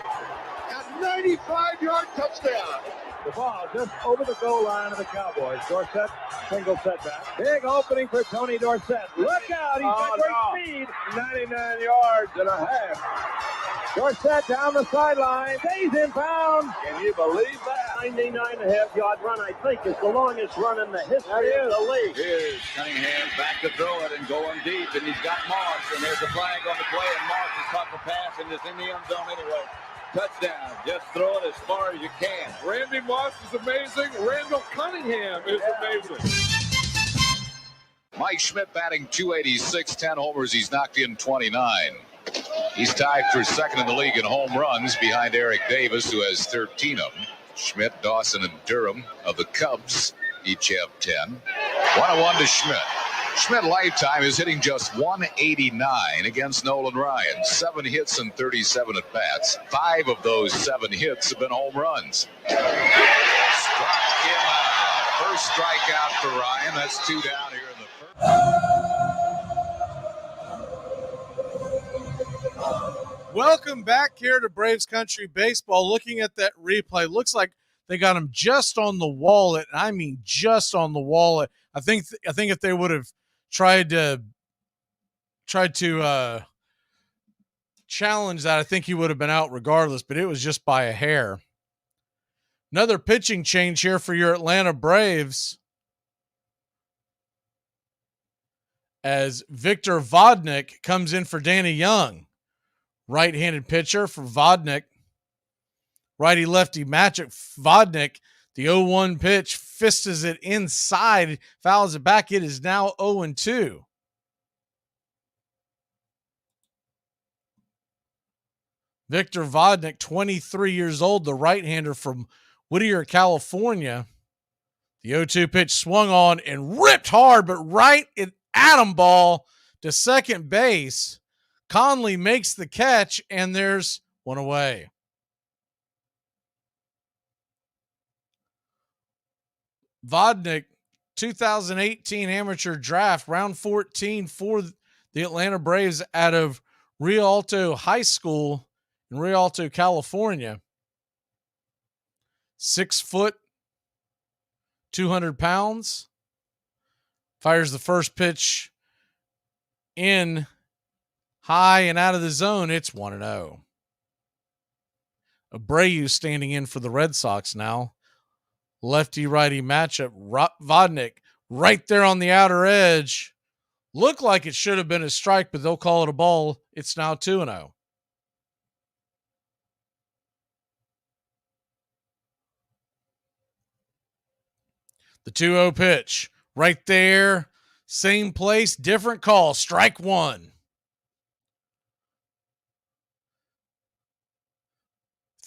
A 95-yard touchdown. The ball just over the goal line of the Cowboys. Dorsett, single setback. Big opening for Tony Dorsett. Look out, he's got great speed. 99 yards and a half. Dorsett down the sideline. Stays in bounds. Can you believe that? 99.5-yard run, I think, is the longest run in the history of the league. Here's Cunningham back to throw it and going deep, and he's got Moss, and there's a flag on the play, and Moss has caught the pass, and it's in the end zone anyway. Touchdown. Just throw it as far as you can. Randy Moss is amazing. Randall Cunningham is amazing. Mike Schmidt batting .286, 10 homers. He's knocked in 29. He's tied for second in the league in home runs behind Eric Davis, who has 13 of them. Schmidt, Dawson, and Durham of the Cubs each have 10. 1-1 to Schmidt. Schmidt lifetime is hitting just 189 against Nolan Ryan. 7 hits and 37 at bats. 5 of those 7 hits have been home runs. Struck him out. First strikeout for Ryan. That's 2 down here in the first. Welcome back here to Braves Country Baseball. Looking at that replay, looks like they got him just on the wallet. I mean, just on the wallet. I think if they would have tried to challenge that, I think he would have been out regardless, but it was just by a hair. Another pitching change here for your Atlanta Braves, as Victor Vodnik comes in for Danny Young. Right-handed pitcher for Vodnik. Righty-lefty matchup. Vodnik, the 0-1 pitch, fists it inside, fouls it back. It is now 0-2. Victor Vodnik, 23 years old, the right-hander from Whittier, California. The 0-2 pitch swung on and ripped hard, but right at Adam ball to second base. Conley makes the catch, and there's one away. Vodnik, 2018 amateur draft, round 14 for the Atlanta Braves out of Rialto High School in Rialto, California. 6 foot, 200 pounds. Fires the first pitch in high and out of the zone. It's 1-0. Abreu standing in for the Red Sox now. Lefty-righty matchup. Vodnik right there on the outer edge. Looked like it should have been a strike, but they'll call it a ball. It's now 2-0. The 2-0 pitch. Right there. Same place, different call. Strike 1.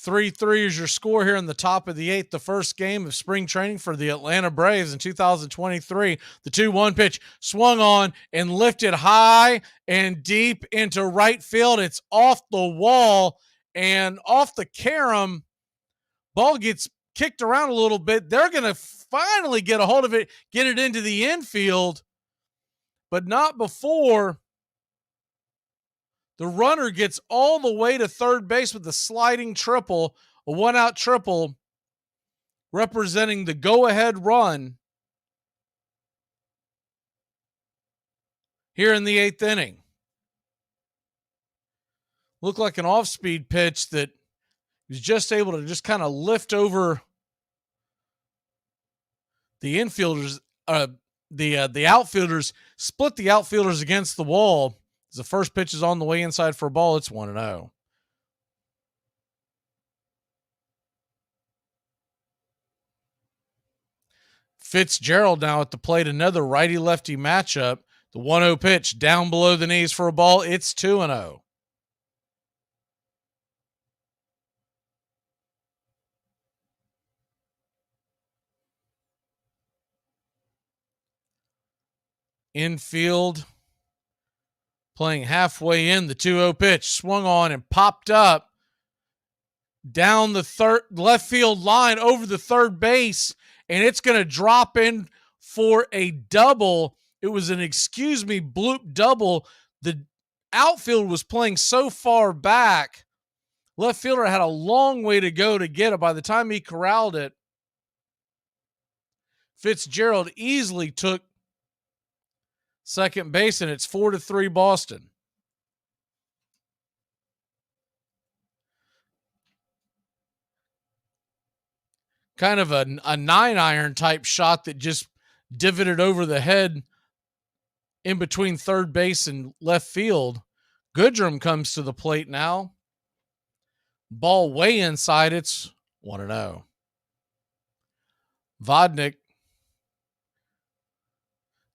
3-3 is your score here in the top of the 8th, the first game of spring training for the Atlanta Braves in 2023. The 2-1 pitch swung on and lifted high and deep into right field. It's off the wall and off the carom. Ball gets kicked around a little bit. They're going to finally get a hold of it, get it into the infield, but not before the runner gets all the way to third base with a sliding triple, a 1-out triple, representing the go-ahead run here in the 8th inning. Looked like an off-speed pitch that was just able to just kind of lift over the infielders, the outfielders, split the outfielders against the wall. As the first pitch is on the way inside for a ball, it's 1-0. Fitzgerald now at the plate, another righty-lefty matchup. The 1-0 pitch down below the knees for a ball. It's 2-0. Infield playing halfway in. The 2-0 pitch swung on and popped up down the left field line over the third base, and it's going to drop in for a double. It was an bloop double. The outfield was playing so far back. Left fielder had a long way to go to get it. By the time he corralled it, Fitzgerald easily took second base, and it's 4-3 Boston. kind of a 9-iron type shot that just divoted over the head in between third base and left field. Goodrum comes to the plate now. Ball way inside. It's 1-0. Vodnik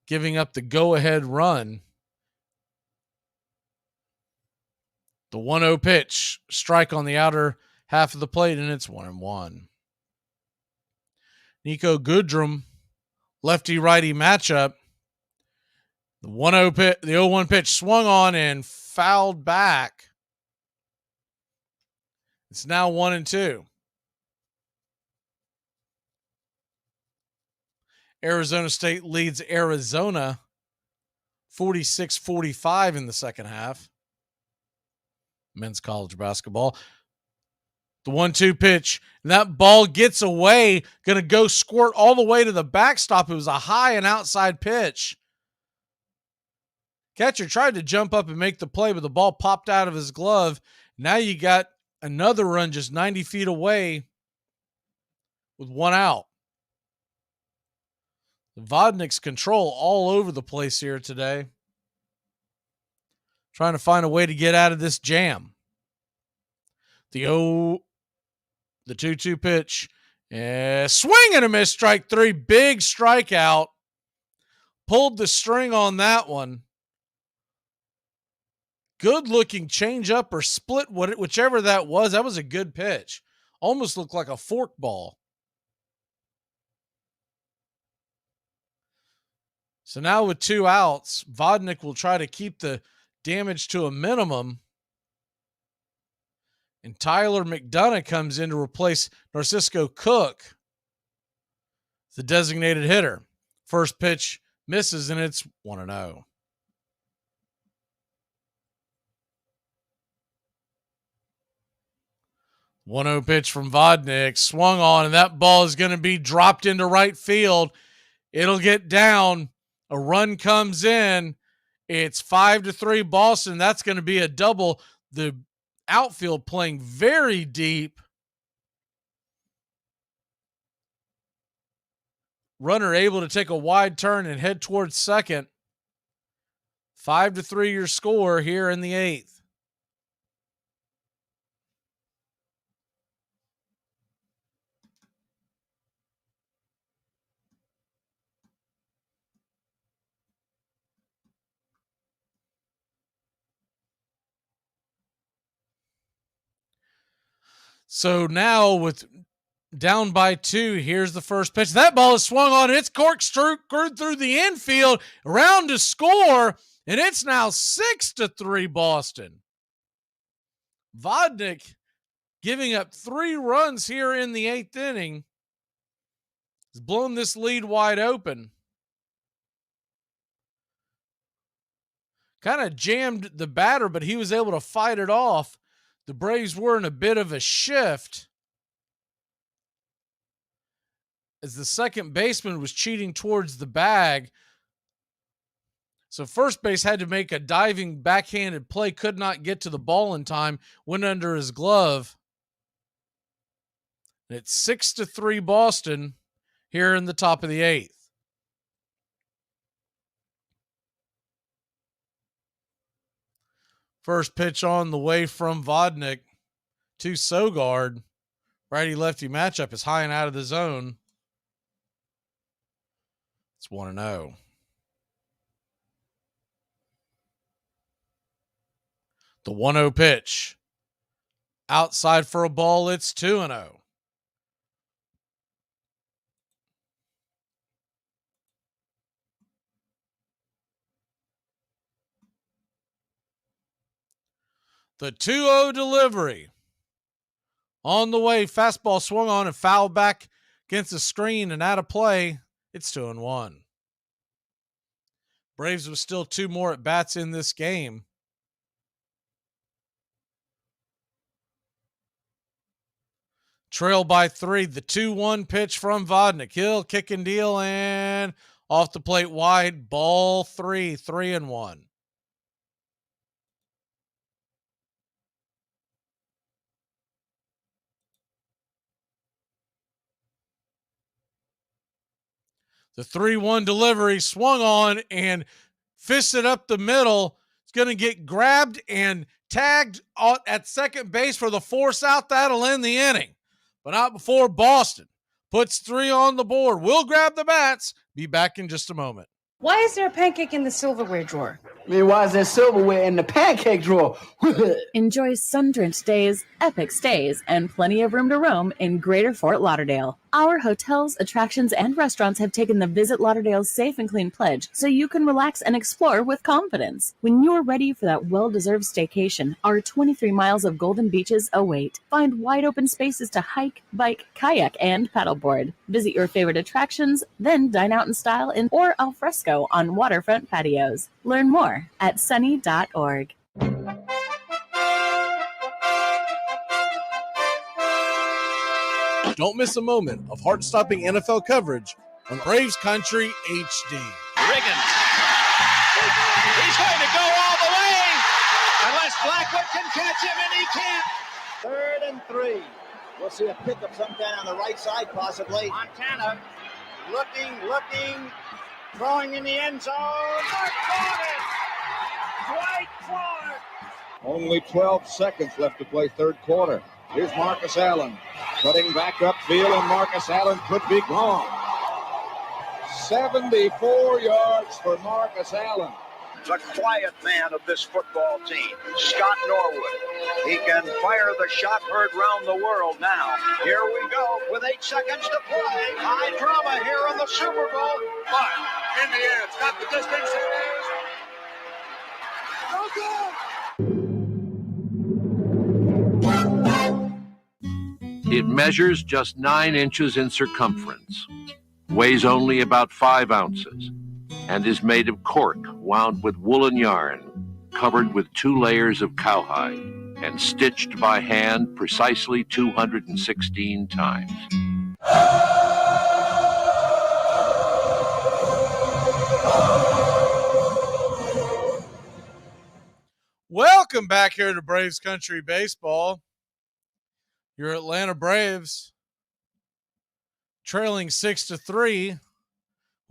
giving up the go-ahead run. The 1-0 pitch, strike on the outer half of the plate, and it's 1-1. Nico Goodrum, lefty-righty matchup. The 1-0 pitch, the 0-1 pitch swung on and fouled back. It's now 1-2. Arizona State leads Arizona 46-45 in the second half. Men's college basketball. The 1-2 pitch, and that ball gets away, going to go squirt all the way to the backstop. It was a high and outside pitch. Catcher tried to jump up and make the play, but the ball popped out of his glove. Now you got another run just 90 feet away with one out. The Vodnik's control all over the place here today. Trying to find a way to get out of this jam. The 2-2 pitch. Swing and a miss, strike three. Big strikeout. Pulled the string on that one. Good looking changeup or split, whichever that was. That was a good pitch. Almost looked like a fork ball. So now with 2 outs, Vodnik will try to keep the damage to a minimum. And Tyler McDonough comes in to replace Narcisco Cook, the designated hitter. First pitch misses, and it's 1-0. One 1-0 pitch from Vodnik, swung on, and that ball is going to be dropped into right field. It'll get down. A run comes in. It's 5-3 Boston. That's going to be a double. The outfield playing very deep. Runner able to take a wide turn and head towards second. 5-3 your score here in the 8th. So now with down by 2, here's the first pitch. That ball is swung on. It's corkscrewed through the infield, around to score, and it's now 6-3 Boston. Vodnik giving up 3 runs here in the 8th inning. Has blown this lead wide open. Kind of jammed the batter, but he was able to fight it off. The Braves were in a bit of a shift as the second baseman was cheating towards the bag. So first base had to make a diving backhanded play, could not get to the ball in time, went under his glove. And it's 6-3 Boston here in the top of the 8th. First pitch on the way from Vodnik to Sogard. Righty-lefty matchup is high and out of the zone. It's 1-0. The 1-0 pitch. Outside for a ball, it's 2-0. The 2-0 delivery. On the way, fastball swung on and fouled back against the screen and out of play. It's 2-1. Braves with still 2 more at bats in this game. Trail by 3. The 2-1 pitch from Vodnik. He'll kick and deal and off the plate wide. Ball 3, 3-1. The 3-1 delivery swung on and fisted up the middle. It's going to get grabbed and tagged at second base for the force out. That'll end the inning. But not before Boston puts 3 on the board. We'll grab the bats. Be back in just a moment. Why is there a pancake in the silverware drawer? I mean, why is there silverware in the pancake drawer? Enjoy sun-drenched days, epic stays, and plenty of room to roam in Greater Fort Lauderdale. Our hotels, attractions, and restaurants have taken the Visit Lauderdale's Safe and Clean pledge so you can relax and explore with confidence. When you're ready for that well-deserved staycation, our 23 miles of golden beaches await. Find wide-open spaces to hike, bike, kayak, and paddleboard. Visit your favorite attractions, then dine out in style or al fresco on waterfront patios. Learn more at sunny.org. Don't miss a moment of heart-stopping NFL coverage on Braves Country HD. Riggins. He's going to go all the way unless Blackwood can catch him, and he can't. 3rd and 3. We'll see a pickup sometime on the right side, possibly. Montana looking, throwing in the end zone. Mark caught it! Dwight Clark! Only 12 seconds left to play third quarter. Here's Marcus Allen cutting back upfield, and Marcus Allen could be gone. 74 yards for Marcus Allen. The quiet man of this football team, Scott Norwood. He can fire the shot heard round the world now. Here we go with 8 seconds to play. High drama here in the Super Bowl. But in the air, it's got the distance. It measures just 9 inches in circumference, weighs only about 5 ounces, and is made of cork wound with woolen yarn, covered with 2 layers of cowhide, and stitched by hand precisely 216 times. Welcome back here to Braves Country Baseball. Your Atlanta Braves trailing 6-3.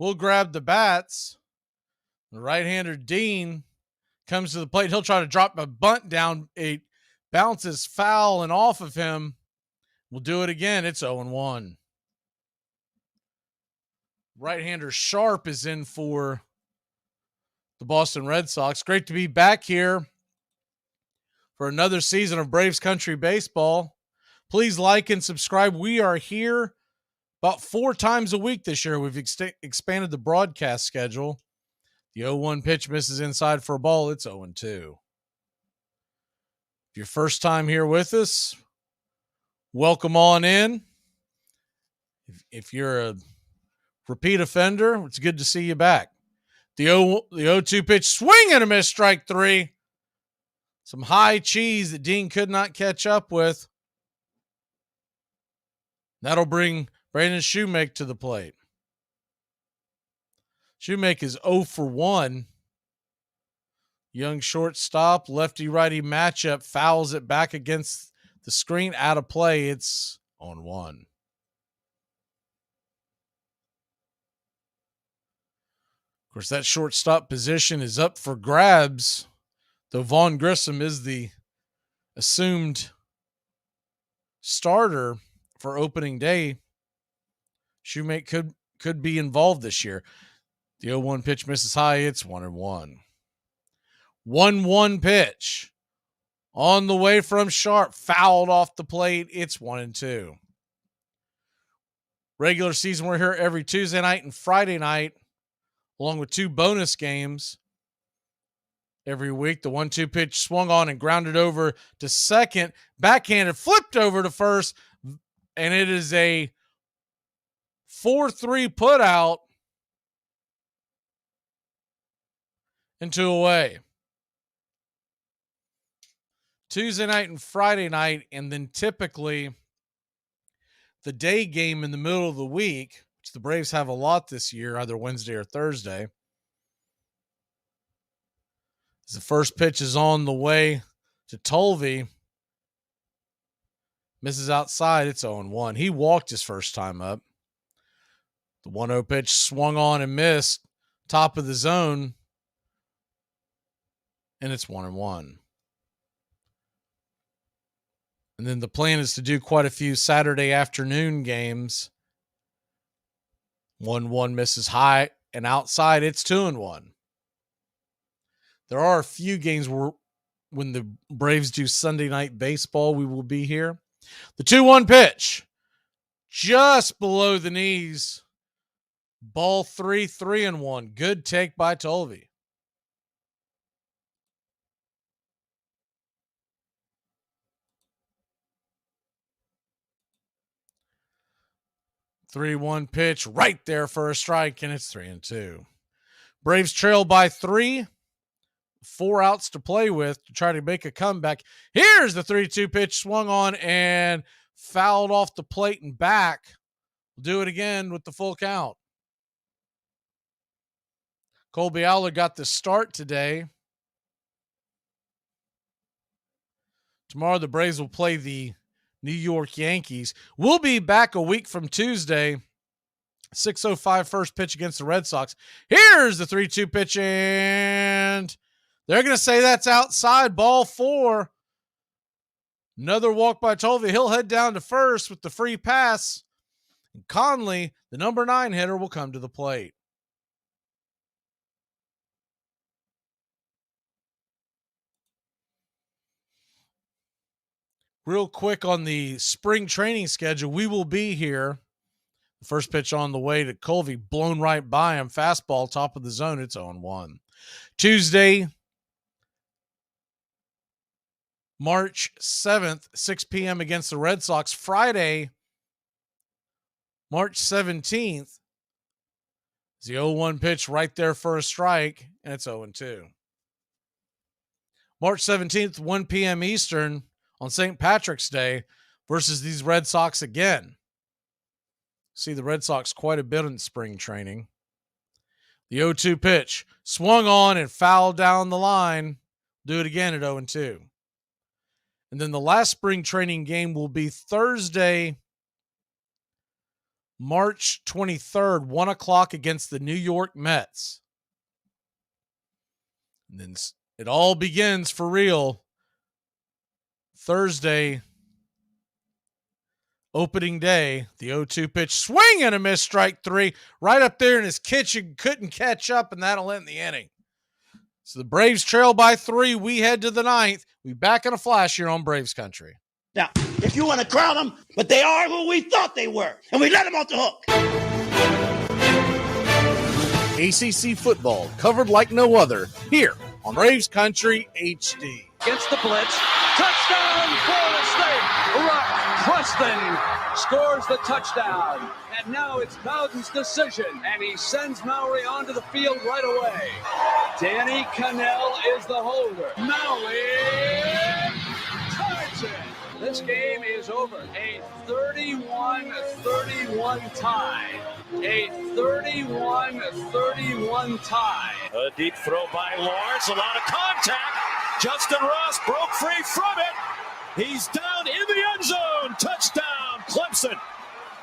We'll grab the bats. The right-hander Dean comes to the plate. He'll try to drop a bunt down. It bounces foul and off of him. We'll do it again. It's 0-1. Right-hander Sharp is in for the Boston Red Sox. Great to be back here for another season of Braves Country Baseball. Please like and subscribe. We are here about 4 times a week this year. We've expanded the broadcast schedule. The 0-1 pitch misses inside for a ball. It's 0-2. If your first time here with us, welcome on in. If you're a repeat offender, it's good to see you back. The 0-2 pitch, swing and a miss, strike 3. Some high cheese that Dean could not catch up with. That'll bring Brandon Shoemake to the plate. Shoemake is 0 for 1. Young shortstop, lefty-righty matchup, fouls it back against the screen, out of play. It's 0-1. Of course, that shortstop position is up for grabs, though Vaughn Grissom is the assumed starter for opening day. Shoemake could be involved this year. The 0-1 pitch misses high. It's 1-1. 1-1 pitch on the way from Sharp, fouled off the plate. It's 1-2. Regular season, we're here every Tuesday night and Friday night, along with 2 bonus games every week. The 1-2 pitch swung on and grounded over to second, backhanded, flipped over to first, and it is a 4-3 put out and 2 away. Tuesday night and Friday night, and then typically the day game in the middle of the week, which the Braves have a lot this year, either Wednesday or Thursday. As the first pitch is on the way to Tolvey, misses outside. It's 0-1. He walked his first time up. The 1-0 pitch swung on and missed. Top of the zone. And it's 1-1. And then the plan is to do quite a few Saturday afternoon games. 1-1 misses high and outside. It's 2-1. There are a few games where when the Braves do Sunday night baseball, we will be here. The 2-1 pitch. Just below the knees. Ball 3-1. Good take by Tolvey. The 3-1 pitch right there for a strike, and it's 3-2. Braves trail by 3. 4 outs to play with to try to make a comeback. Here's the 3-2 pitch swung on and fouled off the plate and back. We'll do it again with the full count. Colby Aller got the start today. Tomorrow the Braves will play the New York Yankees. We'll be back a week from Tuesday. 6:05 first pitch against the Red Sox. Here's the 3-2 pitch, and they're going to say that's outside. Ball 4. Another walk by Tolvey. He'll head down to first with the free pass. And Conley, the number 9 hitter, will come to the plate. Real quick on the spring training schedule, we will be here. The first pitch on the way to Colby, blown right by him. Fastball, top of the zone. It's 0-1. Tuesday, March 7th, 6 p.m. against the Red Sox. Friday, March 17th, is the 0-1 pitch right there for a strike, and it's 0-2. March 17th, 1 p.m. Eastern on St. Patrick's Day versus these Red Sox again. See the Red Sox quite a bit in spring training. The 0-2 pitch swung on and fouled down the line. Do it again at 0-2. And then the last spring training game will be Thursday, March 23rd, 1 o'clock against the New York Mets. And then it all begins for real Thursday, opening day. The 0-2 pitch, swing and a miss, strike 3. Right up there in his kitchen, couldn't catch up, and that'll end the inning. So the Braves trail by 3. We head to the 9th. We back in a flash here on Braves Country. Now, if you want to crown them, but they are who we thought they were, and we let them off the hook. ACC football covered like no other here on Braves Country HD. Against the blitz, touchdown Florida State. Rock Preston scores the touchdown. And now it's Bowden's decision, and he sends Mowry onto the field right away. Danny Cannell is the holder. Mowry ties it. This game is over. A 31-31 tie. A 31-31 tie. A deep throw by Lawrence. A lot of contact. Justin Ross broke free from it. He's down in the end zone. Touchdown, Clemson.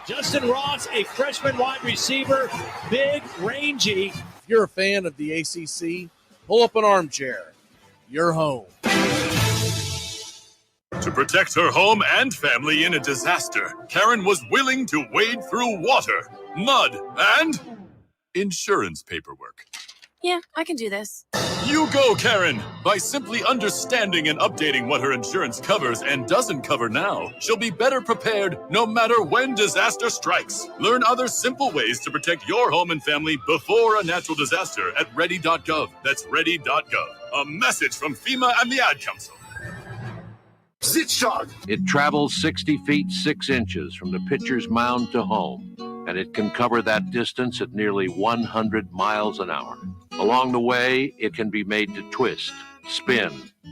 Justin Ross, a freshman wide receiver, big, rangy. If you're a fan of the ACC, pull up an armchair. You're home. To protect her home and family in a disaster, Karen was willing to wade through water, mud, and insurance paperwork. Yeah, I can do this. You go, Karen! By simply understanding and updating what her insurance covers and doesn't cover now, she'll be better prepared no matter when disaster strikes. Learn other simple ways to protect your home and family before a natural disaster at ready.gov. That's ready.gov. A message from FEMA and the Ad Council. Sit shot. It travels 60 feet 6 inches from the pitcher's mound to home, and it can cover that distance at nearly 100 miles an hour. Along the way, it can be made to twist, spin,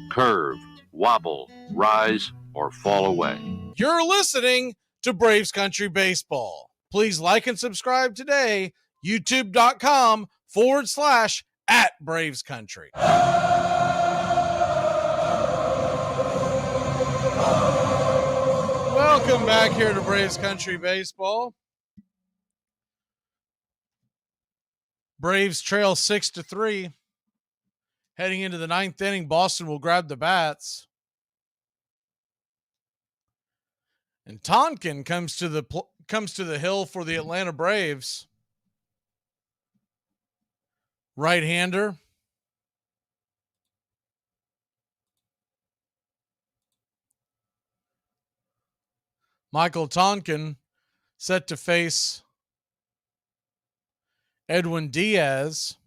curve, wobble, rise, or fall away. You're listening to Braves Country Baseball. Please like and subscribe today. YouTube.com/@Braves Country. Welcome back here to Braves Country Baseball. Braves trail 6-3. Heading into the ninth inning, Boston will grab the bats. And Tonkin comes to the hill for the Atlanta Braves. Right-hander. Michael Tonkin set to face Edwin Diaz.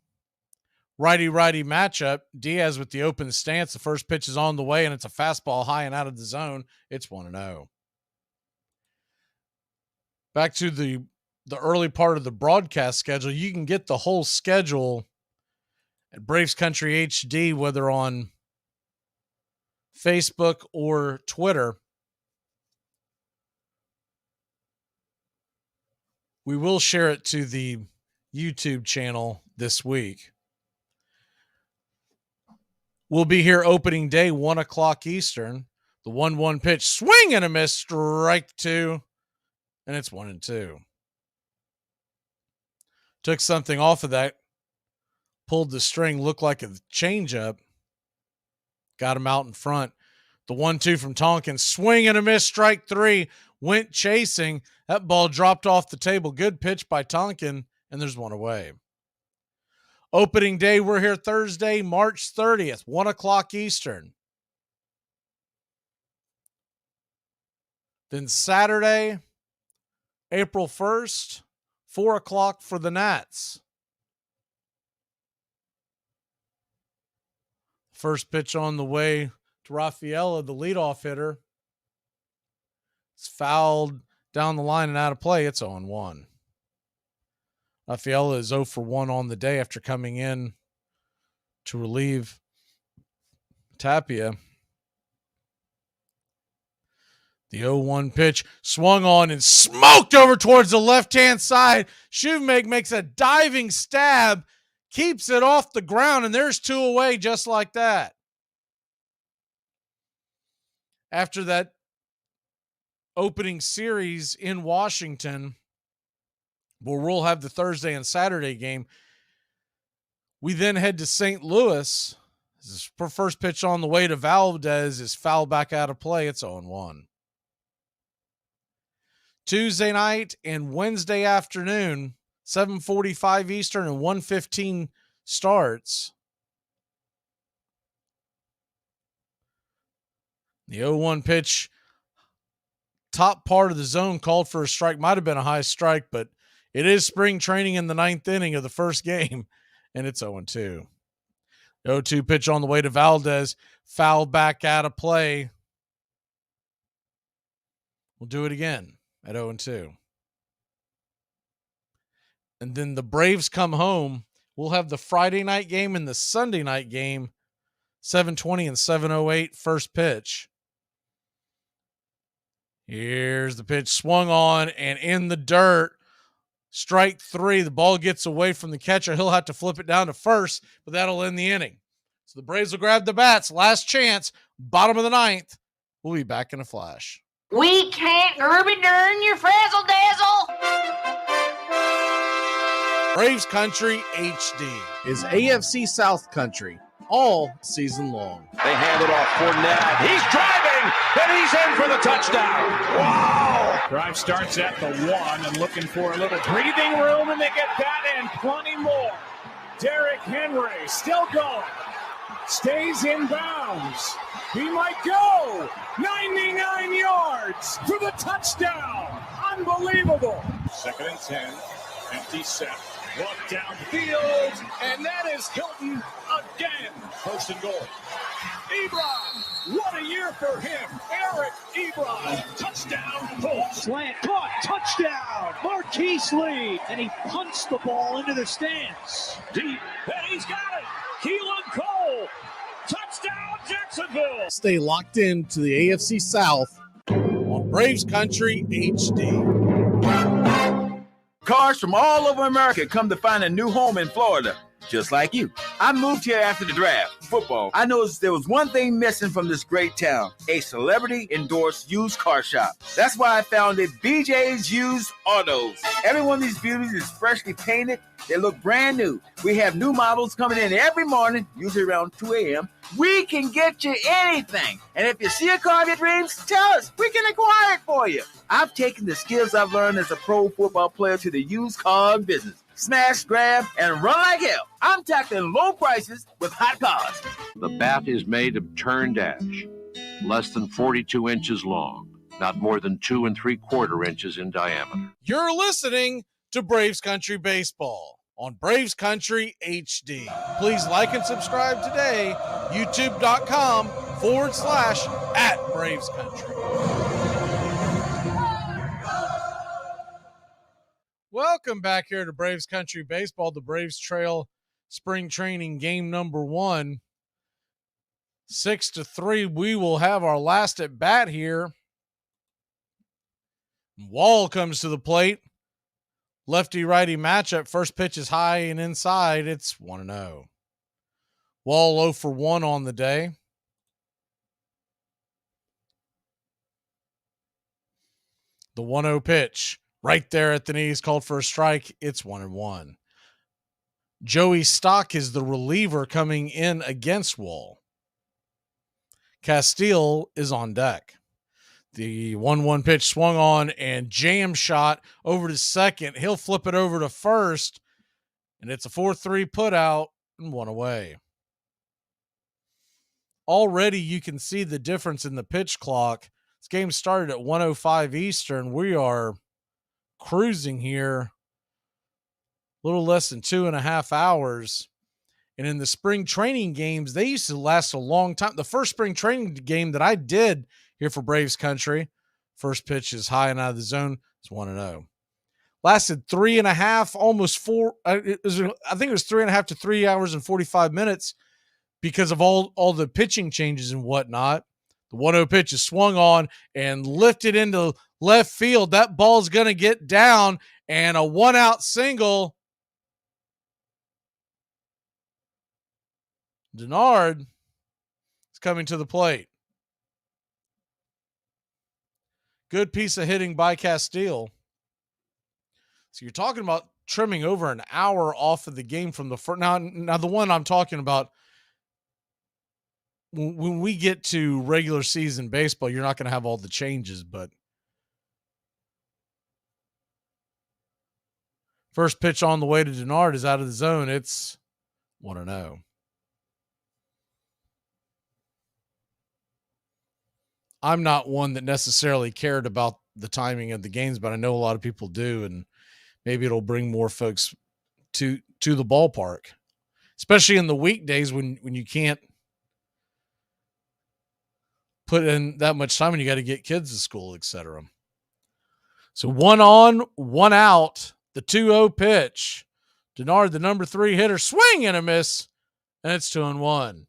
Righty-righty matchup. Diaz with the open stance. The first pitch is on the way, and it's a fastball high and out of the zone. It's 1-0. Back to the early part of the broadcast schedule. You can get the whole schedule at Braves Country HD, whether on Facebook or Twitter. We will share it to the YouTube channel this week. We'll be here opening day, 1 o'clock Eastern. The 1-1 pitch, swing and a miss, strike 2, and it's 1-2. Took something off of that, pulled the string, looked like a changeup, got him out in front. The 1-2 from Tonkin, swing and a miss, strike 3, went chasing. That ball dropped off the table. Good pitch by Tonkin, and there's one away. Opening day, we're here Thursday, March 30th, 1 o'clock Eastern. Then Saturday, April 1st, 4 o'clock for the Nats. First pitch on the way to Rafaela, the leadoff hitter. It's fouled down the line and out of play. It's 0-1. Rafaela is 0 for 1 on the day after coming in to relieve Tapia. The 0-1 pitch swung on and smoked over towards the left-hand side. Shoemake makes a diving stab, keeps it off the ground, and there's 2 away just like that. After that opening series in Washington, where we'll have the Thursday and Saturday game, we then head to St. Louis. This first pitch on the way to Valdez is fouled back out of play. It's 0-1. Tuesday night and Wednesday afternoon, 7:45 Eastern and 1:15 starts. The 0-1 pitch, top part of the zone, called for a strike. Might have been a high strike, but it is spring training in the ninth inning of the first game, and it's 0-2. The 0-2 pitch on the way to Valdez, foul back out of play. We'll do it again at 0-2. And then the Braves come home. We'll have the Friday night game and the Sunday night game, 7:20 and 7:08 first pitch. Here's the pitch, swung on and in the dirt. Strike 3. The ball gets away from the catcher. He'll have to flip it down to first, but that'll end the inning. So the Braves will grab the bats. Last chance, bottom of the ninth. We'll be back in a flash. We can't Urban Dern your frazzle dazzle. Braves Country HD is AFC South Country all season long. They hand it off Fournette. He's driving, and he's in for the touchdown. Wow! Drive starts at the 1 and looking for a little breathing room, and they get that and plenty more. Derrick Henry still going. Stays in bounds. He might go. 99 yards for the touchdown. Unbelievable. 2nd and 10. Empty set. Look downfield, and that is Hilton again. 1st and goal. Ebron, what a year for him. Eric Ebron, touchdown pull. Slant, caught, touchdown. Marquise Lee, and he punched the ball into the stands. Deep, and he's got it. Keelan Cole, touchdown Jacksonville. Stay locked in to the AFC South on Braves Country HD. Cars from all over America come to find a new home in Florida. just like you. I moved here after the draft, football. I noticed there was one thing missing from this great town, a celebrity-endorsed used car shop. That's why I founded BJ's Used Autos. Every one of these beauties is freshly painted. They look brand new. We have new models coming in every morning, usually around 2 a.m. We can get you anything. And if you see a car of your dreams, tell us. We can acquire it for you. I've taken the skills I've learned as a pro football player to the used car business. Smash, grab, and run like hell. I'm tackling low prices with hot cars. The bat is made of turned ash, less than 42 inches long, not more than 2 3/4 inches in diameter. You're listening to Braves Country Baseball on Braves Country HD. Please like and subscribe today, youtube.com/@Braves Country. Welcome back here to Braves Country Baseball. The Braves trail spring training game number 1, 6-3. We will have our last at bat here. Wall comes to the plate. Lefty-righty matchup. First pitch is high and inside. It's 1-0. Wall 0 for 1 on the day. The 1-0 pitch. Right there at the knees, called for a strike. It's 1-1. Joey Stock is the reliever coming in against Wall. Castile is on deck. The 1-1 pitch swung on and jam shot over to second. He'll flip it over to first, and it's a 4-3 put out and 1 away. Already you can see the difference in the pitch clock. This game started at 1:05 Eastern. We are cruising here a little less than 2.5 hours. And in the spring training games, they used to last a long time. The first spring training game that I did here for Braves Country, first pitch is high and out of the zone. It's 1-0. Lasted 3.5, almost 4. I think it was 3.5 to 3 hours and 45 minutes because of all the pitching changes and whatnot. The 1-0 pitch is swung on and lifted into left field. That ball's going to get down, and a 1-out single. Denard is coming to the plate. Good piece of hitting by Castile. So you're talking about trimming over an hour off of the game from the first. Now the one I'm talking about, when we get to regular season baseball, you're not going to have all the changes, but first pitch on the way to Denard is out of the zone. It's 1-0. I'm not one that necessarily cared about the timing of the games, but I know a lot of people do, and maybe it'll bring more folks to the ballpark, especially in the weekdays when you can't put in that much time and you got to get kids to school, etc. So 1 on, 1 out, the 2-0 pitch. Denard, the number 3 hitter, swing and a miss, and it's 2-1.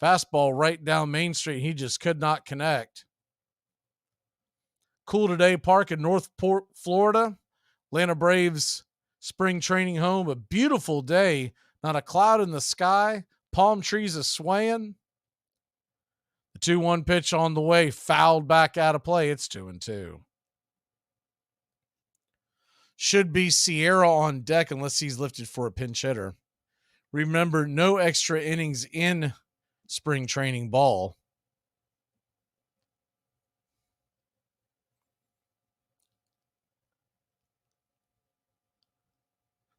Fastball right down Main Street. He just could not connect. Cool Today Park in Northport, Florida. Atlanta Braves spring training home. A beautiful day. Not a cloud in the sky. Palm trees are swaying. The 2-1 pitch on the way, fouled back out of play. It's 2-2. Should be Sierra on deck unless he's lifted for a pinch hitter. Remember, no extra innings in spring training ball.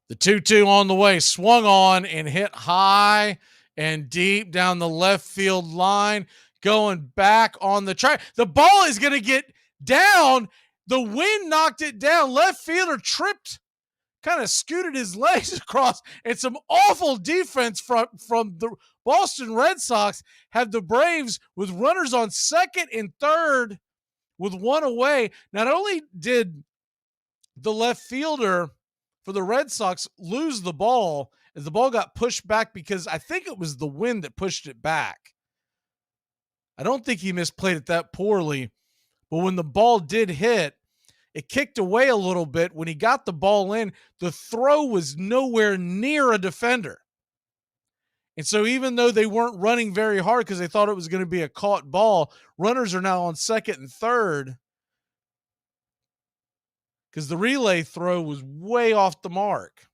The 2-2 on the way, swung on and hit high and deep down the left field line. Going back on the track. The ball is going to get down. The wind knocked it down. Left fielder tripped, kind of scooted his legs across, and some awful defense from the Boston Red Sox had the Braves with runners on second and third with 1 away. Not only did the left fielder for the Red Sox lose the ball, as the ball got pushed back because I think it was the wind that pushed it back. I don't think he misplayed it that poorly, but when the ball did hit, it kicked away a little bit. When he got the ball in, the throw was nowhere near a defender. And so even though they weren't running very hard because they thought it was going to be a caught ball, runners are now on second and third because the relay throw was way off the mark.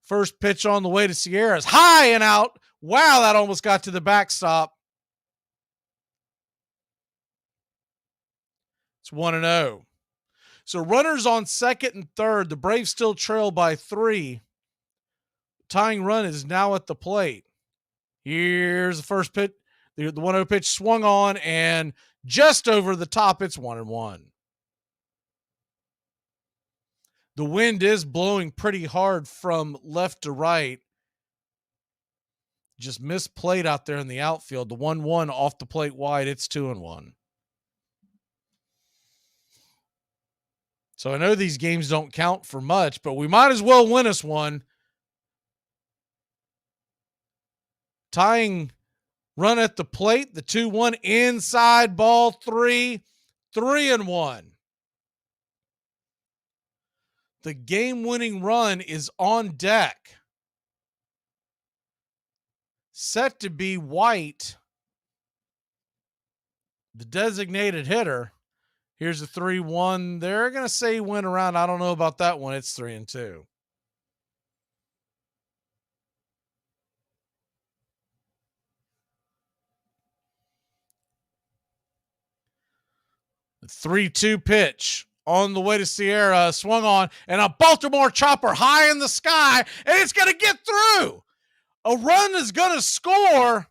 First pitch on the way to Sierra's high and out. Wow, that almost got to the backstop. It's 1-0. So runners on second and third. The Braves still trail by 3. Tying run is now at the plate. Here's the first pitch. The 1-0 pitch swung on and just over the top. It's 1-1. The wind is blowing pretty hard from left to right. Just misplayed out there in the outfield. The 1-1 off the plate wide. It's 2-1. So I know these games don't count for much, but we might as well win us one. Tying run at the plate, the 2-1 inside ball 3, 3-1. The game-winning run is on deck. Set to be White, the designated hitter. Here's a 3-1. They're going to say he went around. I don't know about that one. It's 3-2. The 3-2 pitch on the way to Sierra, swung on, and a Baltimore chopper high in the sky, and it's going to get through. A run is going to score.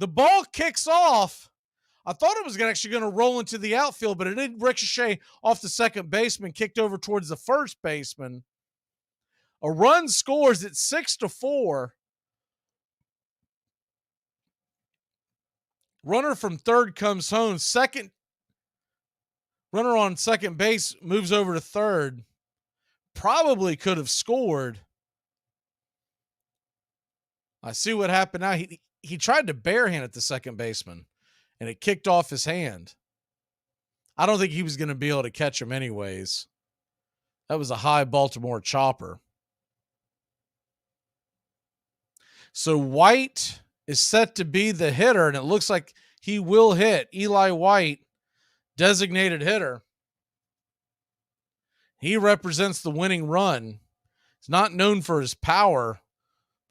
The ball kicks off. I thought it was actually going to roll into the outfield, but it did ricochet off the second baseman, kicked over towards the first baseman. A run scores at 6-4. Runner from third comes home. Runner on second base moves over to third. Probably could have scored. I see what happened now. He tried to barehand at the second baseman, and it kicked off his hand. I don't think he was going to be able to catch him anyways. That was a high Baltimore chopper. So White is set to be the hitter, and it looks like he will hit. Eli White, designated hitter. He represents the winning run. He's not known for his power,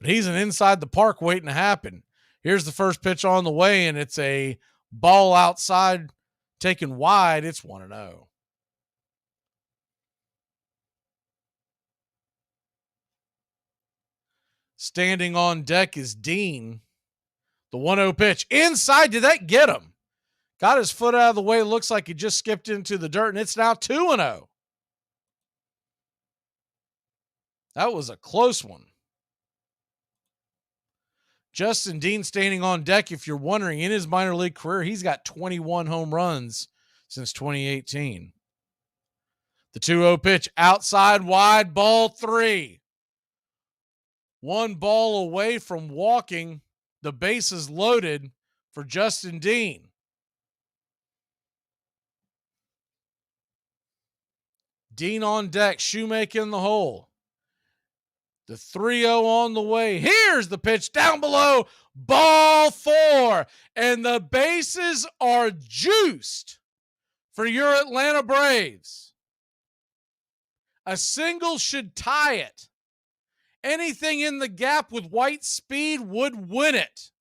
but he's an inside the park waiting to happen. Here's the first pitch on the way, and it's a ball outside taken wide. It's 1-0. Standing on deck is Dean. The 1-0 pitch inside. Did that get him? Got his foot out of the way. Looks like he just skipped into the dirt, and it's now 2-0. That was a close one. Justin Dean standing on deck. If you're wondering, in his minor league career, he's got 21 home runs since 2018. The 2-0 pitch outside wide, ball 3. One ball away from walking. The base is loaded for Justin Dean. Dean on deck, Shoemaker in the hole. The 3-0 on the way. Here's the pitch down below. Ball 4. And the bases are juiced for your Atlanta Braves. A single should tie it. Anything in the gap with White's speed would win it.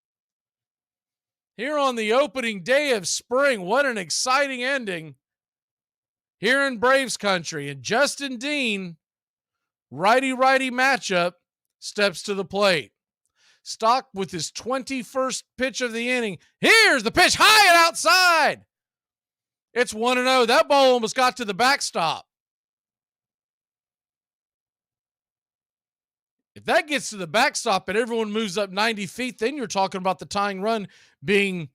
Here on the opening day of spring, what an exciting ending here in Braves country. And Justin Dean, righty-righty matchup, steps to the plate. Stock with his 21st pitch of the inning. Here's the pitch, high and outside. It's 1-0. That ball almost got to the backstop. If that gets to the backstop and everyone moves up 90 feet, then you're talking about the tying run being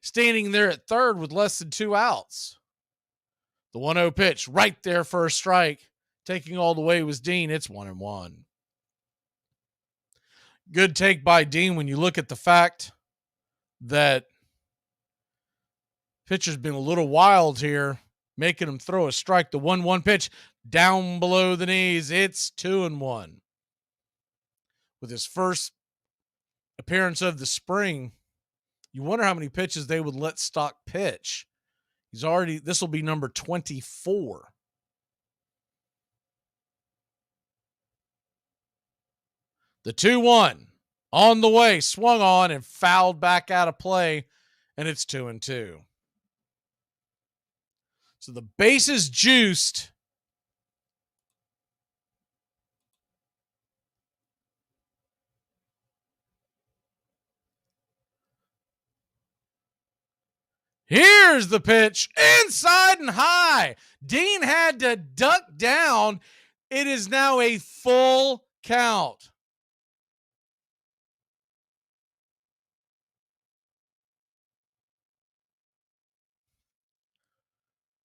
standing there at third with less than 2 outs. The 1-0 pitch right there for a strike. Taking all the way was Dean. It's 1-1. Good take by Dean when you look at the fact that pitcher's been a little wild here, making him throw a strike. The 1-1 pitch down below the knees. It's 2-1. with his first appearance of the spring. You wonder how many pitches they would let Stock pitch. This will be number 24. The 2-1 on the way, swung on and fouled back out of play, and it's 2-2. So the base is juiced. Here's the pitch, inside and high. Dean had to duck down. It is now a full count.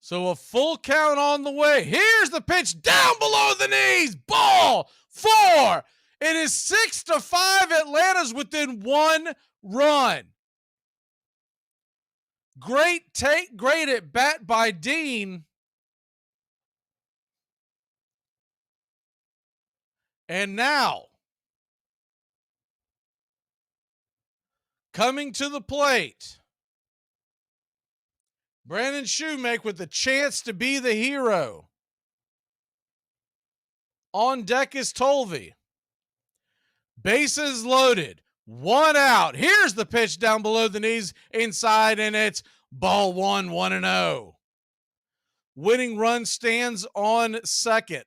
So a full count on the way. Here's the pitch down below the knees. Ball 4. It is 6-5. Atlanta's within 1 run. Great at bat by Dean. And now, coming to the plate, Brandon Shoemake with the chance to be the hero. On deck is Tolvey. Bases loaded. 1 out. Here's the pitch down below the knees, inside, and it's ball 1, 1-0. Winning run stands on second.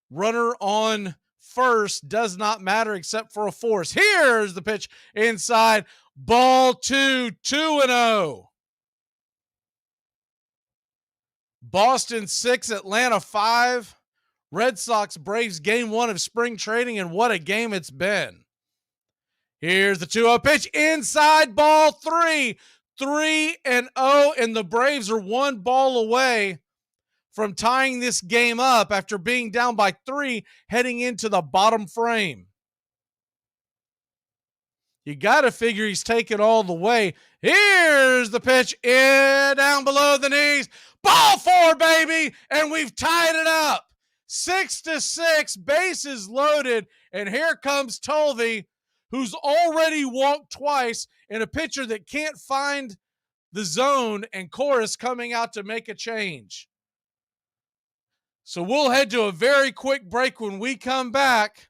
Runner on first does not matter except for a force. Here's the pitch inside. Ball 2, 2-0. Boston 6, Atlanta 5. Red Sox Braves game 1 of spring training, and what a game it's been. Here's the 2-0 pitch inside, ball 3, 3-0, and the Braves are 1 ball away from tying this game up after being down by 3 heading into the bottom frame. You got to figure he's taken all the way. Here's the pitch down below the knees. Ball 4, baby, and we've tied it up. 6-6, bases loaded, and here comes Tolvey, who's already walked twice, and a pitcher that can't find the zone, and Chorus coming out to make a change. So we'll head to a very quick break. When we come back,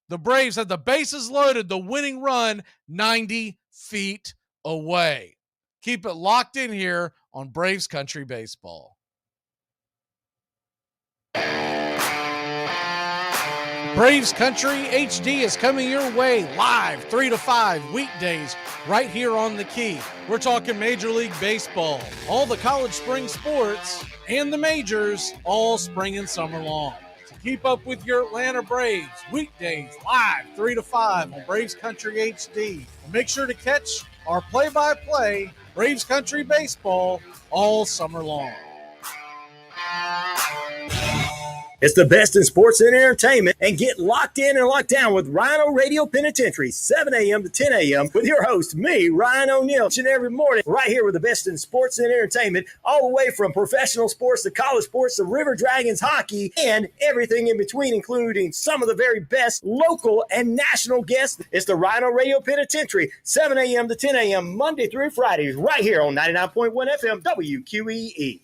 the Braves have the bases loaded, the winning run 90 feet away. Keep it locked in here on Braves Country Baseball. Braves Country HD is coming your way live 3 to 5 weekdays right here on the Key. We're talking Major League Baseball, all the college spring sports, and the majors all spring and summer long. So keep up with your Atlanta Braves weekdays live 3 to 5 on Braves Country HD. And make sure to catch our play-by-play Braves Country Baseball all summer long. It's the best in sports and entertainment, and get locked in and locked down with Rhino Radio Penitentiary, 7 a.m. to 10 a.m. with your host, me, Ryan O'Neill, each and every morning, right here with the best in sports and entertainment, all the way from professional sports to college sports to River Dragons hockey and everything in between, including some of the very best local and national guests. It's the Rhino Radio Penitentiary, 7 a.m. to 10 a.m. Monday through Fridays, right here on 99.1 FM WQEE.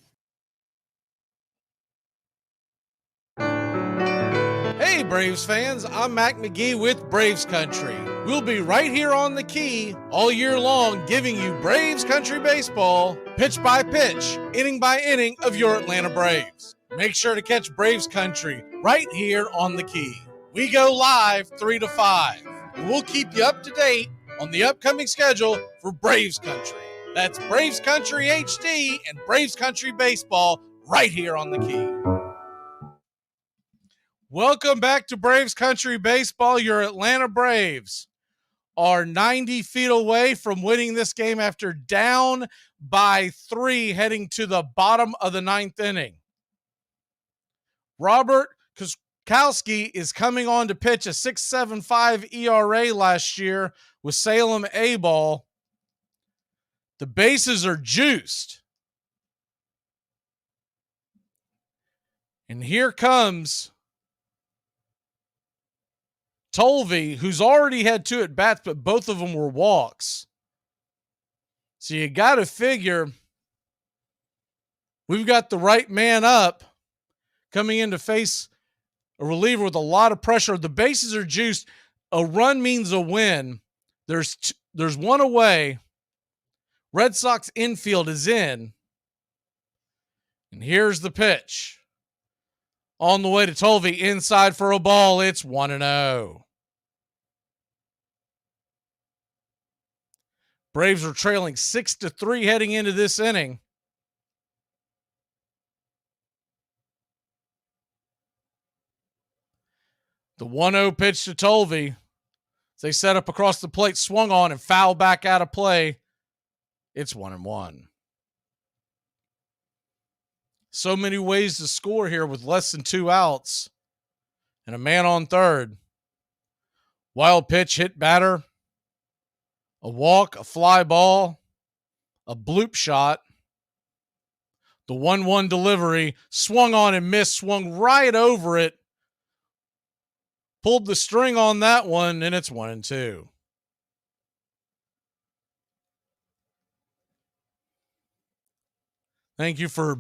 Hey Braves fans, I'm Mac McGee with Braves Country. We'll be right here on the Key all year long giving you Braves Country Baseball, pitch by pitch, inning by inning of your Atlanta Braves. Make sure to catch Braves Country right here on the Key. We go live 3 to 5, and we'll keep you up to date on the upcoming schedule for Braves Country. That's Braves Country HD and Braves Country Baseball right here on the Key. Welcome back to Braves Country Baseball. Your Atlanta Braves are 90 feet away from winning this game after down by 3 heading to the bottom of the 9th inning. Robert Koskowski is coming on to pitch a 6.75 ERA last year with Salem A-ball. The bases are juiced. And here comes Tolvey, who's already had 2 at-bats, but both of them were walks. So you got to figure we've got the right man up coming in to face a reliever with a lot of pressure. The bases are juiced. A run means a win. There's one away. Red Sox infield is in. And here's the pitch. On the way to Tolvey, inside for a ball. It's 1-0. Braves are trailing 6-3 heading into this inning. The 1-0 pitch to Tolvey. They set up across the plate, swung on, and foul back out of play. It's 1-1. So many ways to score here with less than 2 outs. And a man on third. Wild pitch, hit batter. A walk, a fly ball, a bloop shot. The 1-1 delivery, swung on and missed, swung right over it. Pulled the string on that one, and it's 1-2. Thank you for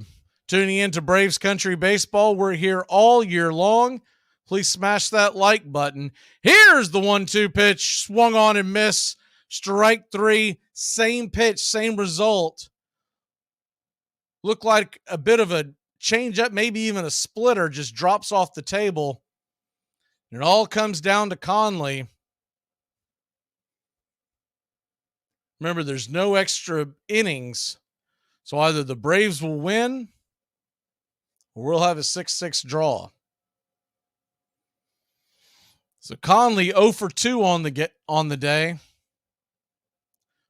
tuning in to Braves Country Baseball. We're here all year long. Please smash that like button. Here's the 1-2 pitch, swung on and missed. Strike 3, same pitch, same result. Looked like a bit of a changeup, maybe even a splitter, just drops off the table. And it all comes down to Conley. Remember, there's no extra innings. So either the Braves will win or we'll have a 6-6 draw. So Conley 0 for 2 on the day.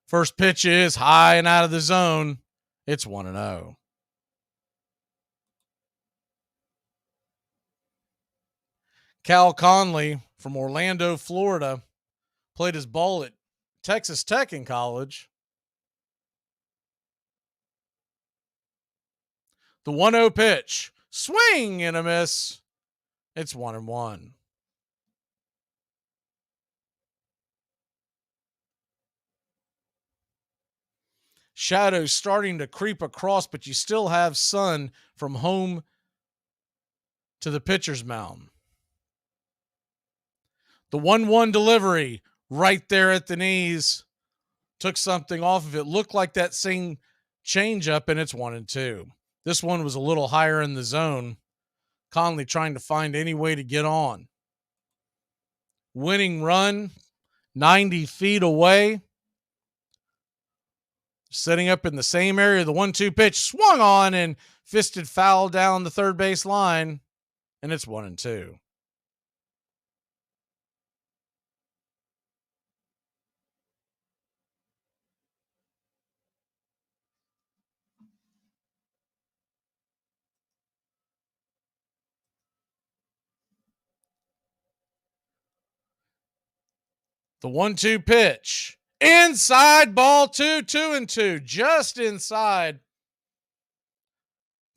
First pitch is high and out of the zone. It's 1-0. Cal Conley from Orlando, Florida, played his ball at Texas Tech in college. The 1-0 pitch, swing and a miss. It's 1-1. Shadows starting to creep across, but you still have sun from home to the pitcher's mound. The 1-1 delivery right there at the knees took something off of it. Looked like that same changeup, and it's 1-2. This one was a little higher in the zone. Conley trying to find any way to get on. Winning run, 90 feet away. Setting up in the same area, the 1-2 pitch swung on and fisted foul down the third base line, and it's 1-2. The 1-2 pitch. Inside ball 2-2, just inside.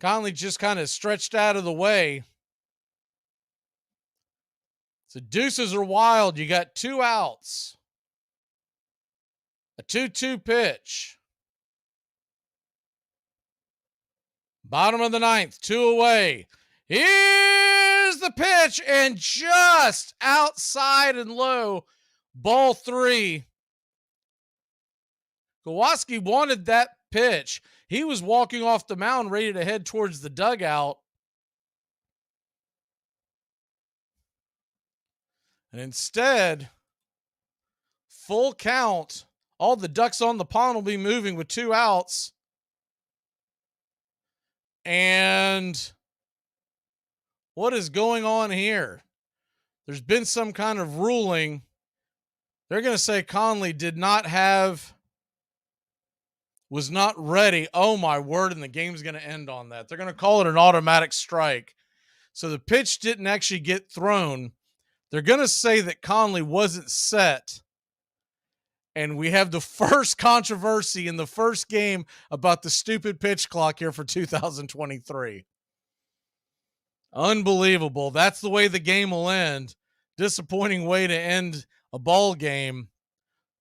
Conley just kind of stretched out of the way. So deuces are wild. You got 2 outs. A 2-2 pitch. Bottom of the 9th, 2 away. Here's the pitch, and just outside and low, ball 3. Kowalski wanted that pitch. He was walking off the mound ready to head towards the dugout. And instead, full count. All the ducks on the pond will be moving with 2 outs. And what is going on here? There's been some kind of ruling. They're going to say Conley was not ready. Oh my word, and the game's going to end on that. They're going to call it an automatic strike. So the pitch didn't actually get thrown. They're going to say that Conley wasn't set. And we have the first controversy in the first game about the stupid pitch clock here for 2023. Unbelievable. That's the way the game will end. disappointing way to end a ball game.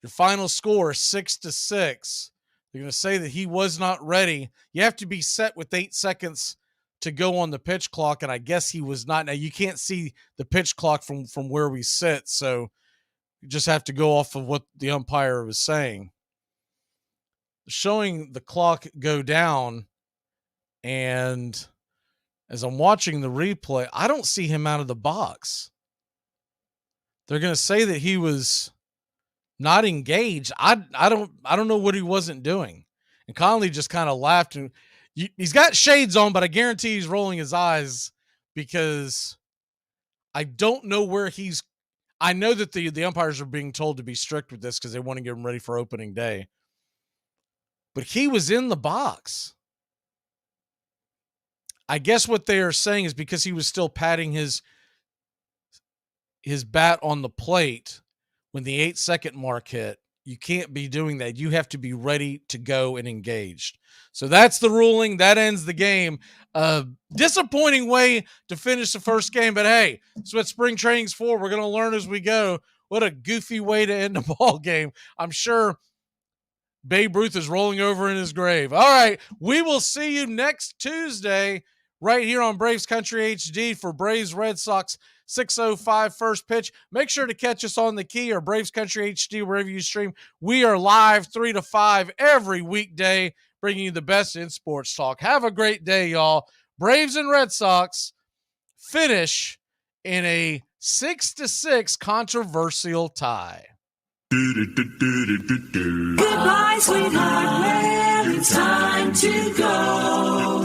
Your final score, 6-6. They're going to say that he was not ready. You have to be set with 8 seconds to go on the pitch clock, and I guess he was not. Now, you can't see the pitch clock from where we sit, so you just have to go off of what the umpire was saying. Showing the clock go down, and as I'm watching the replay, I don't see him out of the box. They're going to say that he was not engaged. I don't know what he wasn't doing. And Conley just kind of laughed, and he's got shades on, but I guarantee he's rolling his eyes because I don't know where he's. I know that the umpires are being told to be strict with this because they want to get him ready for opening day. But he was in the box. I guess what they are saying is because he was still patting his bat on the plate when the 8-second mark hit, you can't be doing that. You have to be ready to go and engaged. So that's the ruling. That ends the game. Disappointing way to finish the first game, but hey, that's what spring training's for. We're going to learn as we go. What a goofy way to end a ball game. I'm sure Babe Ruth is rolling over in his grave. All right, we will see you next Tuesday right here on Braves Country HD for Braves Red Sox 6:05 first pitch. Make sure to catch us on the Key or Braves Country HD wherever you stream. We are live 3 to 5 every weekday, bringing you the best in sports talk. Have a great day, y'all. Braves and Red Sox finish in a 6-6 controversial tie. Goodbye, sweetheart, well, it's time to go.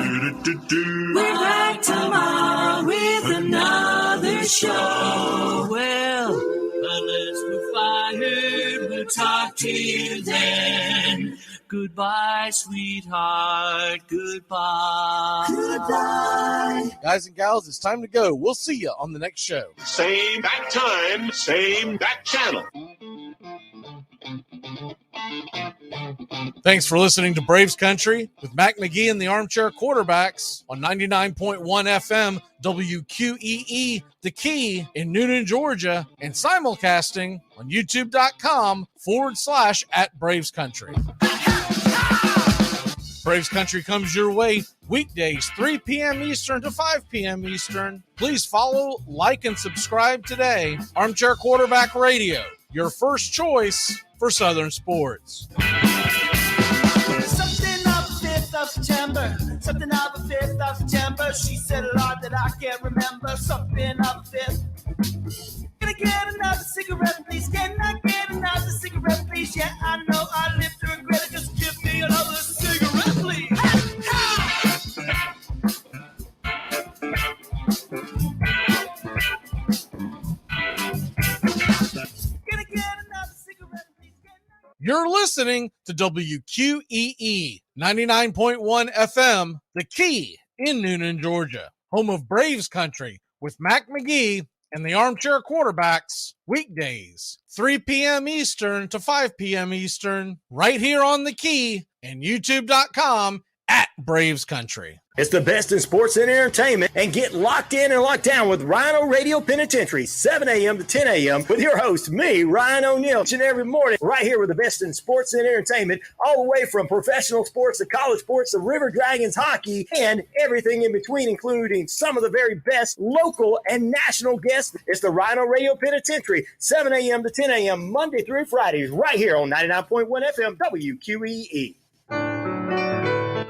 We're back tomorrow with another show. Well, unless we're fired, we'll talk to you then. Goodbye, sweetheart, goodbye. Goodbye. Guys and gals, it's time to go. We'll see you on the next show. Same bat time, same bat channel. Thanks for listening to Braves Country with Mac McGee and the Armchair Quarterbacks on 99.1 FM WQEE, The Key in Noonan, Georgia, and simulcasting on youtube.com/@Braves Country. Braves Country comes your way weekdays, 3 p.m. Eastern to 5 p.m. Eastern. Please follow, like, and subscribe today. Armchair Quarterback Radio, your first choice for Southern sports. Something of the 5th of September. Something of the 5th of September. She said a lot that I can't remember. Something of the 5th. Can I get another cigarette, please? Can I get another cigarette, please? Yeah, I know I live to regret it. Just give me another cigarette, please. You're listening to WQEE 99.1 FM, The Key in Noonan, Georgia, home of Braves Country with Mac McGee and the Armchair Quarterbacks, weekdays, 3 p.m. Eastern to 5 p.m. Eastern, right here on The Key and youtube.com/Braves Country. It's the best in sports and entertainment, and get locked in and locked down with Rhino Radio Penitentiary, 7 a.m. to 10 a.m. with your host, me, Ryan O'Neill, each and every morning, right here with the best in sports and entertainment, all the way from professional sports to college sports to River Dragons hockey and everything in between, including some of the very best local and national guests. It's the Rhino Radio Penitentiary, 7 a.m. to 10 a.m. Monday through Fridays, right here on 99.1 FM WQEE.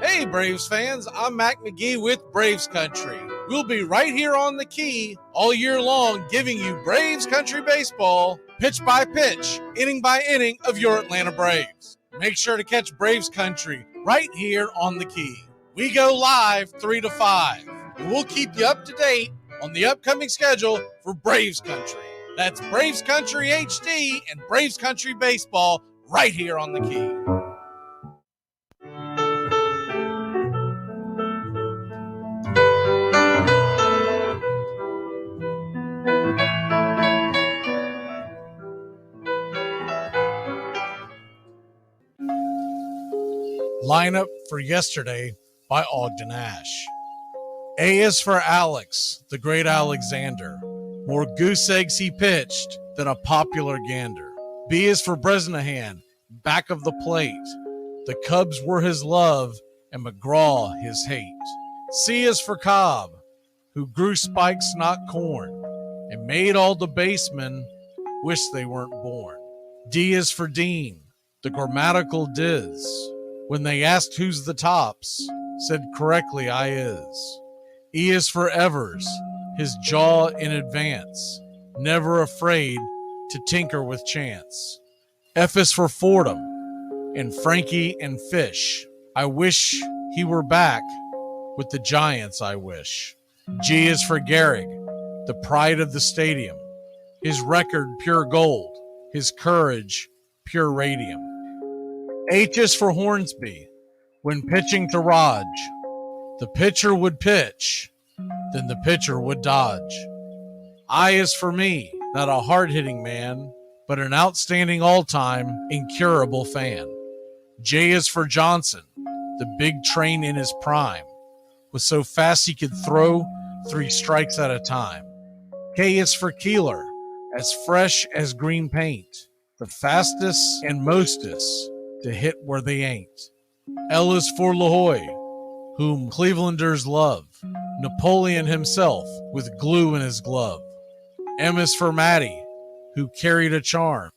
Hey, Braves fans, I'm Mac McGee with Braves Country. We'll be right here on The Key all year long, giving you Braves Country baseball, pitch by pitch, inning by inning of your Atlanta Braves. Make sure to catch Braves Country right here on The Key. We go live 3 to 5, and we'll keep you up to date on the upcoming schedule for Braves Country. That's Braves Country HD and Braves Country baseball right here on The Key. Lineup for yesterday by Ogden Ash. A is for Alex, the great Alexander. More goose eggs he pitched than a popular gander. B is for Bresnahan, back of the plate. The Cubs were his love and McGraw his hate. C is for Cobb, who grew spikes, not corn, and made all the basemen wish they weren't born. D is for Dean, the grammatical diz. When they asked who's the tops, said correctly I is. E is for Evers, his jaw in advance, never afraid to tinker with chance. F is for Fordham, and Frankie and Fish. I wish he were back with the Giants, I wish. G is for Gehrig, the pride of the stadium, his record pure gold, his courage pure radium. H is for Hornsby, when pitching to Raj, the pitcher would pitch, then the pitcher would dodge. I is for me, not a hard-hitting man, but an outstanding all-time, incurable fan. J is for Johnson, the big train in his prime, was so fast he could throw 3 strikes at a time. K is for Keeler, as fresh as green paint, the fastest and mostest to hit where they ain't. L is for LaHoy, whom Clevelanders love, Napoleon himself with glue in his glove. M is for Matty, who carried a charm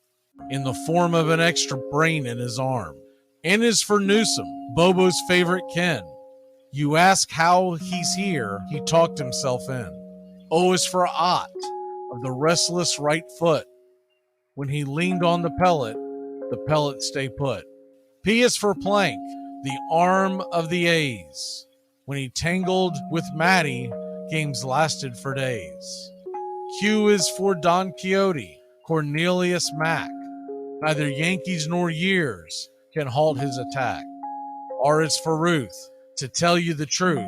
in the form of an extra brain in his arm. N is for Newsom, Bobo's favorite Ken. You ask how he's here, he talked himself in. O is for Ott, of the restless right foot. When he leaned on the pellet stay put. P is for Plank, the arm of the A's. When he tangled with Matty, games lasted for days. Q is for Don Quixote, Cornelius Mack. Neither Yankees nor years can halt his attack. R is for Ruth, to tell you the truth.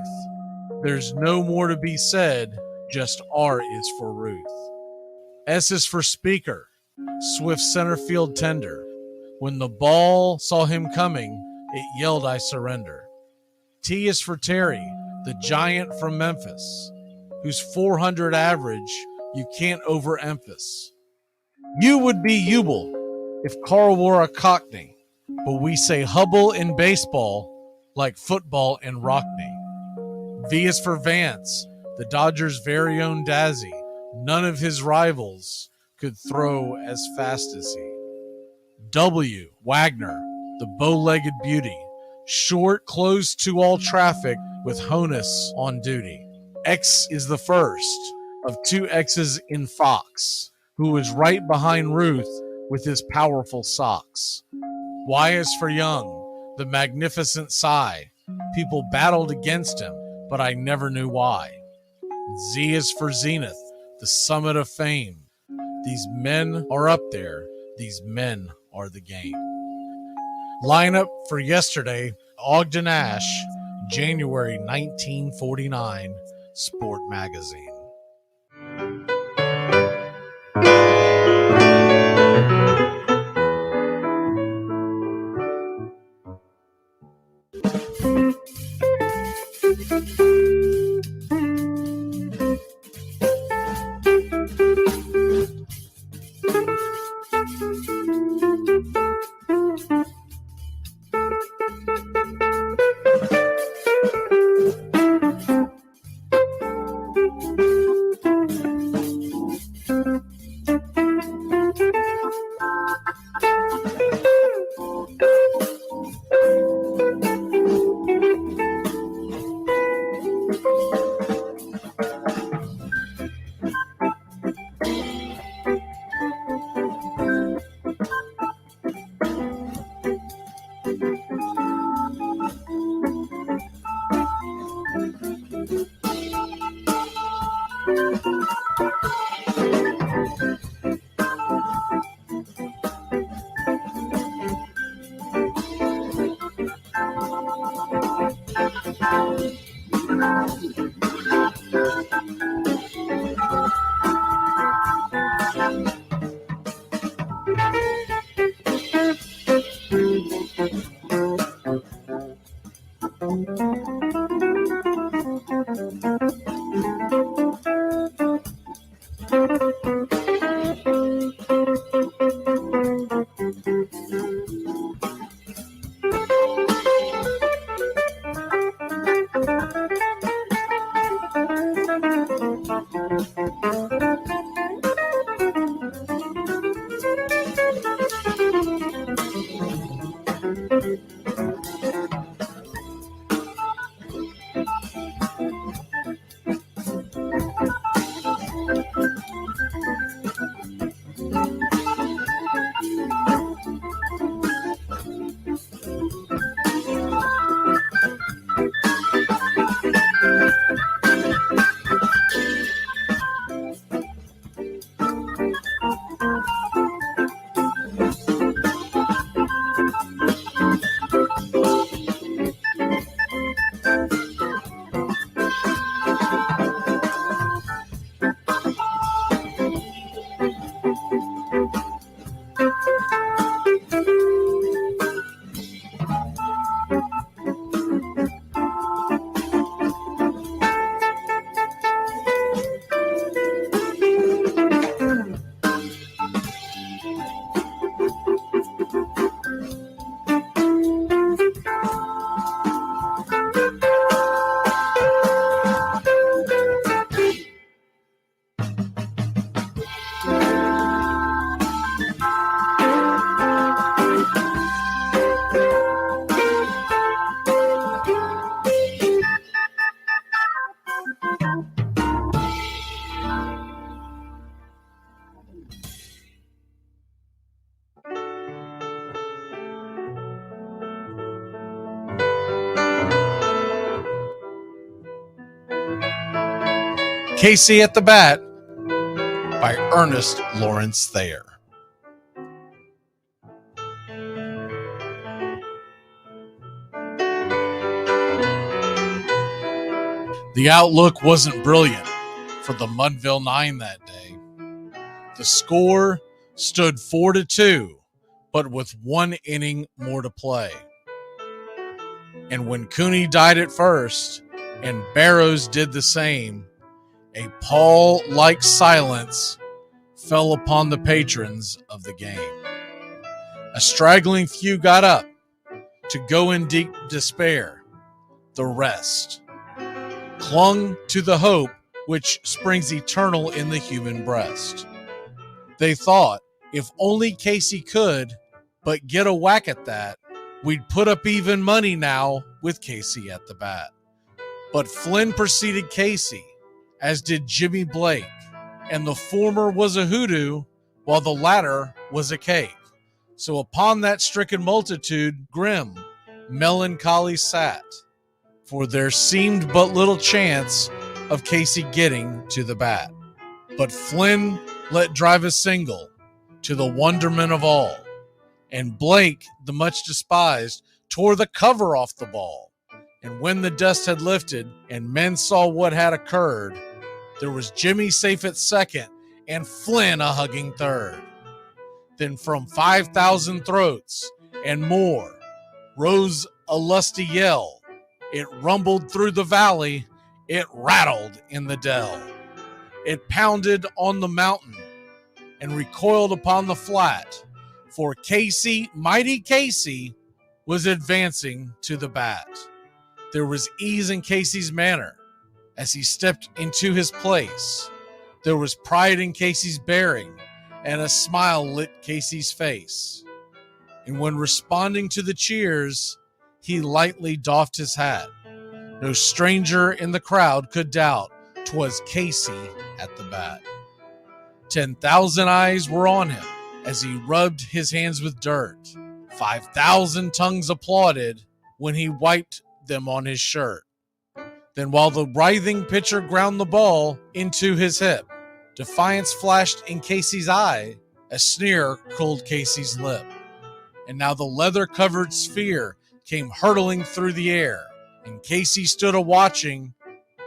There's no more to be said, just R is for Ruth. S is for Speaker, swift center field tender. When the ball saw him coming, it yelled, I surrender. T is for Terry, the giant from Memphis, whose 400 average you can't overemphasize. U would be Ubel if Carl wore a Cockney, but we say Hubble in baseball like football in Rockney. V is for Vance, the Dodgers' very own Dazzy. None of his rivals could throw as fast as he. W, Wagner, the bow-legged beauty, short, closed to all traffic with Honus on duty. X is the first of 2 X's in Fox, who is right behind Ruth with his powerful socks. Y is for Young, the magnificent sigh. People battled against him, but I never knew why. Z is for Zenith, the summit of fame. These men are up there. These men are the game. Lineup for yesterday, Ogden Nash, January 1949, Sport Magazine. Casey at the Bat by Ernest Lawrence Thayer. The outlook wasn't brilliant for the Mudville Nine that day. The score stood 4-2, but with 1 inning more to play. And when Cooney died at first and Barrows did the same, a pall-like silence fell upon the patrons of the game. A straggling few got up to go in deep despair. The rest clung to the hope which springs eternal in the human breast. They thought, if only Casey could but get a whack at that, we'd put up even money now with Casey at the bat. But Flynn preceded Casey, as did Jimmy Blake, and the former was a hoodoo while the latter was a cake. So upon that stricken multitude grim melancholy sat, for there seemed but little chance of Casey getting to the bat. But Flynn let drive a single to the wonderment of all, and Blake, the much despised, tore the cover off the ball. And when the dust had lifted and men saw what had occurred, there was Jimmy safe at second and Flynn a hugging third. Then from 5,000 throats and more rose a lusty yell. It rumbled through the valley, it rattled in the dell. It pounded on the mountain and recoiled upon the flat, for Casey, mighty Casey, was advancing to the bat. There was ease in Casey's manner as he stepped into his place. There was pride in Casey's bearing, and a smile lit Casey's face. And when responding to the cheers, he lightly doffed his hat. No stranger in the crowd could doubt 'twas Casey at the bat. 10,000 eyes were on him as he rubbed his hands with dirt. 5,000 tongues applauded when he wiped them on his shirt. Then while the writhing pitcher ground the ball into his hip, defiance flashed in Casey's eye, a sneer curled Casey's lip. And now the leather-covered sphere came hurtling through the air, and Casey stood a-watching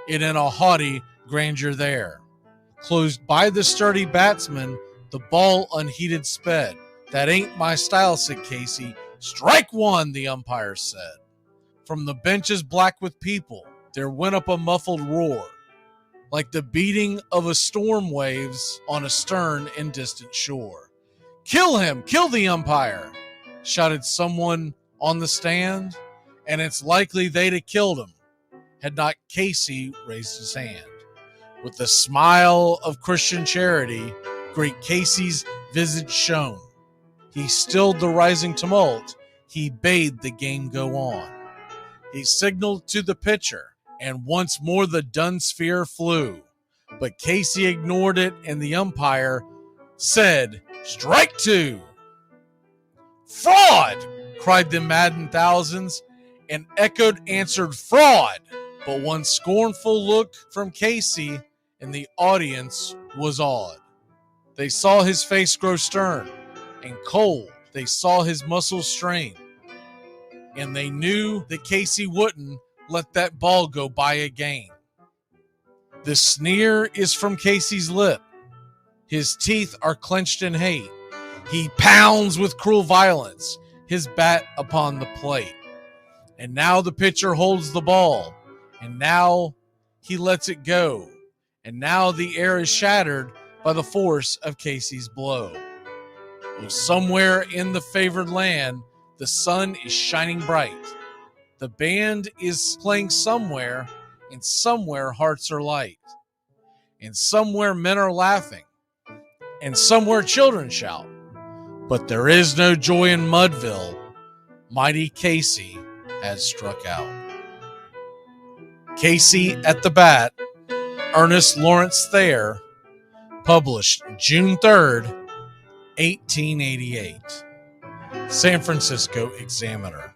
it in a haughty grandeur there. Closed by the sturdy batsman, the ball unheeded sped. That ain't my style, said Casey. Strike one, the umpire said. From the benches black with people, there went up a muffled roar, like the beating of a storm waves on a stern and distant shore. Kill him! Kill the umpire! Shouted someone on the stand, and it's likely they'd have killed him had not Casey raised his hand. With the smile of Christian charity, great Casey's visage shone. He stilled the rising tumult. He bade the game go on. He signaled to the pitcher, and once more the dun sphere flew. But Casey ignored it, and the umpire said, "Strike two!" "Fraud!" cried the maddened thousands, and echoed answered, "Fraud!" But one scornful look from Casey, and the audience was awed. They saw his face grow stern and cold. They saw his muscles strain, and they knew that Casey wouldn't let that ball go by again. The sneer is from Casey's lip. His teeth are clenched in hate. He pounds with cruel violence, his bat upon the plate. And now the pitcher holds the ball, and now he lets it go. And now the air is shattered by the force of Casey's blow. Oh, somewhere in the favored land, the sun is shining bright. The band is playing somewhere, and somewhere hearts are light. And somewhere men are laughing, and somewhere children shout. But there is no joy in Mudville. Mighty Casey has struck out. Casey at the Bat, Ernest Lawrence Thayer, published June 3rd, 1888. San Francisco Examiner.